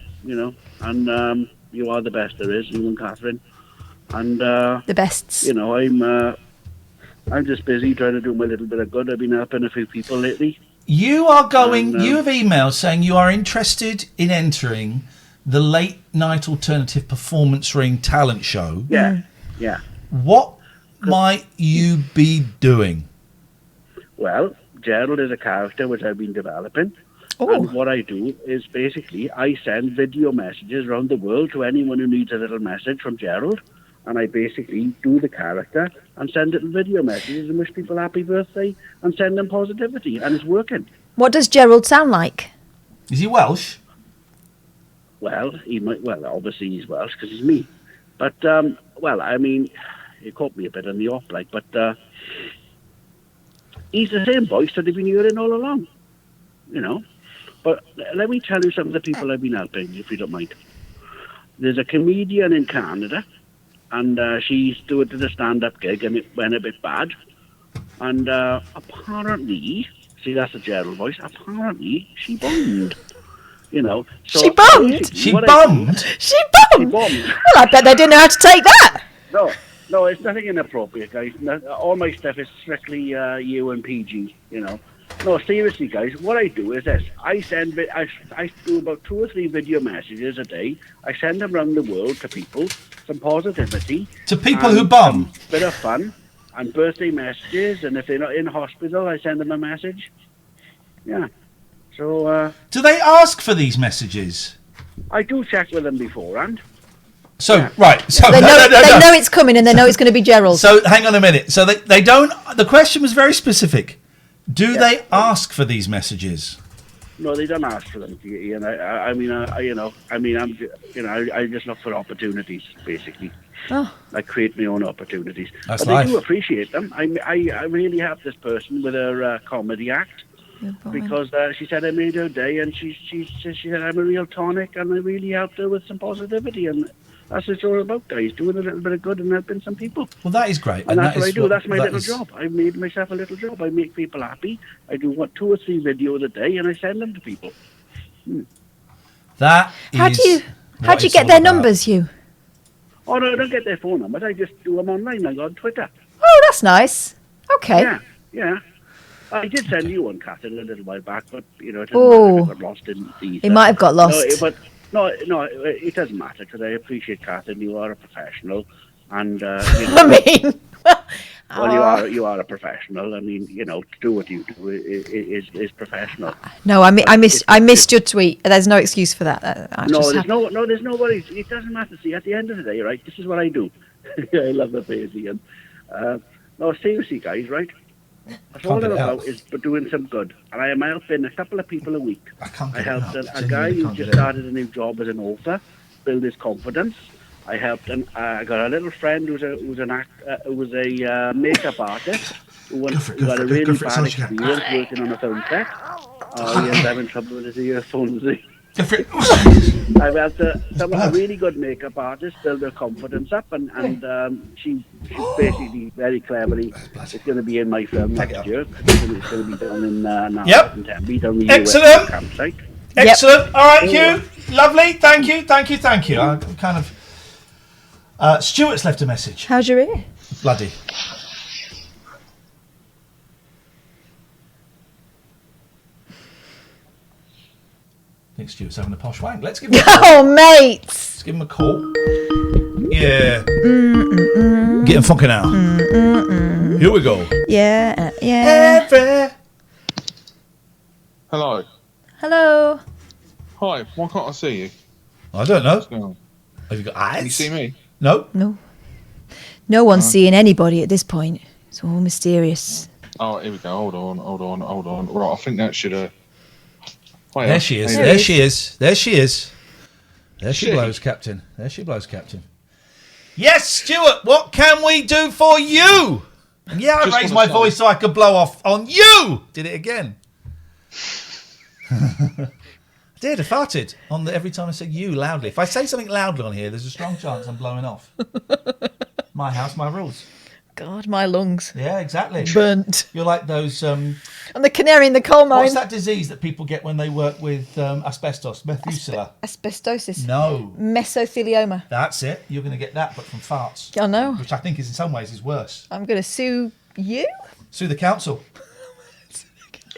and you are the best there is, you and Katherine. And the bests. I'm just busy trying to do my little bit of good. I've been helping a few people lately. You are going. You have emailed saying you are interested in entering the late night alternative performance ring talent show. Yeah. What might you be doing? Well, Gerald is a character which I've been developing. And what I do is basically I send video messages around the world to anyone who needs a little message from Gerald. And I basically do the character and send little video messages and wish people happy birthday and send them positivity. And it's working. What does Gerald sound like? Is he Welsh? Well, obviously he's Welsh because he's me. But, he caught me a bit on the off, but he's the same voice that they've been hearing all along, But let me tell you some of the people I've been helping, if you don't mind. There's a comedian in Canada, and she's doing the stand-up gig, and it went a bit bad. And apparently, see, that's the Gerald voice, apparently she bombed. So she bombed? She bombed? She bombed? Well, I bet they didn't know how to take that. No, it's nothing inappropriate, guys. No, all my stuff is strictly you and PG, No, seriously, guys, what I do is this. I do about 2 or 3 video messages a day. I send them around the world to people, some positivity. To people who bum. Some bit of fun, and birthday messages, and if they're not in hospital, I send them a message. Yeah. So, do they ask for these messages? I do check with them beforehand. So, right. So, They know it's coming and they know it's going to be Gerald. So, hang on a minute. So, they don't... The question was very specific. Do they ask for these messages? No, they don't ask for them, Ian. I just look for opportunities, basically. Oh. I create my own opportunities. That's but life. I do appreciate them. I really helped this person with her comedy act because she said I made her day, and she said I'm a real tonic, and I really helped her with some positivity, and that's what it's all about, guys. Doing a little bit of good and helping some people. Well, that is great. And that's what I do. That's my that little is- job. I've made myself a little job. I make people happy. I do 2 or 3 videos a day, and I send them to people. That How is do you what it's get all their about. numbers, Hugh? Oh, no, I don't get their phone numbers. I just do them online. I go on Twitter. Oh, that's nice. Okay. Yeah. I did send you one, Catherine, a little while back, but, it doesn't Oh. matter. It got lost in the ether. It might have got lost. No, it doesn't matter, because I appreciate, Catherine, you are a professional, and, I mean... Well, you are a professional. I mean, to do what you do is professional. No, I missed your tweet. There's no excuse for that. There's no worries. It doesn't matter. See, at the end of the day, right, this is what I do. I love the phrase, Ian. No, seriously, guys, right? That's all I'm about is doing some good. And I am helping a couple of people a week. I helped a guy who just started a new job as an author build his confidence. I helped him. I got a little friend who was a makeup artist who had a really bad experience working on a film set. He was having trouble with his earphones. I've helped a really good makeup artist build her confidence up, and she's basically very cleverly. It's going to be in my film next year. It's going to be done in Tempe, down the US campsite. Excellent. All right, Hugh. Lovely. Thank you. I'm kind of... Stuart's left a message. How's your ear? Bloody. I think Stuart's having a posh wank. Let's give him a call. Oh, mate! Let's give him a call. Yeah. Getting funky now. Here we go. Yeah. Hello. Hello. Hi. Why can't I see you? I don't know. What's going on? Have you got eyes? Can you see me? No. No one's seeing anybody at this point. It's all mysterious. Oh, here we go. Hold on. Right, I think that should... There she is. There she is. There she is. There she blows, Captain. There she blows, Captain. Yes, Stuart, what can we do for you? And yeah, I raised my voice so I could blow off on you. Did it again. I farted on every time I said you loudly. If I say something loudly on here, there's a strong chance I'm blowing off. My house, my rules. God, my lungs. Yeah, exactly. Burnt. You're like those... I'm the canary in the coal mine. What's that disease that people get when they work with asbestos? Methuselah. Asbestosis. No. Mesothelioma. That's it. You're going to get that, but from farts. I know. Which I think is in some ways is worse. I'm going to sue you? Sue the council.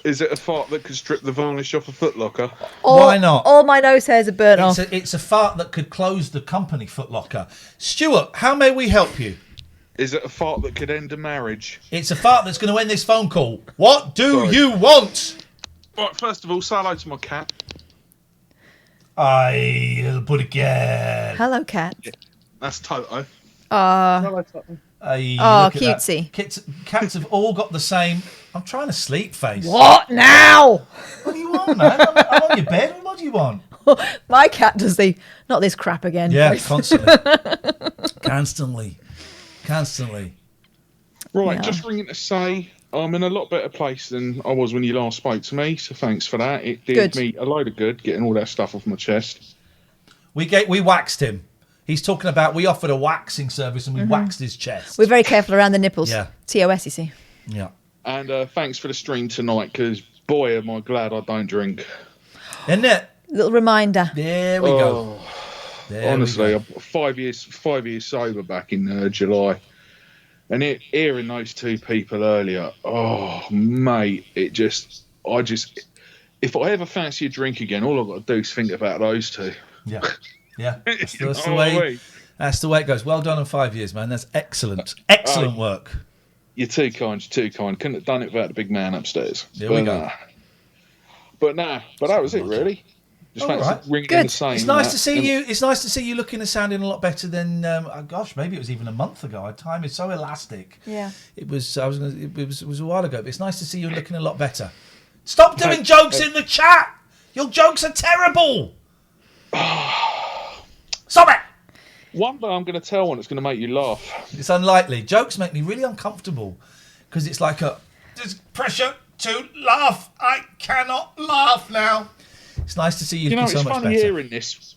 Is it a fart that could strip the varnish off a footlocker? Why not? All my nose hairs are burnt off. It's a fart that could close the company Footlocker. Stuart, how may we help you? Is it a fart that could end a marriage? It's a fart that's going to end this phone call. What do you want? Right, first of all, say hello to my cat. Aye, little buddy cat. Hello, cat. Yeah, that's Toto. Aye, oh, look at cutesy. that. Cats have all got the same... I'm trying to sleep face. What now? What do you want, man? I'm on your bed. What do you want? My cat does not this crap again. Yeah, constantly. Constantly. Right, just ringing to say I'm in a lot better place than I was when you last spoke to me, so thanks for that. It did me a load of good, getting all that stuff off my chest. We waxed him. He's talking about we offered a waxing service and we waxed his chest. We're very careful around the nipples. Yeah. TOS, you see. Yeah. And thanks for the stream tonight, because boy, am I glad I don't drink. Isn't it? Little reminder. There we go. Honestly, I'm 5 years sober back in July. And hearing those two people earlier, oh, mate, it just if I ever fancy a drink again, all I've got to do is think about those two. Yeah. That's the way. That's the way it goes. Well done on 5 years, man. That's excellent. Excellent work. You're too kind. Couldn't have done it without the big man upstairs. There we go. But that was it, really. Just ringing in the same. It's nice to see you. It's nice to see you looking and sounding a lot better than. Gosh, maybe it was even a month ago. Time is so elastic. Yeah. It was. It was a while ago. But it's nice to see you looking a lot better. Stop doing jokes in the chat. Your jokes are terrible. Stop it. One day I'm going to tell one that's going to make you laugh. It's unlikely. Jokes make me really uncomfortable because it's like there's pressure to laugh. I cannot laugh now. It's nice to see you looking so much better.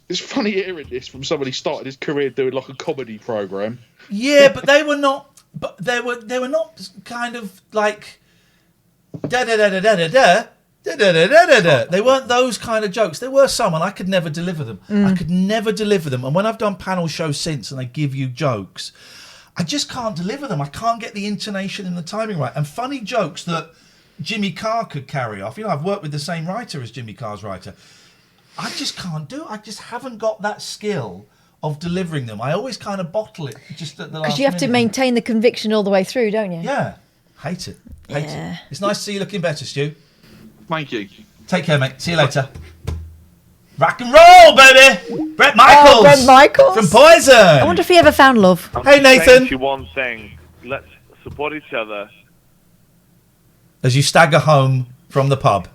It's funny hearing this from somebody who started his career doing like a comedy program. Yeah, but they were not. But they were not kind of like da da da da da da da. They weren't those kind of jokes. There were some, and I could never deliver them. I could never deliver them. And when I've done panel shows since, and they give you jokes, I just can't deliver them. I can't get the intonation and the timing right. And funny jokes that Jimmy Carr could carry off. I've worked with the same writer as Jimmy Carr's writer. I just can't do it. I just haven't got that skill of delivering them. I always kind of bottle it just at the last Because you have to minute. maintain the conviction all the way through, don't you? Yeah. Hate it. Hate it. It's nice to see you looking better, Stu. Thank you. Take care, mate. See you later. Rock and roll, baby! Brett Michaels! Oh, Brett Michaels? From Poison! I wonder if he ever found love. Hey, Nathan! You one thing. Let's support each other. As you stagger home from the pub.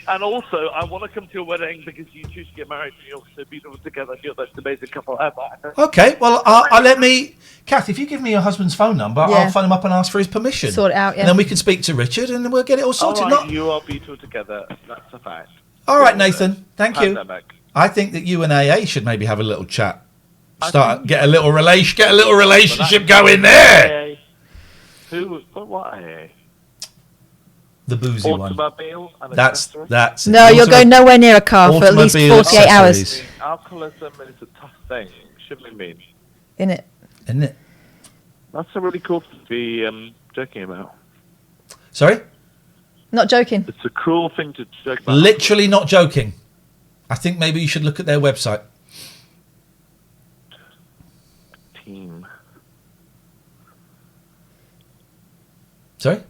And also, I want to come to your wedding because you two should get married and you'll so beautiful together. You're the most amazing couple ever. Okay, well, I'll let me... Kath, if you give me your husband's phone number, I'll phone him up and ask for his permission. Sort it out, yeah. And then we can speak to Richard and we'll get it all sorted. All right, you are beautiful together. That's a fact. All right, Nathan. Thank you. Pandemic. I think that you and AA should maybe have a little chat. Get a little relationship going there. What AA? The boozy Automobile one. That's it. No, you're going nowhere near a car for at least 48 hours. Alcoholism is a tough thing. Shouldn't be mean. Isn't it? That's a really cool thing to be joking about. Sorry? Not joking. It's a cruel thing to joke about. Literally not joking. I think maybe you should look at their website. Team. Sorry?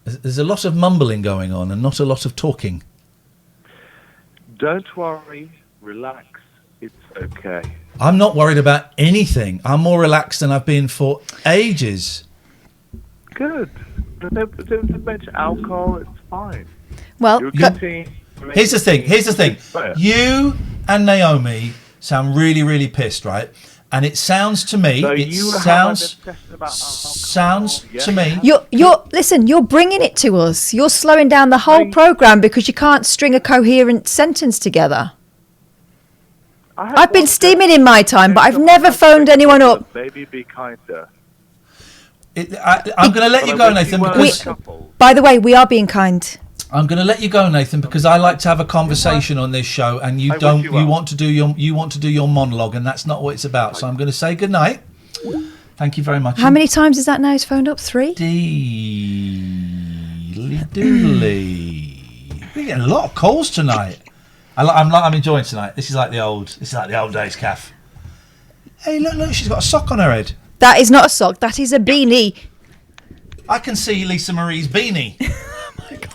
There's a lot of mumbling going on and not a lot of talking. Don't worry. Relax. It's okay. I'm not worried about anything. I'm more relaxed than I've been for ages. Good. Don't mention alcohol. It's fine. Well, here's the thing. You and Naomi sound really, really pissed, right? And it sounds to me, to me. You're bringing it to us. You're slowing down the whole program because you can't string a coherent sentence together. I've been steaming in my time, but I've never phoned anyone up. Maybe be kinder. I'm going to let you go, Nathan. By the way, we are being kind. I'm going to let you go, Nathan, because I like to have a conversation on this show, and you don't. You want to do your monologue, and that's not what it's about. So I'm going to say good night. Thank you very much. How many times is that now? He's phoned up 3. Doodly. We're getting a lot of calls tonight. I'm enjoying tonight. This is like the old days, Kath. Hey, look! She's got a sock on her head. That is not a sock. That is a beanie. I can see Lisa Marie's beanie.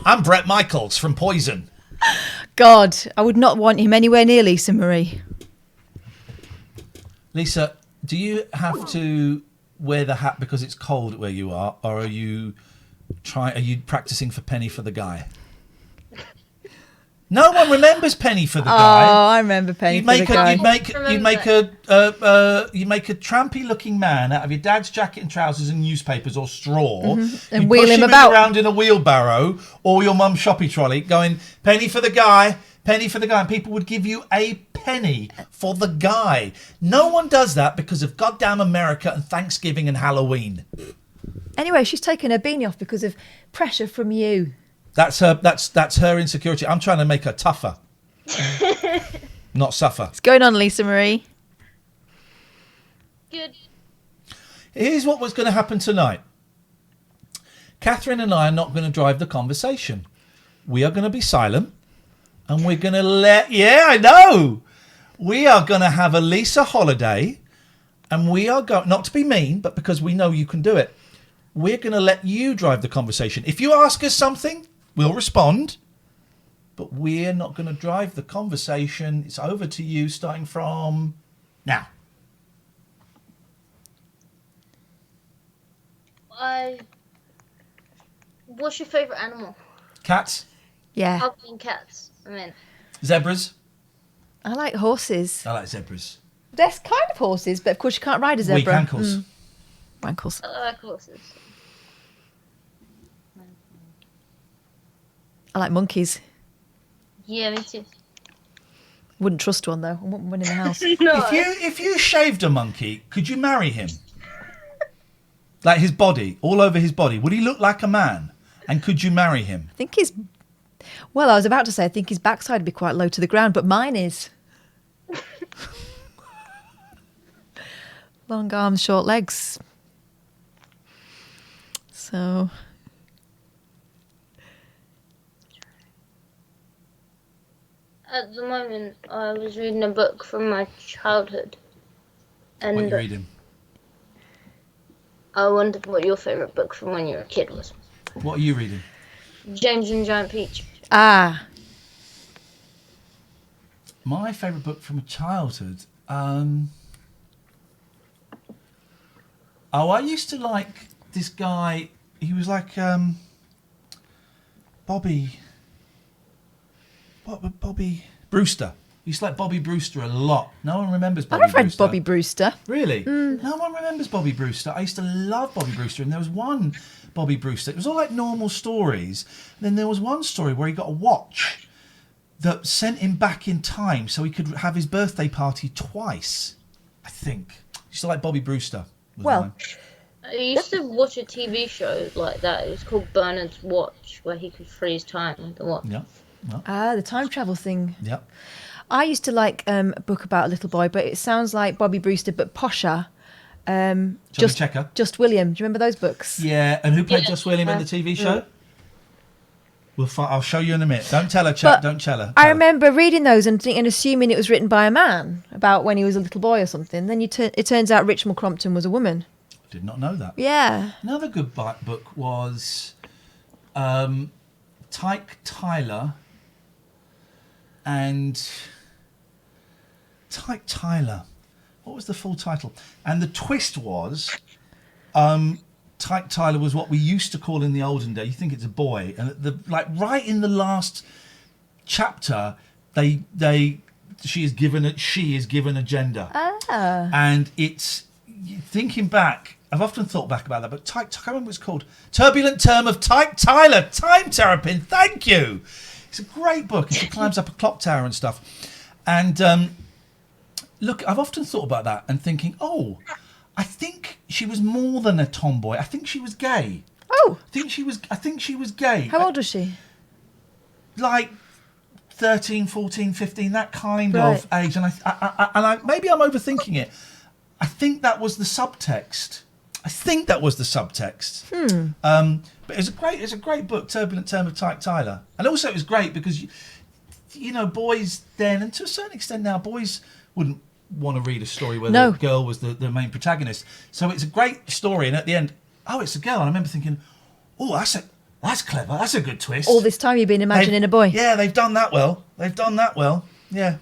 I'm Brett Michaels from Poison. God, I would not want him anywhere near Lisa Marie. Lisa, do you have to wear the hat because it's cold where you are, or are you practicing for Penny for the Guy? No one remembers Penny for the Guy. Oh, I remember Penny for the Guy. You'd make a trampy-looking man out of your dad's jacket and trousers and newspapers or straw, and you'd wheel push him about around in a wheelbarrow or your mum's shopping trolley, going penny for the guy, and people would give you a penny for the guy. No one does that because of goddamn America and Thanksgiving and Halloween. Anyway, she's taken her beanie off because of pressure from you. That's her insecurity. I'm trying to make her tougher, not suffer. What's going on, Lisa Marie? Good. Here's what was going to happen tonight. Katherine and I are not going to drive the conversation. We are going to be silent, and we're going to yeah, I know. We are going to have a Lisa holiday, and we are going, not to be mean, but because we know you can do it, we're going to let you drive the conversation. If you ask us something, we'll respond, but we're not going to drive the conversation. It's over to you starting from now. What's your favourite animal? Cats. Yeah. I've been cats. I mean, Zebras. I like horses. I like zebras. They're kind of horses, but of course you can't ride a zebra. Weak ankles. Ankles. I like horses. I like monkeys. Yeah, me too. Wouldn't trust one though. I want one in the house. No. If you shaved a monkey, could you marry him? Like his body, all over his body. Would he look like a man? And could you marry him? I think his... Well, I was about to say I think his backside would be quite low to the ground, but mine is. Long arms, short legs. So... At the moment, I was reading a book from my childhood. And What are you reading? I wondered what your favourite book from when you were a kid was. What are you reading? James and Giant Peach. Ah. My favourite book from childhood. I used to like this guy. He was like Bobby Brewster. He used to like Bobby Brewster a lot. No one remembers Bobby Brewster. I've read Bobby Brewster. Really? No one remembers Bobby Brewster. I used to love Bobby Brewster, and there was one Bobby Brewster. It was all like normal stories. And then there was one story where he got a watch that sent him back in time so he could have his birthday party twice, I think. I used to like Bobby Brewster. Well, I used to watch a TV show like that. It was called Bernard's Watch, where he could freeze time with the watch. Yeah. Ah, the time travel thing. Yep. I used to like a book about a little boy, but it sounds like Bobby Brewster, but posher. Checker. Just William. Do you remember those books? Yeah, and who played Just William in the TV show? I'll show you in a minute. Don't tell her, Chuck. Don't tell her. I remember reading those and assuming it was written by a man about when he was a little boy or something. Then it turns out Richmond Crompton was a woman. Did not know that. Yeah. Another good book was Tyke Tyler and Tyke Tyler. What was the full title? And the twist was Tyke Tyler was what we used to call in the olden day. You think it's a boy, and right in the last chapter, she is given a gender. Ah. And it's thinking back. I've often thought back about that, but I can't remember what it's called. Turbulent Term of Tyke Tyler, Time Terrapin. Thank you. It's a great book. She climbs up a clock tower and stuff. And look, I've often thought about that and thinking, I think she was more than a tomboy. I think she was gay. Oh. I think she was gay. How old was she? Like 13, 14, 15, that kind Right. of age. And I maybe I'm overthinking it. I think that was the subtext. But it's a great book, Turbulent Term of Tyke Tyler. And also it was great because you know, boys then, and to a certain extent now, boys wouldn't want to read a story where the girl was the main protagonist. So it's a great story, and at the end, it's a girl. And I remember thinking, that's clever. That's a good twist. All this time you've been imagining a boy. Yeah, they've done that well. Yeah.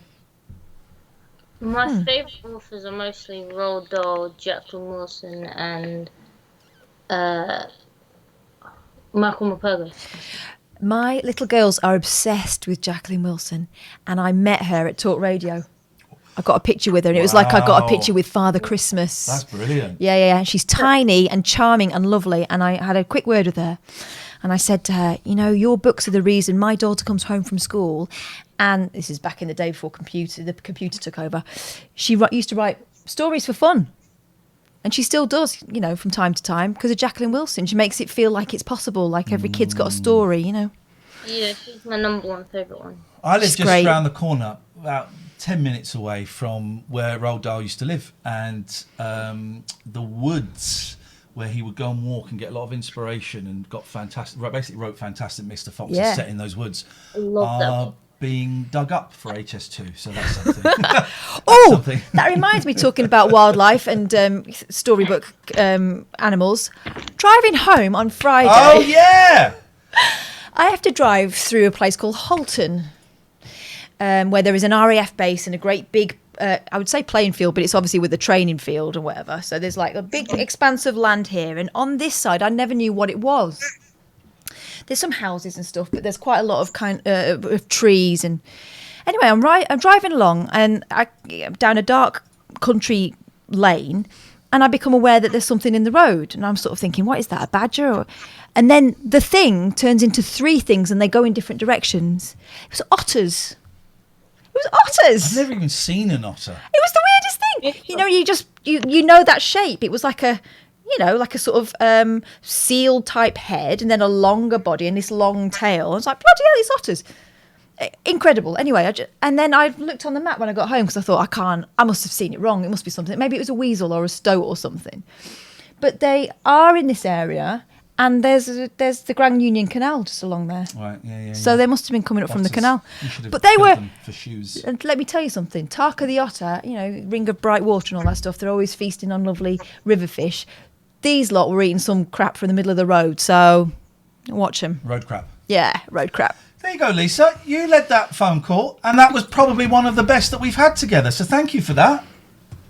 My favourite authors are mostly Roald Dahl, Jacqueline Wilson, and Michael Morpurgo. My little girls are obsessed with Jacqueline Wilson, and I met her at Talk Radio. I got a picture with her, and it was like I got a picture with Father Christmas. That's brilliant. Yeah. She's tiny and charming and lovely, and I had a quick word with her. And I said to her, you know, your books are the reason my daughter comes home from school. And this is back in the day before the computer took over. She used to write stories for fun. And she still does, you know, from time to time, because of Jacqueline Wilson. She makes it feel like it's possible, like every kid's got a story, you know. Yeah, she's my number one favourite one. I live just around the corner, about 10 minutes away from where Roald Dahl used to live. And the woods where he would go and walk and get a lot of inspiration and got fantastic. Basically, wrote fantastic Mr. Fox Yeah. set in those woods. I love that one. Being dug up for HS2, so that's something. That reminds me, talking about wildlife and storybook animals. Driving home on Friday. Oh yeah. I have to drive through a place called Holton, where there is an RAF base and a great big, I would say playing field, but it's obviously with a training field and whatever. So there's like a big expanse of land here. And on this side, I never knew what it was. There's some houses and stuff, but there's quite a lot of of trees. And anyway, I'm driving along and down a dark country lane, and I become aware that there's something in the road. And I'm sort of thinking, what is that, a badger? And then the thing turns into 3 things and they go in different directions. It was otters. I've never even seen an otter. It was the weirdest thing. You know, you know that shape. It was like a sort of seal type head and then a longer body and this long tail. I was like, bloody hell, it's otters. Incredible. Anyway, and then I looked on the map when I got home because I thought, I must have seen it wrong. It must be something. Maybe it was a weasel or a stoat or something. But they are in this area. And there's the Grand Union Canal just along there. Right, yeah. So they must have been coming up from the canal. But they were them for shoes. And let me tell you something. Tarka the otter, ring of bright water and all that stuff. They're always feasting on lovely river fish. These lot were eating some crap from the middle of the road. So watch them. Road crap. Yeah, road crap. There you go, Lisa. You led that phone call, and that was probably one of the best that we've had together. So thank you for that.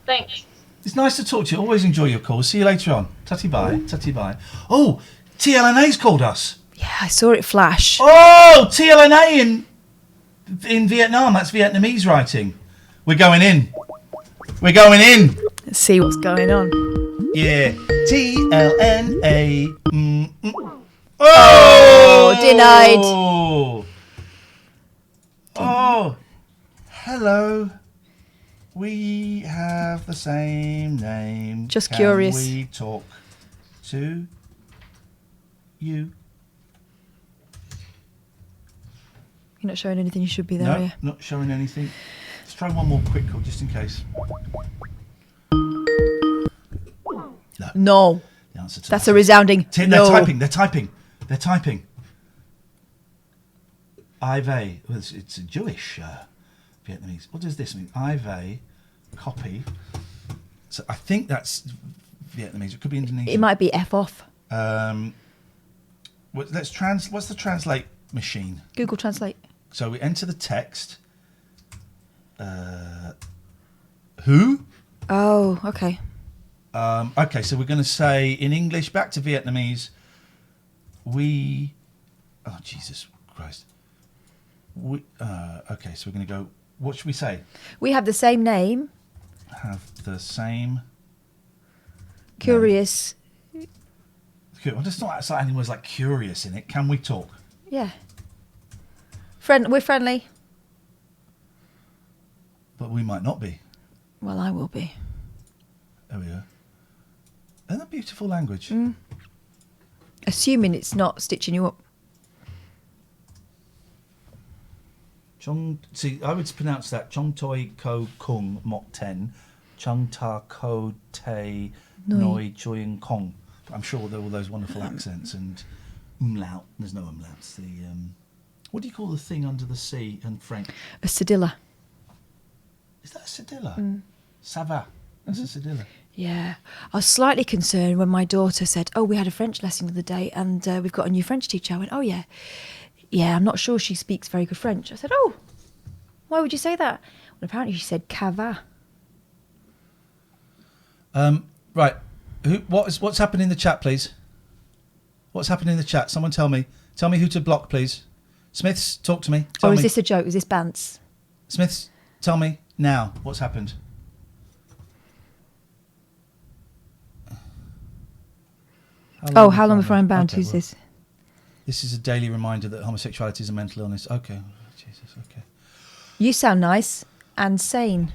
Thanks. It's nice to talk to you. Always enjoy your calls. See you later on. Tutty bye. Tutty bye. Oh, TLNA's called us. Yeah, I saw it flash. Oh, TLNA in Vietnam. That's Vietnamese writing. We're going in. We're going in. Let's see what's going on. Yeah. TLNA. Oh, denied. Oh, hello. We have the same name. Just curious. Can we talk to you? You're not showing anything you should be there, are you? No, not showing anything. Let's try one more quick call just in case. No. The answer to That's that a resounding no. They're typing. Ive. Well, it's a Jewish Vietnamese. What does this mean? Ive, copy. So I think that's Vietnamese. It could be Indonesian. It might be F off. What's the translate machine? Google Translate. So we enter the text. Who? Oh, okay. Okay, so we're going to say in English, back to Vietnamese. We. Oh Jesus Christ. Okay, so we're going to go. What should we say? We have the same name. Have the same. Curious. Well, just not any words like curious in it. Can we talk? Yeah. We're friendly. But we might not be. Well, I will be. There we go. Isn't that beautiful language? Assuming it's not stitching you up. See, I would pronounce that Chong Toi Ko Kung Mok Ten, Chung Ta Ko Te Noi Choying Kong. I'm sure there are all those wonderful accents and umlaut. There's no umlauts. The what do you call the thing under the sea in French? A cedilla. Is that a cedilla? Ça va. That's a cedilla. Yeah. I was slightly concerned when my daughter said, "Oh, we had a French lesson the other day and we've got a new French teacher." I went, "Oh, yeah. Yeah, I'm not sure she speaks very good French." I said, "Oh, why would you say that?" Well, apparently she said "cava." Right. What's happening in the chat, please? What's happening in the chat? Someone tell me. Tell me who to block, please. Smiths, talk to me. Tell or is me. this a joke? Is this Bants? Smiths, tell me now what's happened. How long before I'm banned? Okay, Who's this? This is a daily reminder that homosexuality is a mental illness. Okay. Jesus, okay. You sound nice and sane.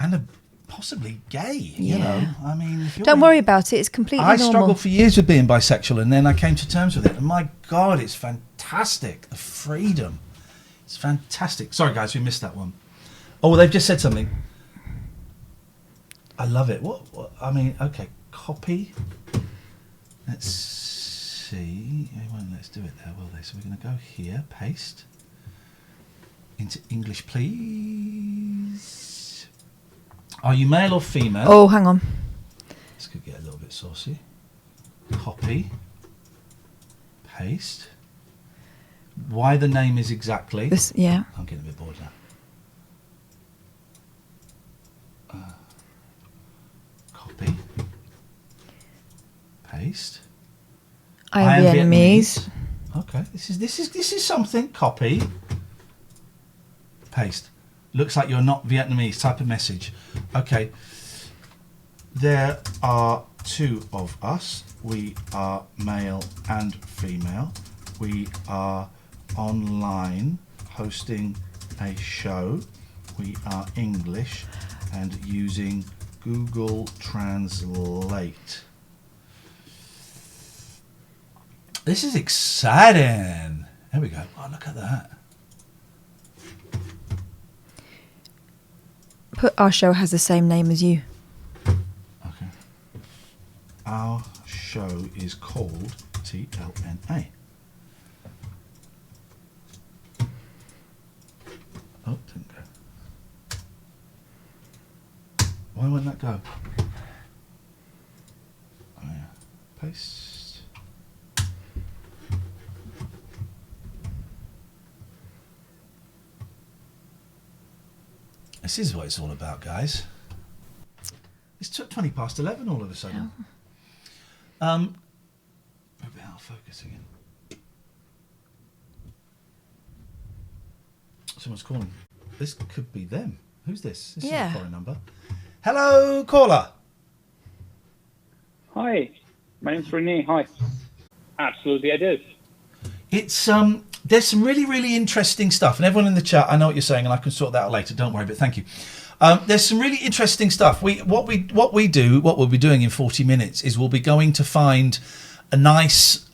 And possibly gay, you know. I mean, if you're don't worry about it. It's completely normal. I struggled for years with being bisexual, and then I came to terms with it. And my God, it's fantastic. The freedom. It's fantastic. Sorry, guys, we missed that one. Oh, they've just said something. I love it. What I mean, okay, copy. Let's see. They won't let us do it there, will they? So we're going to go here, paste. Into English, please. Are you male or female? Oh, hang on. This could get a little bit saucy. Copy. Paste. Why the name is exactly. This, yeah. I'm getting a bit bored now. Copy. Paste. I am Vietnamese. Okay, this is something. Copy. Paste. Looks like you're not Vietnamese. Type a message. Okay. There are two of us. We are male and female. We are online hosting a show. We are English and using Google Translate. This is exciting. There we go. Oh, look at that. Put our show has the same name as you. Okay. Our show is called TLNA. Oh, didn't go. Why won't that go? Oh yeah. Paste. This is what it's all about, guys. It's 20 past 11 all of a sudden. A bit out of focus again. Someone's calling. This could be them. Who's this? This is a foreign number. Hello, caller. Hi, my name's Renee. Hi. Absolutely, I do. It's there's some really interesting stuff, and everyone in the chat, I know what you're saying, and I can sort that out later. Don't worry, but thank you. There's some really interesting stuff. What we'll be doing in 40 minutes is we'll be going to find a nice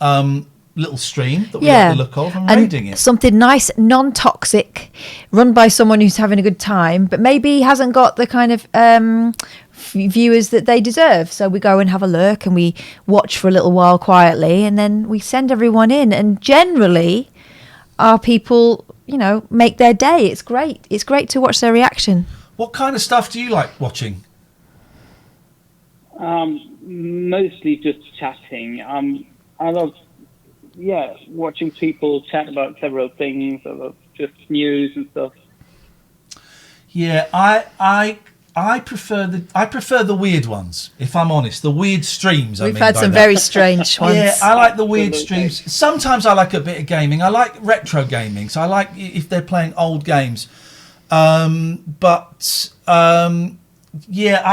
little stream that we like the look of and raiding it. Something nice, non-toxic, run by someone who's having a good time, but maybe hasn't got the kind of viewers that they deserve. So we go and have a look and we watch for a little while quietly, and then we send everyone in. And generally, our people, make their day. It's great. It's great to watch their reaction. What kind of stuff do you like watching? Mostly just chatting. I love, watching people chat about several things, about just news and stuff. Yeah, I prefer the weird ones. If I'm honest, the weird streams. We've had some very strange ones. Yeah, I like the weird streams. Sometimes I like a bit of gaming. I like retro gaming, so I like if they're playing old games. I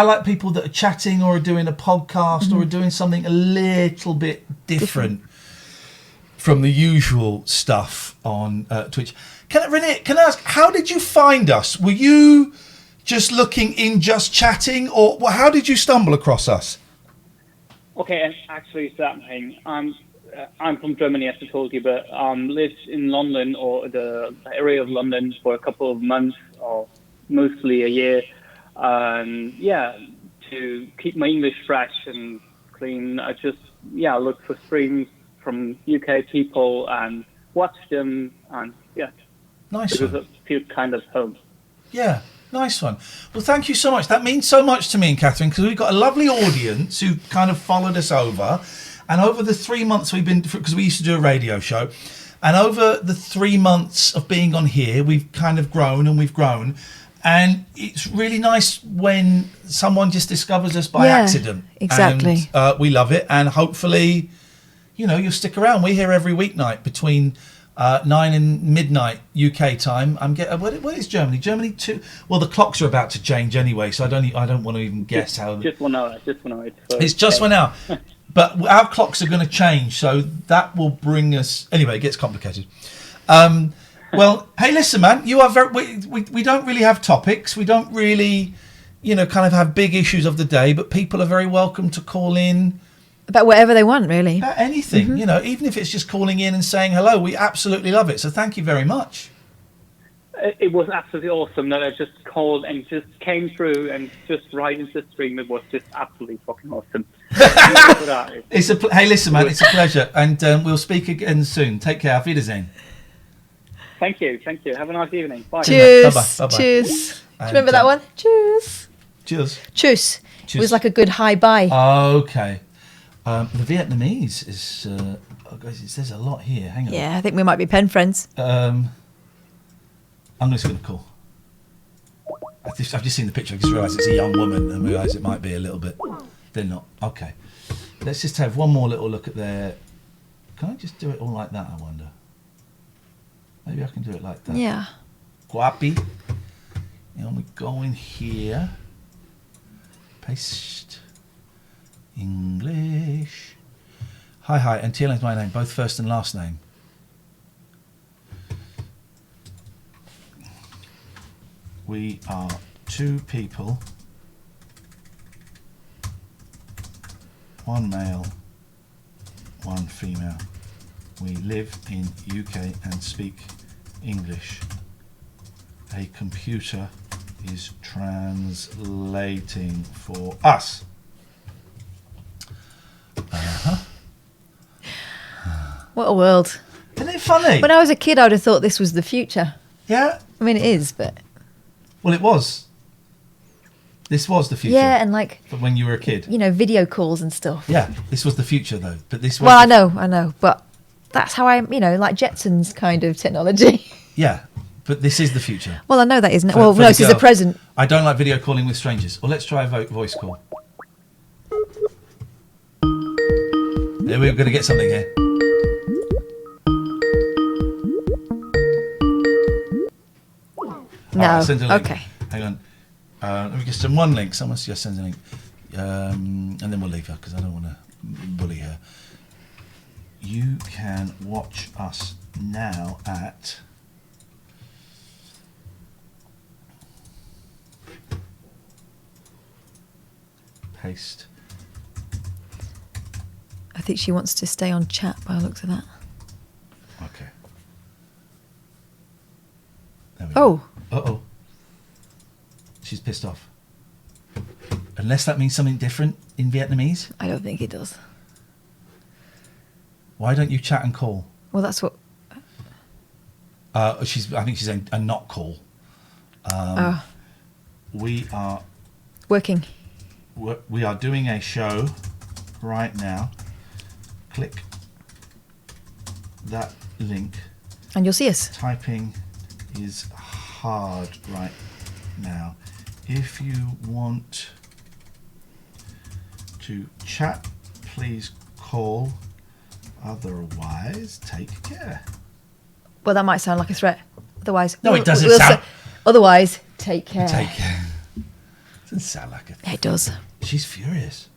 like people that are chatting or are doing a podcast or are doing something a little bit different from the usual stuff on Twitch. Renee, can I ask, how did you find us? Were you just looking in Just Chatting, or how did you stumble across us? Okay, and actually it's that thing. I'm from Germany, as I told you, but lived in London or the area of London for a couple of months or mostly a year. To keep my English fresh and clean, I just look for streams from UK people and watch them, and nice. Because it feels kind of home. Yeah. Nice one. Well, thank you so much. That means so much to me and Catherine, because we've got a lovely audience who kind of followed us over. And over the 3 months we've been, because we used to do a radio show, and over the 3 months of being on here, we've kind of grown and we've grown. And it's really nice when someone just discovers us by accident. Exactly. And we love it. And hopefully, you'll stick around. We're here every weeknight between 9 and midnight UK time. What is Germany? Germany too. Well, the clocks are about to change anyway, so I don't want to even guess how. Just 1 hour. It's just 1 hour, but our clocks are going to change, so that will bring us. Anyway, it gets complicated. Well, hey, listen, man. You are very. We don't really have topics. We don't really, kind of have big issues of the day. But people are very welcome to call in. About whatever they want, really. About anything, even if it's just calling in and saying hello, we absolutely love it. So thank you very much. It was absolutely awesome that I just called and just came through and just right into the stream. It was just absolutely fucking awesome. Hey, listen, man, it's a pleasure, and we'll speak again soon. Take care. Auf Wiedersehen. Thank you. Have a nice evening. Bye. Cheers. Bye-bye. Cheers. Do you remember that one? Cheers. Cheers. Tschüss. It was like a good high bye. Okay. The Vietnamese is. There's a lot here. Hang on. Yeah, I think we might be pen friends. I'm just going to call. I've just seen the picture. I just realised it's a young woman and realise it might be a little bit. They're not. Okay. Let's just have one more little look at their. Can I just do it all like that, I wonder? Maybe I can do it like that. Yeah. Guapi. And we go in here. Paste. English. Hi, and TLNA is my name, both first and last name. We are 2 people, 1 male, 1 female. We live in UK and speak English. A computer is translating for us. What a world. Isn't it funny? When I was a kid, I would have thought this was the future. Yeah. I mean, it is, but... Well, it was. This was the future. Yeah, and like... But when you were a kid. You know, video calls and stuff. Yeah, this was the future, though. But this was... Well, I know. But that's how like Jetsons kind of technology. Yeah, but this is the future. Well, I know that, isn't it? Well, no, this is the present. I don't like video calling with strangers. Well, let's try a voice call. Yeah, we're going to get something here. No. Right, send a link. Okay. Hang on. Let me just send one link. Someone just sends a link. And then we'll leave her because I don't want to bully her. You can watch us now at... Paste. I think she wants to stay on chat by the looks of that. Okay. Oh. Uh-oh. She's pissed off. Unless that means something different in Vietnamese? I don't think it does. Why don't you chat and call? Well, that's what... I think she's a not call. We are... Working. We are doing a show right now. Click that link. And you'll see us. Typing is hard right now. If you want to chat, please call. Otherwise, take care. Well, that might sound like a threat. Otherwise... No, it doesn't sound... Otherwise, take care. Take care. Doesn't sound like a threat. Yeah, it does. She's furious.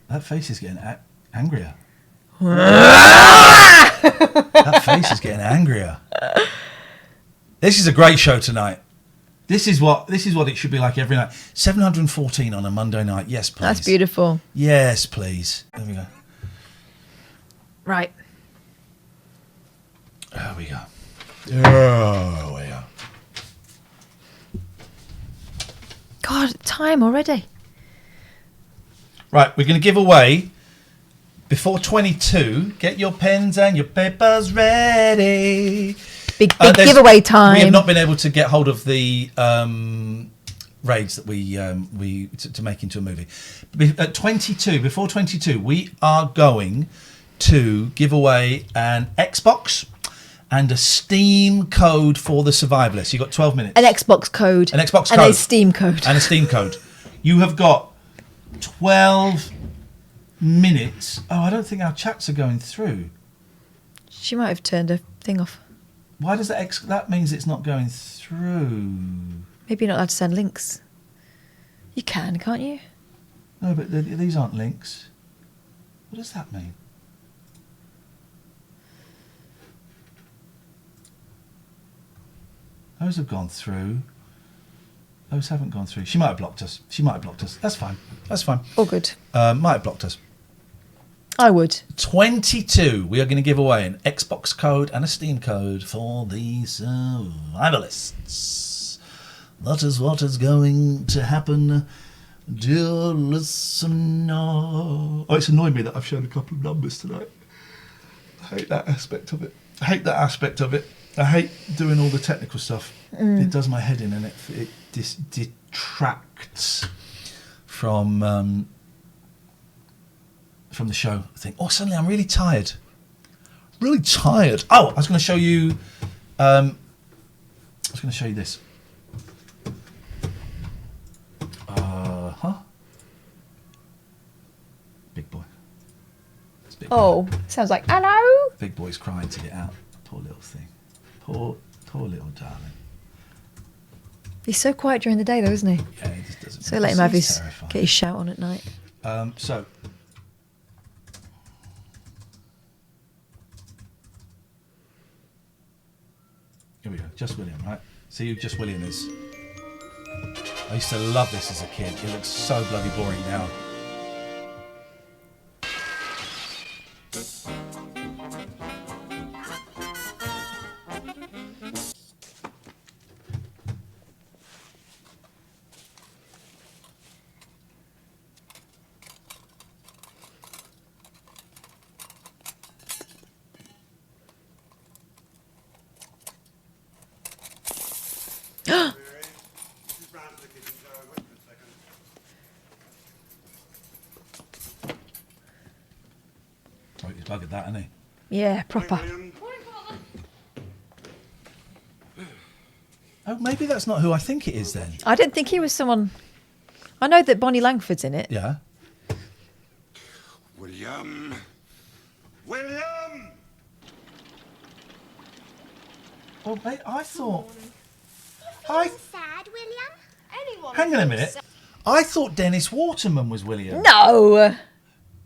That face is getting angrier. That face is getting angrier. This is a great show tonight. This is what it should be like every night. 714 on a Monday night. Yes, please. That's beautiful. Yes, please. There we go. Right. There we go. There we go. God, time already. Right, we're going to give away before 22. Get your pens and your papers ready. Big giveaway time. We have not been able to get hold of the raids that we to make into a movie. At 22, before 22, we are going to give away an Xbox and a Steam code for the Survivalists. You've got 12 minutes. An Xbox code. An Xbox and code. And a Steam code. And a Steam code. You have got 12 minutes. Oh, I don't think our chats are going through. She might have turned her thing off. Why does that means it's not going through? Maybe you're not allowed to send links. You can, can't you? No, but these aren't links. What does that mean? Those have gone through. Those haven't gone through. She might have blocked us. That's fine. All good. Might have blocked us. I would. 22. We are going to give away an Xbox code and a Steam code for the Survivalists. That is what is going to happen Dear listener. Oh, it's annoyed me that I've shown a couple of numbers tonight. I hate that aspect of it. I hate doing all the technical stuff. It does my head in, and it detracts from the show. I think, suddenly I'm really tired. Really tired. Oh, I was going to show you. This. Big boy. Big boy. Sounds like hello. Big boy's crying to get out. Poor little thing. Poor little darling. He's so quiet during the day, though, isn't he? Yeah, he just doesn't. So let him get his shout on at night. So. Here we go. Just William, right? See who Just William is. I used to love this as a kid. It looks so bloody boring now. Buggered that, hasn't he? Yeah, proper. Oh, maybe that's not who I think it is then. I didn't think he was someone. I know that Bonnie Langford's in it. Yeah. William! Well, mate, I thought. Sad, William? Anyone? Hang on a minute. I thought Dennis Waterman was William. No.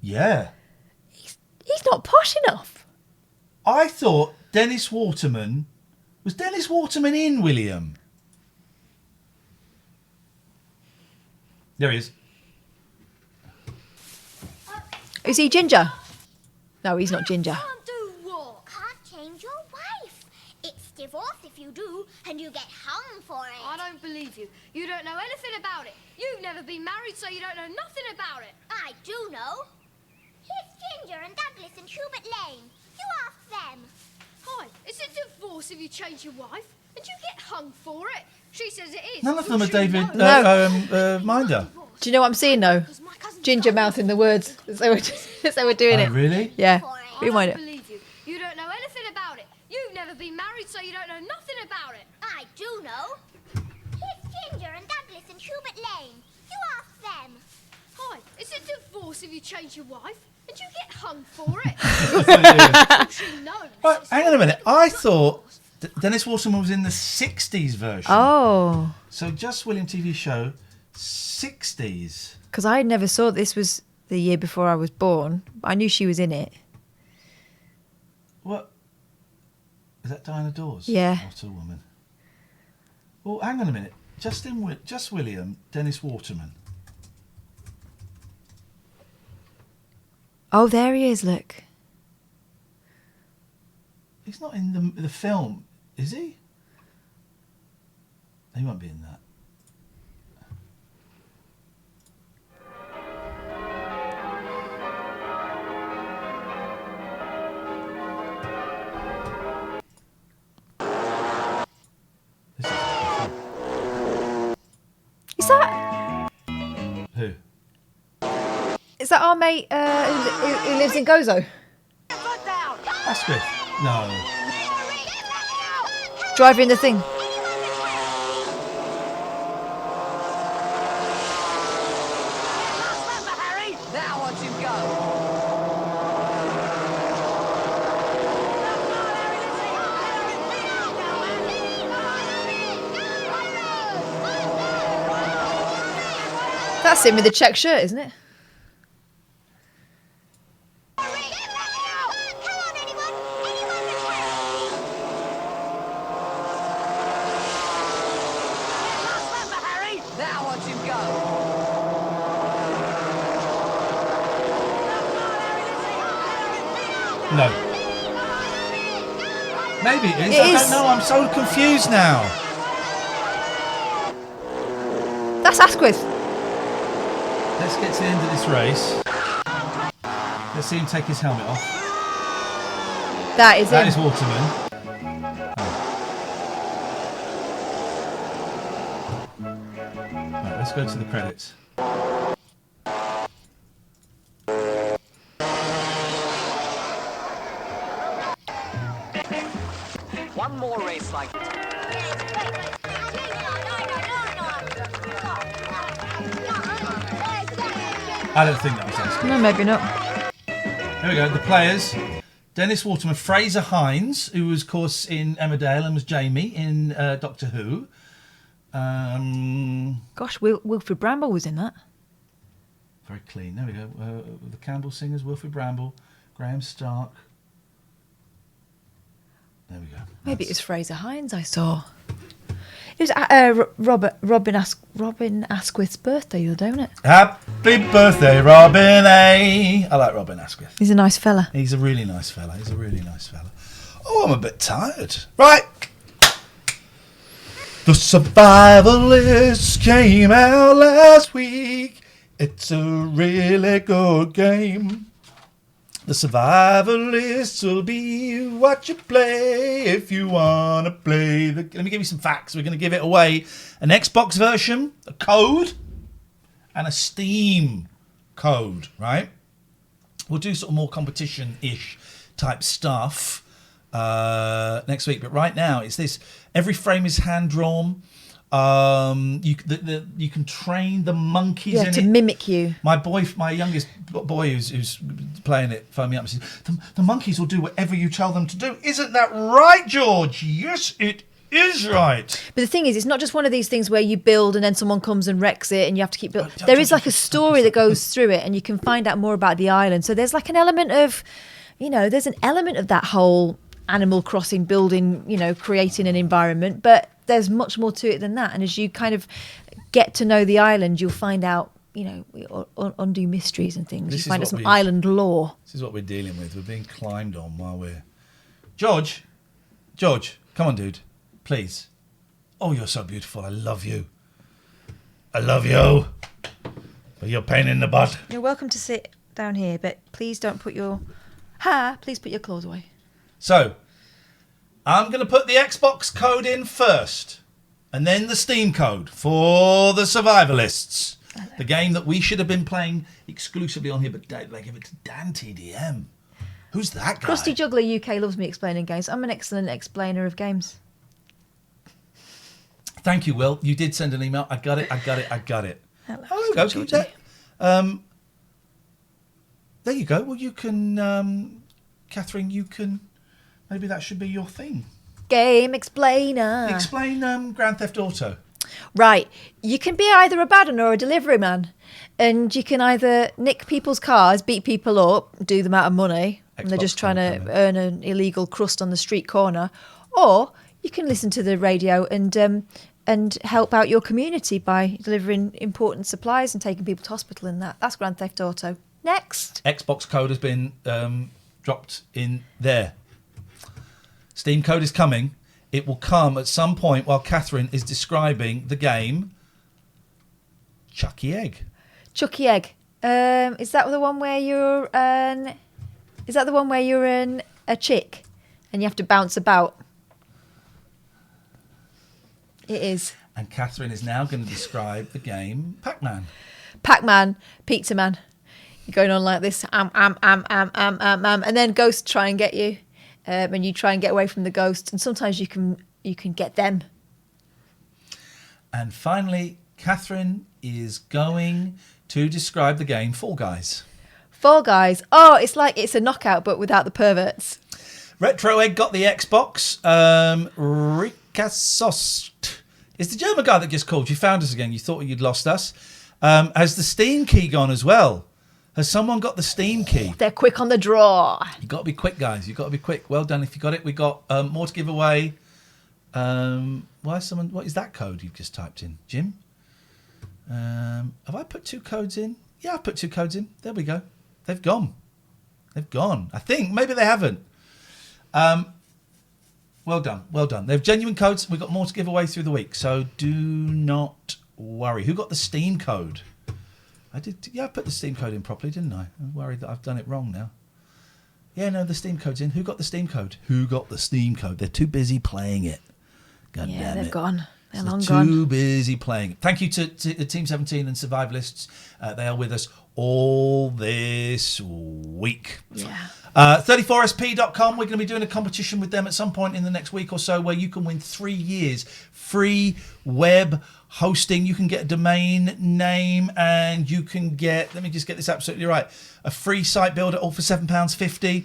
Yeah. He's not posh enough. I thought Dennis Waterman... Was Dennis Waterman in William? There he is. Is he ginger? No, he's not ginger. Can't do what? Can't change your wife. It's divorce if you do, and you get hung for it. I don't believe you. You don't know anything about it. You've never been married, so you don't know nothing about it. I do know. Here's Ginger and Douglas and Hubert Lane. You ask them. Hi, is it divorce if you change your wife? And you get hung for it? She says it is. None of them are She David knows. Minder. Do you know what I'm seeing though? Ginger mouthing the words as they were doing it. Really? Yeah. I Rewind don't it. believe you. You don't know anything about it. You've never been married, so you don't know nothing about it. I do know. Here's Ginger and Douglas and Hubert Lane. You ask them. Hi, is it divorce if you change your wife? And you get hung for it? She knows. Right, hang on a minute. I thought Dennis Waterman was in the 60s version. Oh. So Just William TV show, 60s. Because I never saw this was the year before I was born. I knew she was in it. What? Is that Diana Dawes? Yeah. What a woman. Well, hang on a minute. Just William, Dennis Waterman. Oh, there he is, look. He's not in the film, is he? He won't be in that. Is that... Who? Is that our mate who lives in Gozo? Asquith? No. Driver in the thing. Harry, now watch him go. That's him with the check shirt, isn't it? Now watch him go. No. Maybe it is. It I is. don't know. I'm so confused now. That's Asquith. Let's get to the end of this race. Let's see him take his helmet off. That is Waterman. Right, let's go to the credits. One more race like it. I don't think that was us. No, maybe not. Here we go. The players: Dennis Waterman, Fraser Hines, who was, of course, in Emmerdale and was Jamie in Doctor Who. Gosh, Wilfred Bramble was in that. Very clean. There we go. The Campbell Singers: Wilfred Bramble, Graham Stark. There we go. Maybe it was Fraser Hines I saw. It was Robin Asquith's birthday the other day, wasn't it? Happy birthday, Robin A. I like Robin Asquith. He's a nice fella. He's a really nice fella. Oh, I'm a bit tired. Right. The Survivalists came out last week. It's a really good game. The Survivalists will be what you play if you want to play. Let me give you some facts. We're going to give it away. An Xbox version, a code, and a Steam code, right? We'll do sort of more competition-ish type stuff next week. But right now, it's this. Every frame is hand-drawn. You can train the monkeys in to it. mimic you. My youngest boy who's playing it phoned me up and said, the monkeys will do whatever you tell them to do. Isn't that right, George? Yes, it is right. But the thing is, it's not just one of these things where you build and then someone comes and wrecks it and you have to keep building. There is like a story that goes through it and you can find out more about the island. So there's like an element of, there's an element of that whole Animal Crossing building, creating an environment, but there's much more to it than that. And as you kind of get to know the island, you'll find out, undo mysteries and things. You find out some island lore. This is what we're dealing with. We're being climbed on while we're... George, come on, dude. Please. Oh, you're so beautiful. I love you. But you're a pain in the butt. You're welcome to sit down here, but please don't put your... please put your claws away. So, I'm going to put the Xbox code in first, and then the Steam code for the Survivalists. The game that we should have been playing exclusively on here, but they give it to Dan TDM. Who's that guy? Krusty Juggler UK loves me explaining games. I'm an excellent explainer of games. Thank you, Will. You did send an email. I got it. Hello, there you go. There you go. Well, you can... Catherine, you can... Maybe that should be your thing. Game explainer. Explain Grand Theft Auto. Right. You can be either a bad one or a delivery man. And you can either nick people's cars, beat people up, do them out of money, and they're just trying to earn an illegal crust on the street corner. Or you can listen to the radio and help out your community by delivering important supplies and taking people to hospital and that. That's Grand Theft Auto. Next. Xbox code has been dropped in there. Steam code is coming. It will come at some point while Catherine is describing the game Chucky Egg. Chucky Egg. Is that the one where you're a chick and you have to bounce about? It is. And Catherine is now going to describe the game Pac-Man. Pac-Man, Pizza Man. You're going on like this, and then ghosts try and get you. And you try and get away from the ghost, and sometimes you can get them. And finally, Catherine is going to describe the game Fall Guys. Fall Guys. Oh, it's like it's a knockout, but without the perverts. Retro Egg got the Xbox. Rikasost is the German guy that just called. You found us again. You thought you'd lost us. Has the Steam key gone as well? Has someone got the Steam key? They're quick on the draw. You've got to be quick, guys. You've got to be quick. Well done if you got it. We got more to give away. What is that code you've just typed in? Jim? Have I put 2 codes in? Yeah, I've put 2 codes in. There we go. They've gone. I think. Maybe they haven't. Well done. They're genuine codes. We've got more to give away through the week. So do not worry. Who got the Steam code? I did. Yeah, I put the Steam code in properly, didn't I? I'm worried that I've done it wrong now. Yeah, no, the Steam code's in. Who got the Steam code? Who got the Steam code? They're too busy playing it. God damn Yeah, it. they've gone. They're long Too gone. busy playing. Thank you to Team 17 and Survivalists. They are with us all this week. Yeah. 34sp.com. We're going to be doing a competition with them at some point in the next week or so where you can win 3 years free web hosting. You can get a domain name and you can get, let me just get this absolutely right, a free site builder all for £7.50.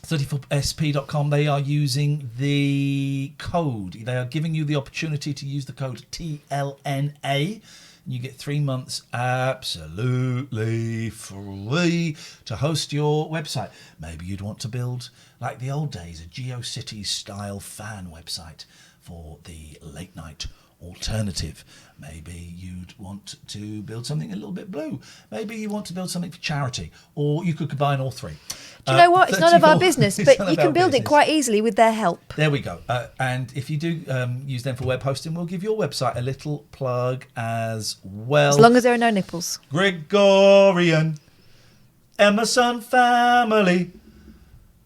34sp.com. They are using the code. They are giving you the opportunity to use the code TLNA. You get 3 months absolutely free to host your website. Maybe you'd want to build, like the old days, a GeoCities style fan website for the late night alternative. Maybe you'd want to build something a little bit blue. Maybe you want to build something for charity, or you could combine all three. Do you know what? It's none of our business, but you can build it quite easily with their help. There we go. And if you do use them for web hosting, we'll give your website a little plug as well. As long as there are no nipples. Gregorian, Emerson family,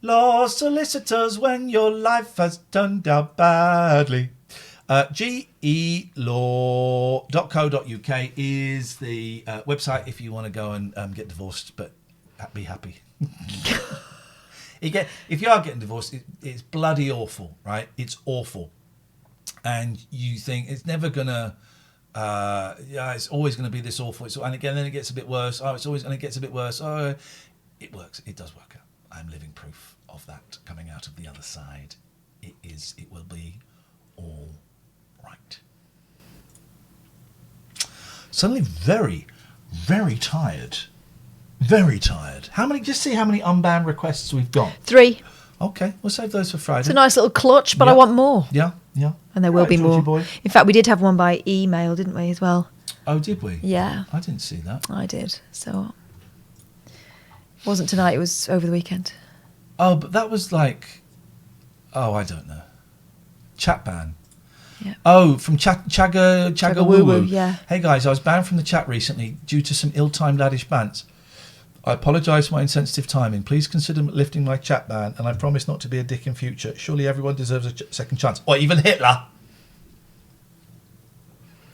law solicitors when your life has turned out badly. GElaw.co.uk is the website if you want to go and get divorced, but be happy. If you are getting divorced, it's bloody awful, right? It's awful. And you think it's never going to, it's always going to be this awful. And again, then it gets a bit worse. Oh, it's always going to get a bit worse. Oh, it works. It does work out. I'm living proof of that coming out of the other side. It will be all right. Suddenly very, very tired. Very tired. Just see how many unbanned requests we've got. 3. Okay, we'll save those for Friday. It's a nice little clutch, but I want more. Yeah. And there will be more. Boy. In fact, we did have one by email, didn't we, as well? Oh, did we? Yeah. I didn't see that. I did. So it wasn't tonight, it was over the weekend. Oh, but that was like, I don't know. Chat ban. Yeah. Oh, from Chagga Woo Woo. Yeah. Hey guys, I was banned from the chat recently due to some ill-timed laddish bants. I apologise for my insensitive timing. Please consider lifting my chat ban, and I promise not to be a dick in future. Surely everyone deserves a second chance. Or even Hitler.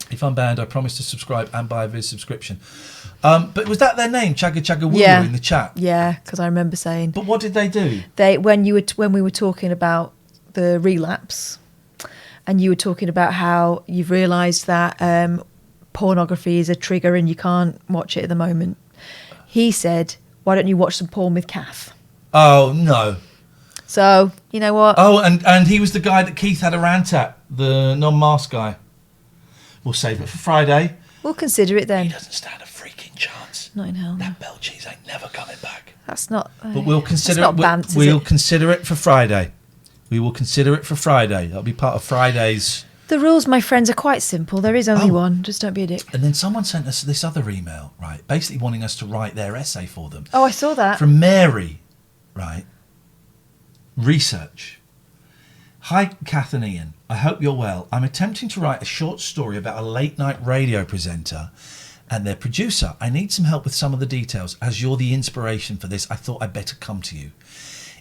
If I'm banned, I promise to subscribe and buy a Viz subscription. But was that their name, Chagga Woo Woo, in the chat? Yeah, because I remember saying. But what did they do? When we were talking about the relapse, and you were talking about how you've realised that pornography is a trigger and you can't watch it at the moment. He said, why don't you watch some porn with Kath? Oh, no. So, you know what? Oh, and he was the guy that Keith had a rant at, the non-masked guy. We'll save it for Friday. We'll consider it then. He doesn't stand a freaking chance. Not in hell. That bell cheese ain't never coming back. That's not... But we'll consider it. We'll consider it for Friday. We will consider it for Friday. That'll be part of Friday's... The rules, my friends, are quite simple. There is only one. Just don't be a dick. And then someone sent us this other email, right? Basically wanting us to write their essay for them. Oh, I saw that. From Mary, right? Research. Hi, Katherine and Iain. I hope you're well. I'm attempting to write a short story about a late-night radio presenter and their producer. I need some help with some of the details. As you're the inspiration for this, I thought I'd better come to you.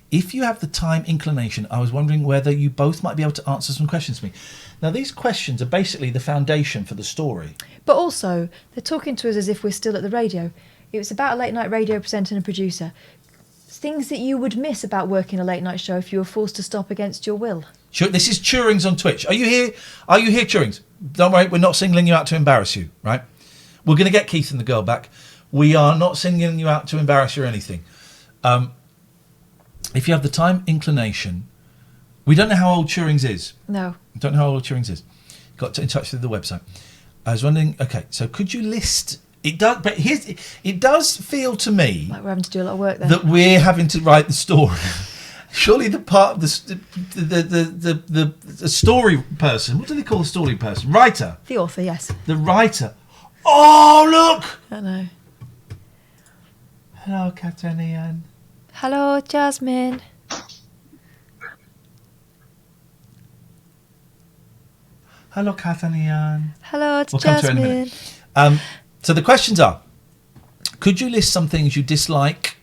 If you have the time inclination, I was wondering whether you both might be able to answer some questions for me. Now, these questions are basically the foundation for the story. But also, they're talking to us as if we're still at the radio. It was about a late-night radio presenter and producer. Things that you would miss about working a late-night show if you were forced to stop against your will. Sure, this is Turing's on Twitch. Are you here? Are you here, Turing's? Don't worry, we're not singling you out to embarrass you, right? We're going to get Keith and the girl back. We are not singling you out to embarrass you or anything. If you have the time inclination, we don't know how old Turing's is. No. We don't know how old Turing's is. Got in touch with the website. I was wondering, okay, so could you list... It does feel to me... Like we're having to do a lot of work there. That we're having to write the story. Surely the part of the story person... What do they call a story person? Writer. The author, yes. The writer. Oh, look! I know. Hello, Katherine and Iain. Hello, Jasmine. Hello, Katherine and Iain. Hello, it's We'll come to her in a Jasmine. minute. So the questions are: could you list some things you disliked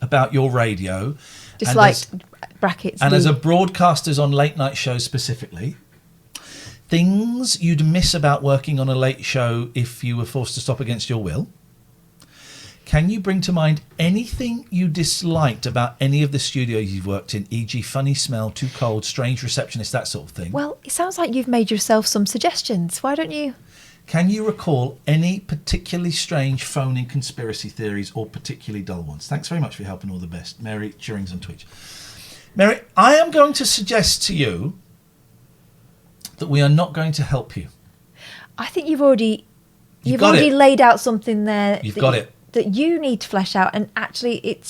about your radio? Disliked brackets. And as a broadcasters on late night shows specifically, things you'd miss about working on a late show if you were forced to stop against your will. Can you bring to mind anything you disliked about any of the studios you've worked in, e.g. funny smell, too cold, strange receptionist, that sort of thing? Well, it sounds like you've made yourself some suggestions. Why don't you? Can you recall any particularly strange phone-in conspiracy theories or particularly dull ones? Thanks very much for your help and all the best. Mary Turing's on Twitch. Mary, I am going to suggest to you that we are not going to help you. I think you've already laid out something there. You've got it. That you need to flesh out, and actually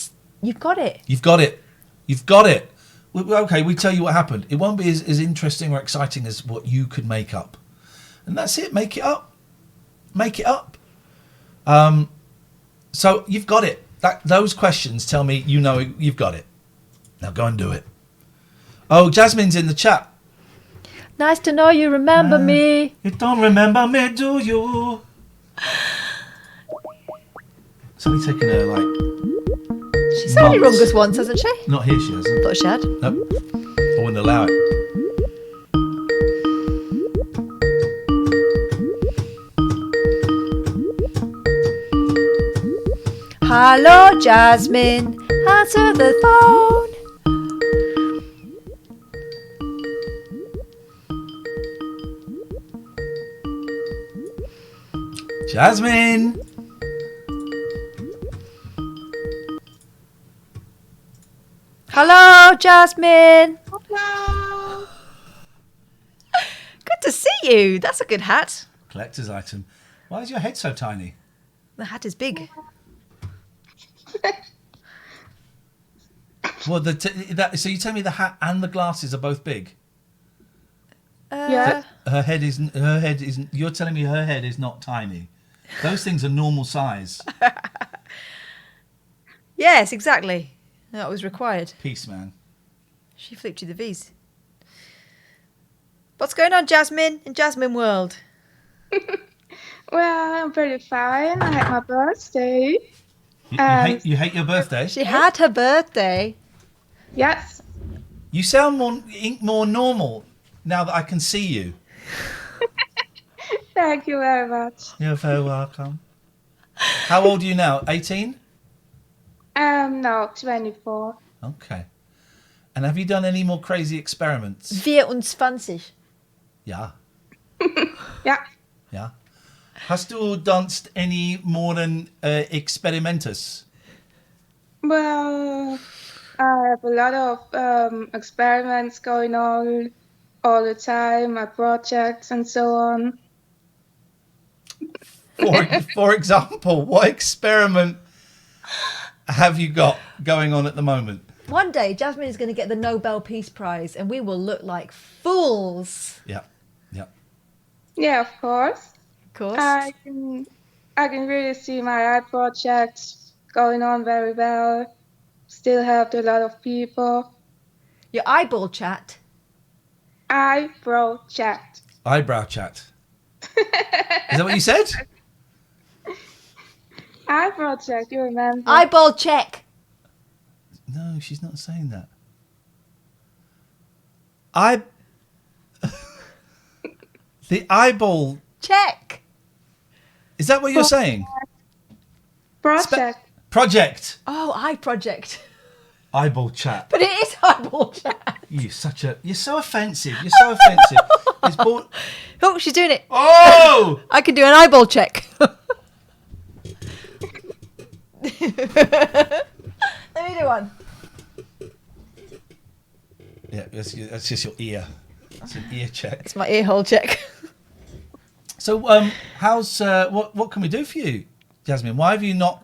you've got it. You've got it. You've got it. Okay, we tell you what happened. It won't be as interesting or exciting as what you could make up. And that's it. Make it up. Make it up. So you've got it. Those questions tell me you know you've got it. Now go and do it. Oh, Jasmine's in the chat. Nice to know you remember me. You don't remember me, do you? It's only taken her She's only rung us once, hasn't she? Not here, she hasn't. Thought she had. Nope. I wouldn't allow it. Hello, Jasmine. Answer the phone. Jasmine. Hello, Jasmine. Hello. Good to see you. That's a good hat. Collector's item. Why is your head so tiny? The hat is big. Well, so you tell me the hat and the glasses are both big? Yeah. Her head isn't. You're telling me her head is not tiny. Those things are normal size. Yes, exactly. That was required. Peace, man. She flipped you the V's. What's going on, Jasmine, in Jasmine World? Well, I'm pretty fine. I had my birthday. You hate your birthday? She had her birthday. Yes. You sound more normal now that I can see you. Thank you very much. You're very welcome. How old are you now? 18? No, 24. Okay. And have you done any more crazy experiments? 24. Ja. Ja. Ja. Hast du danced any more than experimentus? Well, I have a lot of experiments going on all the time, my projects and so on. For example, what experiment have you got going on at the moment? One day, Jasmine is going to get the Nobel Peace Prize, and we will look like fools. Yeah, yeah. Yeah, of course. Of course. I can really see my art project going on very well. Still helped a lot of people. Your eyeball chat. Eyebrow chat. Eyebrow chat. Is that what you said? Eyebrow check, you remember? Eyeball check. No, she's not saying that. The eyeball check. Is that what you're saying? Project. Project. Oh, eye project. Eyeball chat. But it is eyeball chat. You're so offensive. You're so offensive. It's bought... Oh, she's doing it. Oh! I can do an eyeball check. Let me do one. Yeah, that's just your ear. It's an ear check. It's my ear hole check. So, how's what can we do for you, Jasmine? Why have you not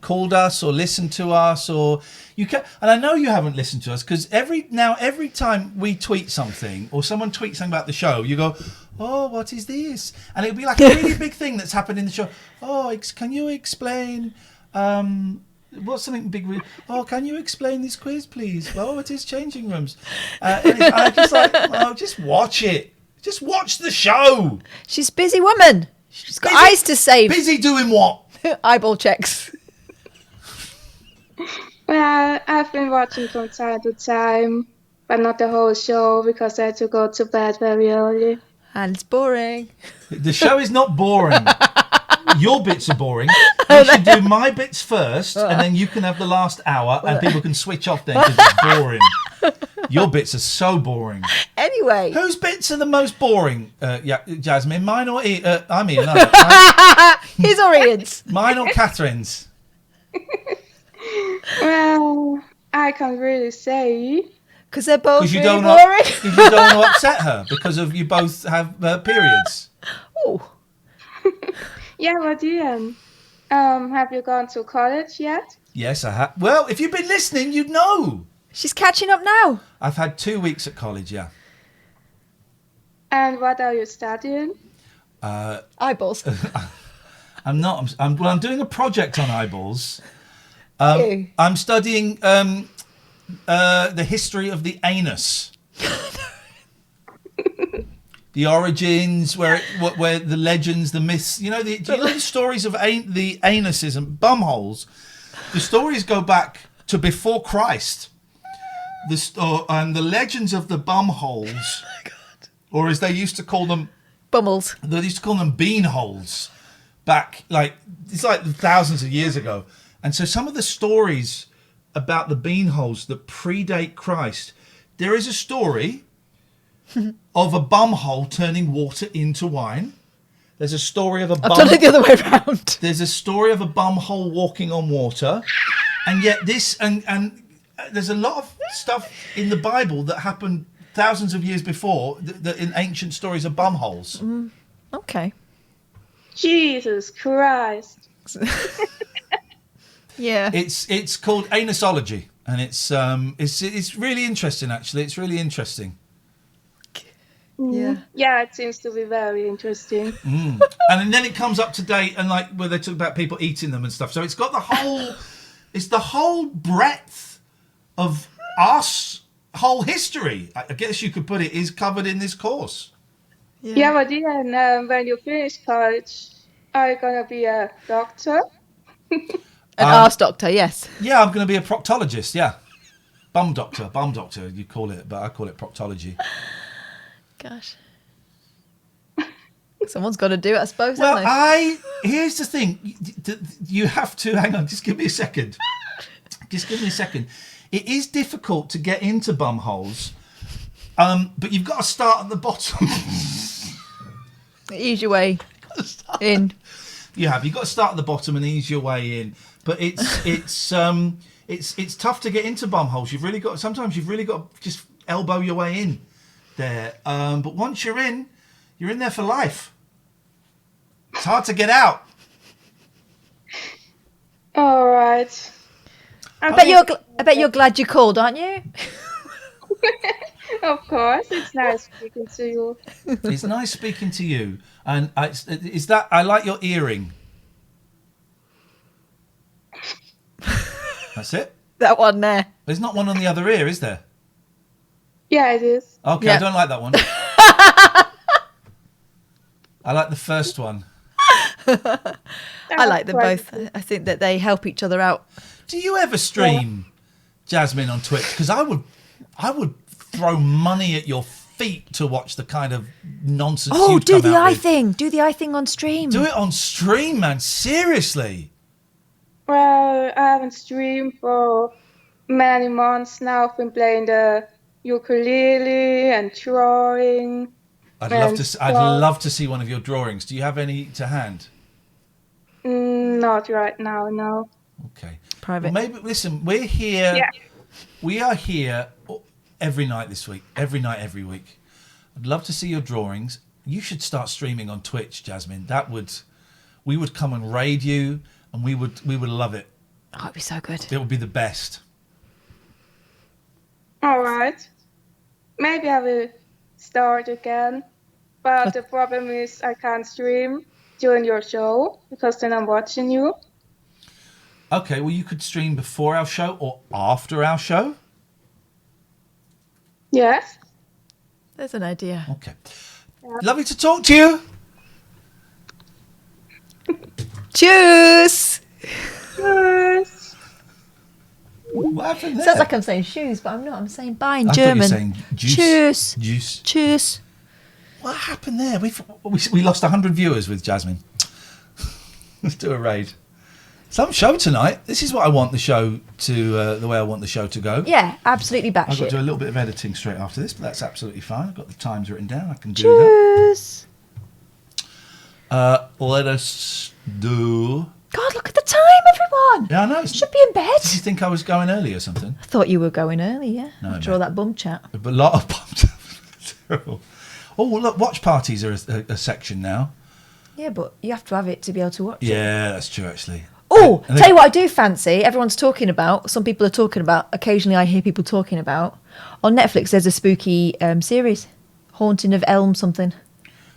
called us or listened to us, or you can? And I know you haven't listened to us because every time we tweet something or someone tweets something about the show, you go, "Oh, what is this?" And it'll be like a really big thing that's happened in the show. Oh, can you explain? What's something big? Oh, can you explain this quiz, please? Oh, it is changing rooms. And I just like, oh, just watch it. Just watch the show. She's a busy woman. She's got eyes to save. Busy doing what? Eyeball checks. Well, I've been watching from time to time, but not the whole show because I had to go to bed very early. And it's boring. The show is not boring. Your bits are boring. You should do my bits first, and then you can have the last hour, and people can switch off then because it's boring. Your bits are so boring. Anyway. Whose bits are the most boring, Jasmine? Mine or Ian? I'm Ian. His or Ian's? Mine or Catherine's? Well, I can't really say. Because they're both Because you really don't boring. Because you don't want to upset her because of you both have periods. Oh. Yeah, but Ian, have you gone to college yet? Yes, I have. Well, if you've been listening, you'd know. She's catching up now. I've had 2 weeks at college, yeah. And what are you studying? Eyeballs. I'm not. I'm doing a project on eyeballs. I'm studying the history of the anus. The origins, where the legends, the myths, do you know the stories of the anuses and bumholes? The stories go back to before Christ. And the legends of the bumholes, or as they used to call them, bummels. They used to call them bean holes. Back it's like thousands of years ago, and so some of the stories about the bean holes that predate Christ, there is a story of a bumhole turning water into wine. There's a story of a bum. I've done it the other way around. There's a story of a bumhole walking on water, and yet this and there's a lot of stuff in the Bible that happened thousands of years before that in ancient stories of bumholes. Okay. Jesus Christ. Yeah. It's called anusology, and it's really interesting. Actually, it's really interesting. Yeah, it seems to be very interesting. And then it comes up to date, and where they talk about people eating them and stuff. So it's got the whole breadth of our whole history, I guess you could put it, is covered in this course. Yeah, but Ian, when you finish college, are you gonna be a doctor? An arse doctor, yes. Yeah, I'm going to be a proctologist. Yeah, bum doctor, you call it, but I call it proctology. Gosh. Someone's got to do it, I suppose. Well, here's the thing. You have to hang on. Just give me a second. It is difficult to get into bum holes, but you've got to start at the bottom. Ease your way in. You've got to start at the bottom and ease your way in. But it's tough to get into bum holes. You've really got to just elbow your way in there. But once you're in there for life. It's hard to get out. All right. I bet you're glad you called, aren't you? Of course, it's nice speaking to you. It's nice speaking to you, and I like your earring. That's it. That one there. There's not one on the other ear, is there? Yeah, it is. Okay, yeah. I don't like that one. I like the first one. I like them both. I think that they help each other out. Do you ever stream, Jasmine, on Twitch? Because I would throw money at your feet to watch the kind of nonsense. Oh, you'd do come the out eye with. thing. Do the eye thing on stream. Do it on stream, man. Seriously. Well, I haven't streamed for many months now. I've been playing the ukulele and drawing. I'd love to see one of your drawings. Do you have any to hand? Not right now, no. Okay. Private. Well, maybe listen. We're here. Yeah. We are here every night this week. Every night, every week. I'd love to see your drawings. You should start streaming on Twitch, Jasmine. We would come and raid you, and we would love it. Oh, it'd be so good. It would be the best. All right. Maybe I will start again. But the problem is I can't stream during your show because then I'm watching you. Okay, well, you could stream before our show or after our show. Yes. There's an idea. Okay. Yeah. Lovely to talk to you. Cheers. Cheers. What happened there? Sounds like I'm saying shoes, but I'm not. I'm saying bye in I German. thought you were saying juice. Cheers. Juice. Cheers. What happened there? We lost 100 viewers with Jasmine. Let's do a raid. Some show tonight. This is what I want the show to, the way I want the show to go. Yeah, absolutely I've got to batshit. do a little bit of editing straight after this, but that's absolutely fine. I've got the times written down. I can do Cheers. that. Let us do... God, look at the time, everyone. Yeah, I know. Should be in bed. Did you think I was going early or something? I thought you were going early, yeah. No, After all that bum chat. A lot of bumps. Terrible. Oh, look, watch parties are a section now. Yeah, but you have to have it to be able to watch it. Yeah, that's true, actually. Oh, tell you what I do fancy. Everyone's talking about. Some people are talking about. Occasionally, I hear people talking about. On Netflix, there's a spooky series, Haunting of Elm something,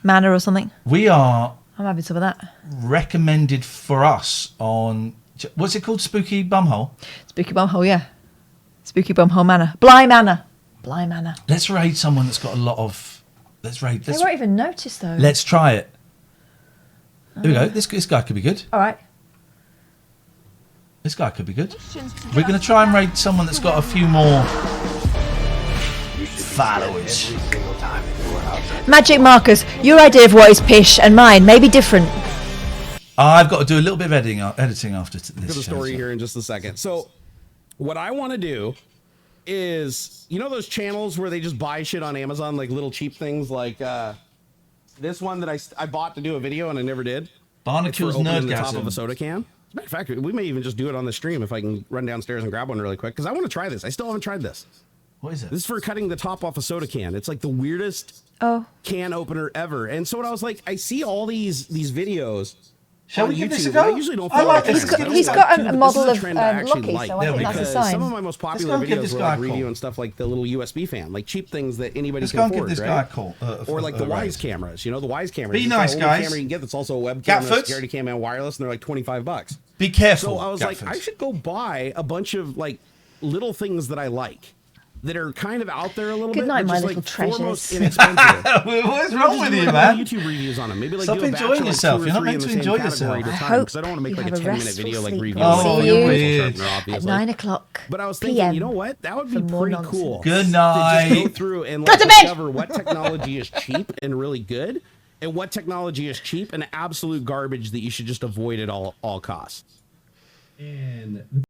Manor or something. We are I'm having some of that. recommended for us on what's it called? Spooky Bumhole. Spooky Bumhole, yeah. Spooky Bumhole Manor, Bly Manor, Bly Manor. Let's raid someone that's got a lot of. Let's raid. They won't even notice though. Let's try it. Here we go. This guy could be good. All right. This guy could be good. We're going to try and raid someone that's got a few more followers. Magic Marcus, your idea of what is pish and mine may be different. I've got to do a little bit of editing after this. Look at the story here in just a second. So, what I want to do is, you know those channels where they just buy shit on Amazon, like little cheap things, like this one that I bought to do a video and I never did. Barnacule's Nerdgasm. The top of Nerdgasm. a soda can. As a matter of fact, we may even just do it on the stream if I can run downstairs and grab one really quick, because I want to try this. I still haven't tried this. What is it? This is for cutting the top off a soda can. It's like the weirdest can opener ever. And so what I was like, I see all these videos. Shall on we give this a YouTube, go? and I usually don't I feel like like this. it. He's got a model This is of trend I actually Lucky, like. so I think that's a Because sign. some of my most popular Let's go and give videos this were guy like a call. reviewing stuff like the little USB fan, like cheap things that anybody Let's can go and afford, give this right? guy a call. Or like the raid. Wise cameras, you know, the Wise cameras. Be It's nice, that only guys. camera you can get that's also a webcam, and a Gatfoot. security cam, and wireless, and they're like $25. Be careful. So I was like, Gatfoot. I should go buy a bunch of like little things that I like, that are kind of out there a little Good bit. night, but my just, little like, treasures. foremost inexpensive. What's wrong with Just you, do man? YouTube reviews on them. Maybe like Stop do a batch enjoying of, like, yourself. 2 or You're not 3 meant in to the same enjoy category yourself. at a I time, hope because I don't want to make you like a have a 10-minute restful video like sleep. reviewing We'll all see the you Photoshop, at obviously. 9 o'clock But I was thinking, PM. you know what? That would be for more pretty nonsense. cool. Good To night. just go through and Go like to bed. discover what technology is cheap and really good, and what technology is cheap and absolute garbage that you should just avoid at all costs. And